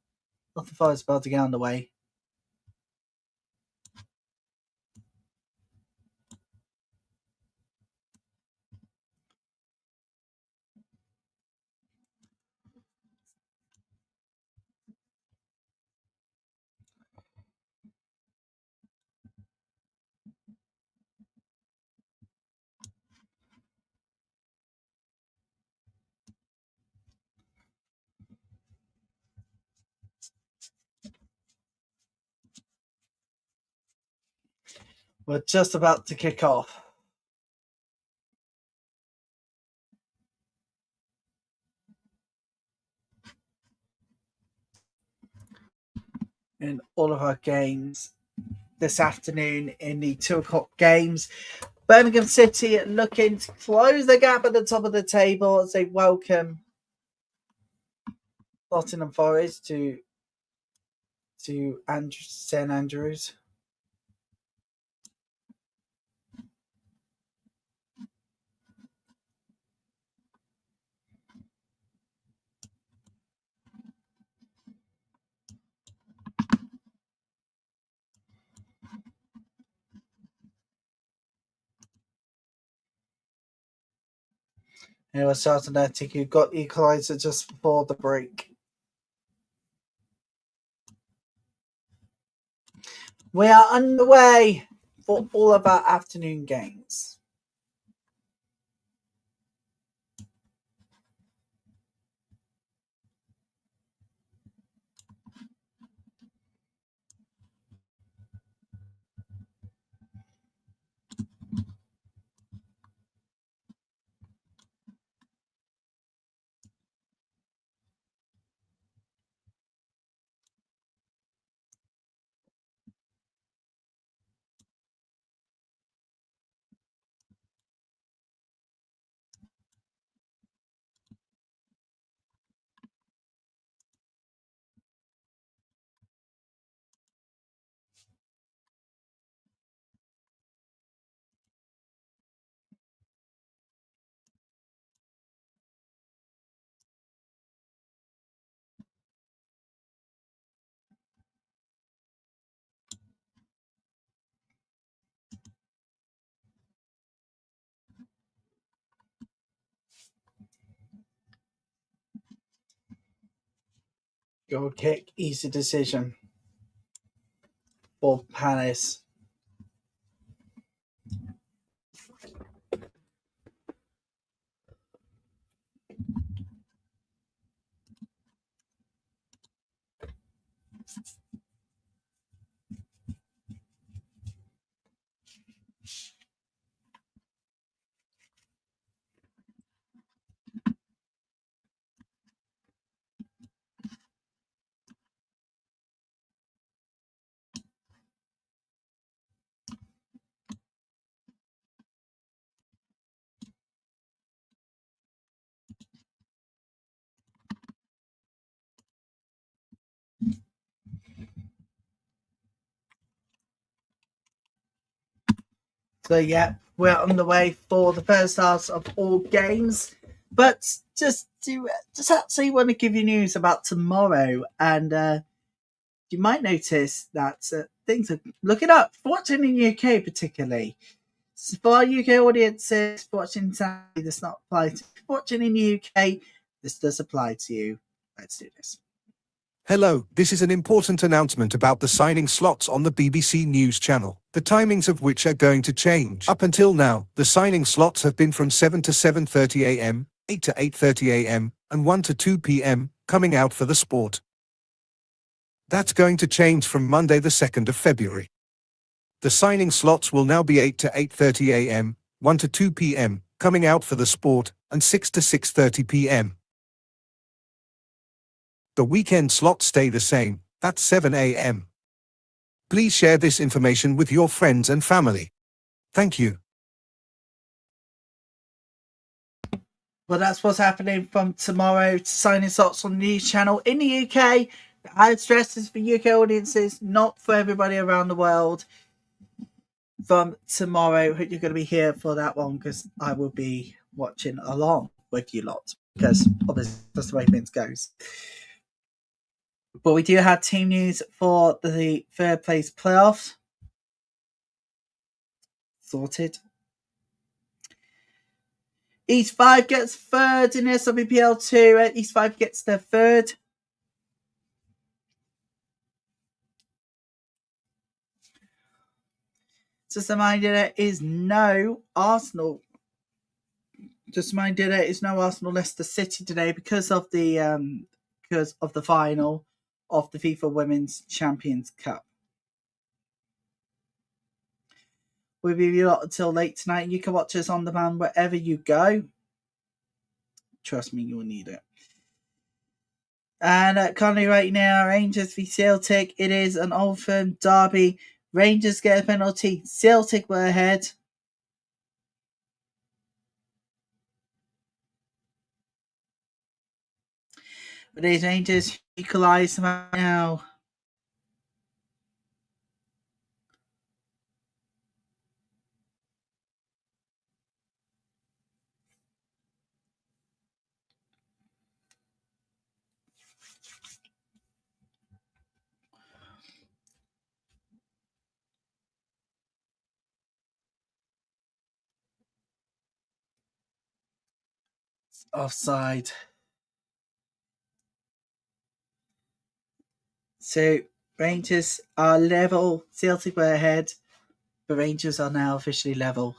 A: Nottingham Forest about to get underway. We're just about to kick off. In all of our games this afternoon in the 2:00 games. Birmingham City looking to close the gap at the top of the table as they welcome Nottingham Forest to St Andrews. And it was Sartonetti who got the equaliser just before the break. We are underway for all of our afternoon games. Goal kick, easy decision for Palace. So yeah, we're on the way for the first half of all games. But just actually want to give you news about tomorrow, and you might notice that things are looking up. Watching in the UK particularly, so for our UK audiences, watching Saturday does not apply to watching in the UK. This does apply to you. Let's do this.
B: Hello, this is an important announcement about the signing slots on the BBC News channel, the timings of which are going to change. Up until now, the signing slots have been from 7 to 7:30 a.m., 8 to 8:30 a.m., and 1 to 2 p.m., coming out for the sport. That's going to change from Monday the 2nd of February. The signing slots will now be 8 to 8:30 a.m., 1 to 2 p.m., coming out for the sport, and 6 to 6:30 p.m. The weekend slots stay the same, that's 7 a.m. Please share this information with your friends and family. Thank you.
A: Well, that's what's happening from tomorrow to signing slots on the news channel in the UK. I stress this for UK audiences, not for everybody around the world. From tomorrow, you're going to be here for that one because I will be watching along with you lot because obviously that's the way things goes. But we do have team news for the third place playoffs sorted. East 5 gets third in SWPL2. East 5 gets their third. Just a reminder, there is no Arsenal. Just a reminder, there is no Arsenal Leicester City today because of the final of the FIFA Women's Champions Cup. We'll be with you lot until late tonight. You can watch us on demand wherever you go. Trust me, you'll need it. And currently right now, Rangers v Celtic. It is an Old Firm derby. Rangers get a penalty. Celtic were ahead. But these Rangers equalise now. Offside. So Rangers are level. Celtic were ahead, but Rangers are now officially level.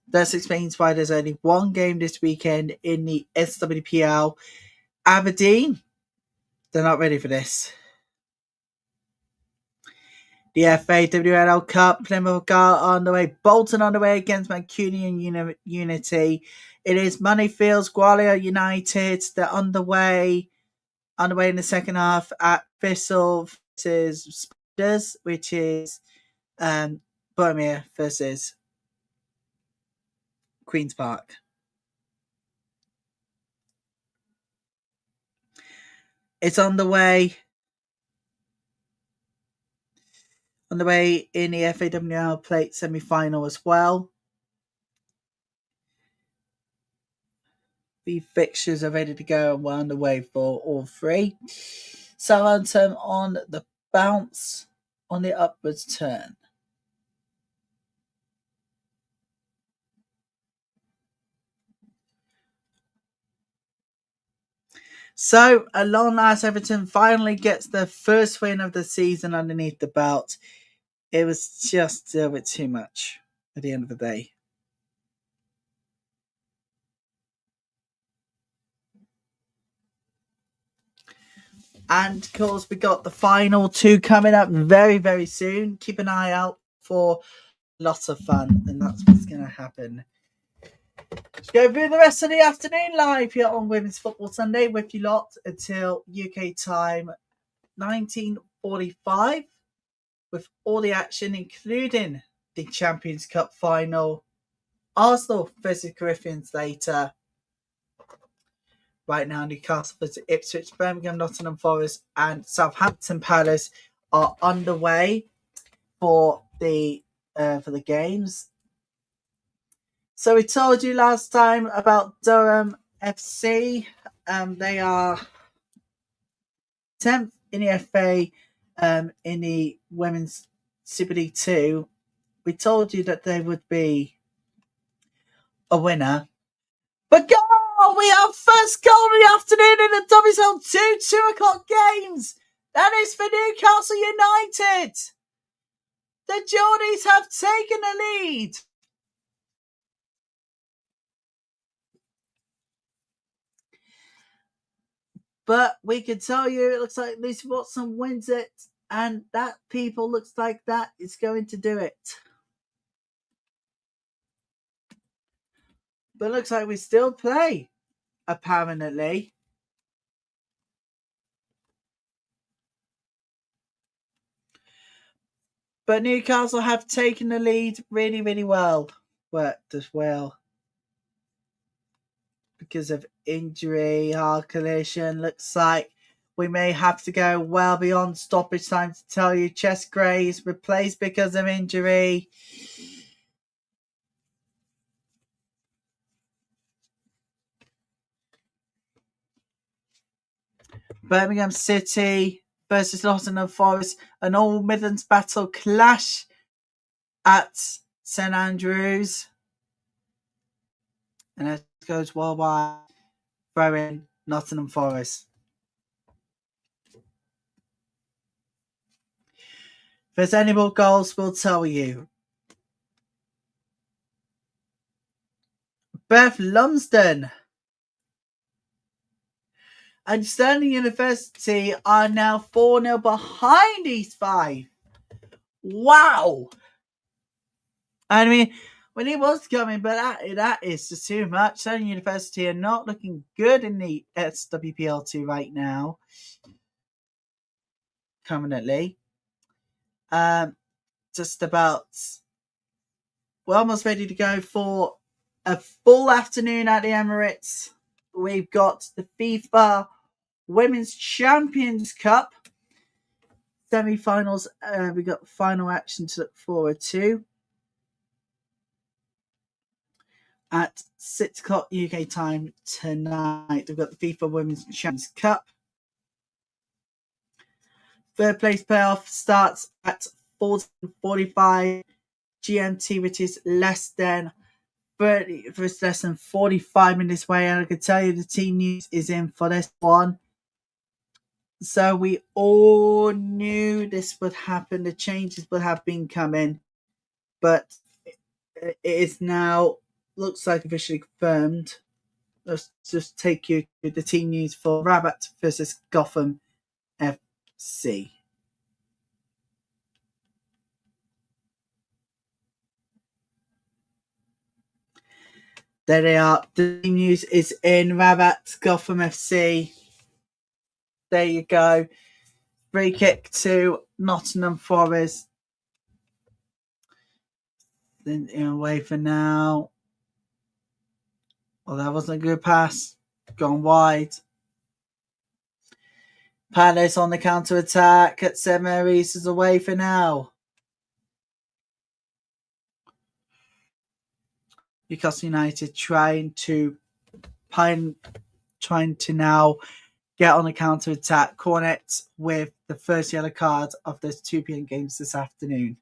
A: This explains why there's only one game this weekend in the SWPL. Aberdeen, they're not ready for this. The FAWNL Cup, Plymouth on the way, Bolton on the way against Mancunian Unity. It is Moneyfields, Gwalior United. They're on the way in the second half at Thistle versus Spiders, which is Birmingham versus Queen's Park. It's on the way in the FAWNL Plate semi-final as well. The fixtures are ready to go and we're on the way for all three. Southampton on the bounce, on the upwards turn. So, at long last, Everton finally gets their first win of the season underneath the belt. It was just a bit too much at the end of the day. And of course, we got the final two coming up very, very soon. Keep an eye out for lots of fun, and that's what's going to happen. Let's go through the rest of the afternoon live here on Women's Football Sunday with you lot until UK time 19:45, with all the action, including the Champions Cup final, Arsenal versus Corinthians later. Right now, Newcastle versus Ipswich, Birmingham, Nottingham Forest, and Southampton Palace are underway for the games. So we told you last time about Durham FC. They are 10th in the FA in the Women's Super League 2. We told you that they would be a winner. But we have first goal of the afternoon in the WSL2 2 o'clock games. That is for Newcastle United. The Geordies have taken the lead. But we can tell you it looks like Lucy Watson wins it. And that people looks like that is going to do it. But it looks like we still play, apparently. But Newcastle have taken the lead really, really well. Worked as well. Because of injury, hard collision. Looks like we may have to go well beyond stoppage time to tell you. Chess Gray is replaced because of injury. Birmingham City versus Nottingham Forest. An All Midlands battle clash at St Andrews. And it goes worldwide. Throwing Nottingham Forest. If there's any more goals, we'll tell you. Beth Lumsden and Stirling University are now 4-0 behind East 5. Wow! I mean, when he was coming, but that is just too much. Stirling University are not looking good in the SWPL2 right now. Currently. Just about... We're almost ready to go for a full afternoon at the Emirates. We've got the FIFA Women's Champions Cup semi-finals. We've got final action to look forward to at 6 o'clock UK time tonight. We've got the FIFA Women's Champions Cup. Third place playoff starts at 14:45 GMT, which is less than for less than 45 minutes away, and I can tell you the team news is in for this one. So we all knew this would happen. The changes would have been coming, but it is now looks like officially confirmed. Let's just take you to the team news for Rabat versus Gotham FC. There they are. The team news is in Rabat, Gotham FC. There you go. Free kick to Nottingham Forest. Then away for now. Well, that wasn't a good pass. Gone wide. Palace on the counter attack at St Mary's is away for now. Newcastle United trying to now get on the counter attack. Cornet with the first yellow card of those 2 p.m. games this afternoon.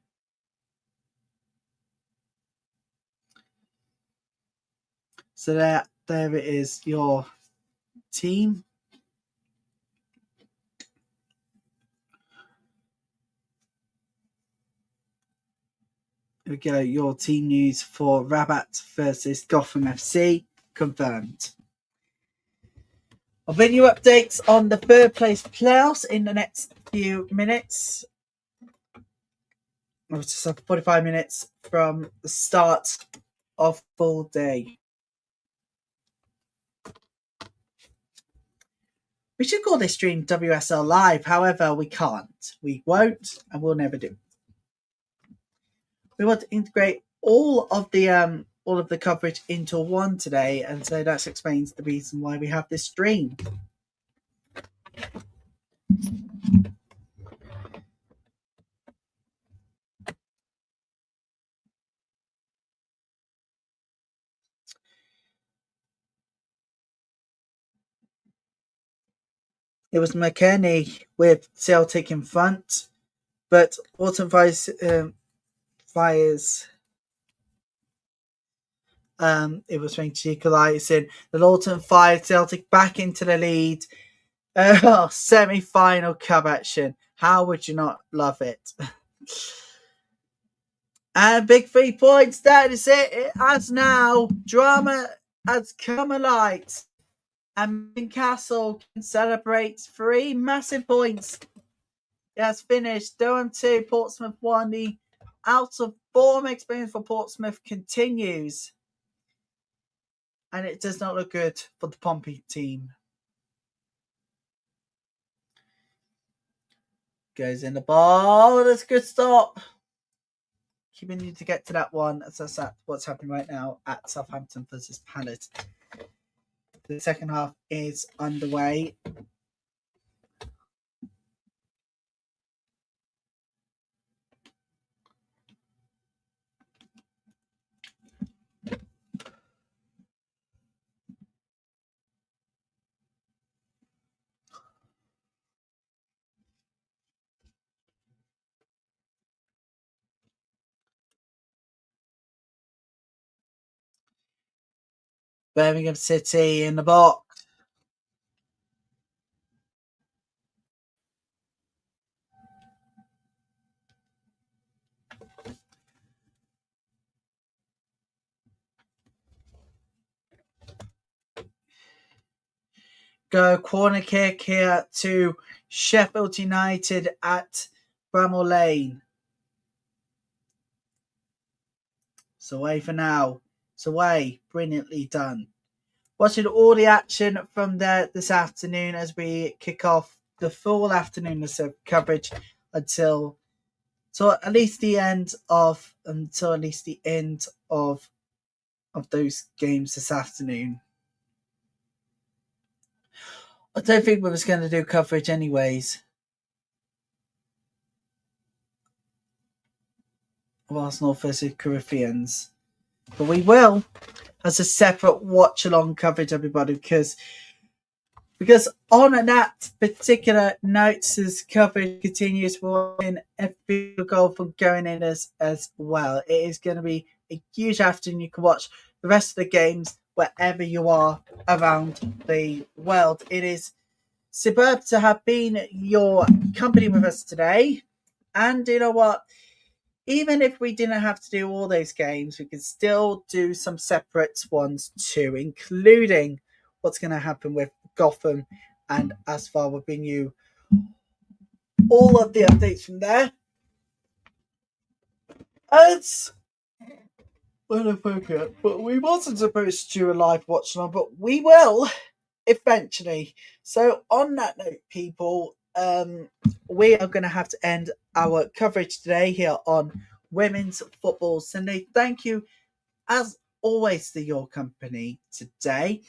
A: So there it is, your team. Here we go, your team news for Rabat versus Gotham FC confirmed. I'll bring you updates on the third place playoffs in the next few minutes. We'll just have 45 minutes from the start of full day. We should call this stream WSL Live, however, we can't. We won't, and we'll never do. We want to integrate all of the coverage into one today, and so that explains the reason why we have this stream. It was McKennie with Celtic in front, but Autumn Fires. It was trying to equalise in the Lawton fired Celtic back into the lead. Semi-final cup action. How would you not love it? And big 3 points. That is it. It has now. Drama has come alight. And Newcastle can celebrate 3 massive points. It has finished. Durham 2, Portsmouth 1. The out of form experience for Portsmouth continues. And it does not look good for the Pompey team. Goes in the ball. That's a good stop. Keeping you to get to that one. That's what's happening right now at Southampton versus Palace. The second half is underway. Birmingham City in the box. Go corner kick here to Sheffield United at Bramall Lane. It's away for now. It's away. Brilliantly done. Watching all the action from there this afternoon as we kick off the full afternoon of coverage until at least the end of those games this afternoon. I don't think we was going to do coverage anyways of Arsenal versus Corinthians, but we will as a separate watch-along coverage, everybody, because on that particular note, as coverage continues, we're in every goal from going in as well. It is going to be a huge afternoon. You can watch the rest of the games wherever you are around the world. It is superb to have been your company with us today. And you know what? Even if we didn't have to do all those games, we could still do some separate ones too, including what's going to happen with Gotham and Asphalt. We'll bring you all of the updates from there. It's inappropriate, but we wasn't supposed to do a live watch on, but we will eventually. So on that note, people, we are going to have to end our coverage today here on Women's Football Sunday. Thank you, as always, for your company today.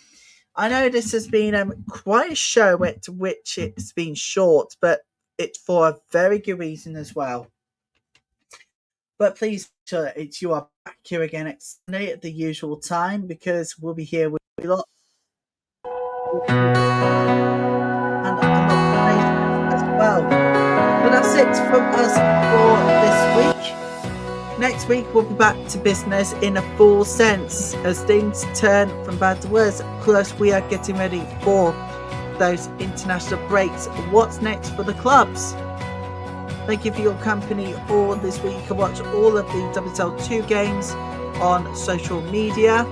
A: I know this has been quite a show at which it's been short, but it's for a very good reason as well. But please, it's you are back here again next Sunday at the usual time, because we'll be here with a lot. And as well. But that's it from us for this week. Next week we'll be back to business in a full sense as things turn from bad to worse. Plus we are getting ready for those international breaks. What's next for the clubs? Thank you for your company all this week. You can watch all of the WSL2 games on social media.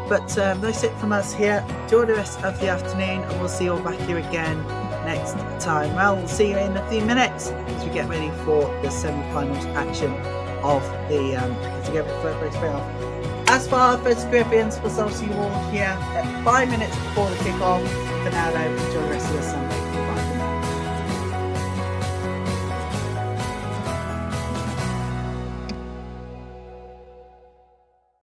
A: But that's it from us here. Enjoy the rest of the afternoon, and we'll see you all back here again next time. Well, we'll see you in a few minutes as we get ready for the semi-finals action of the Together Third Place playoff. As for first Griffins, we'll see you all here at 5 minutes before the kick-off. For now, though, enjoy the rest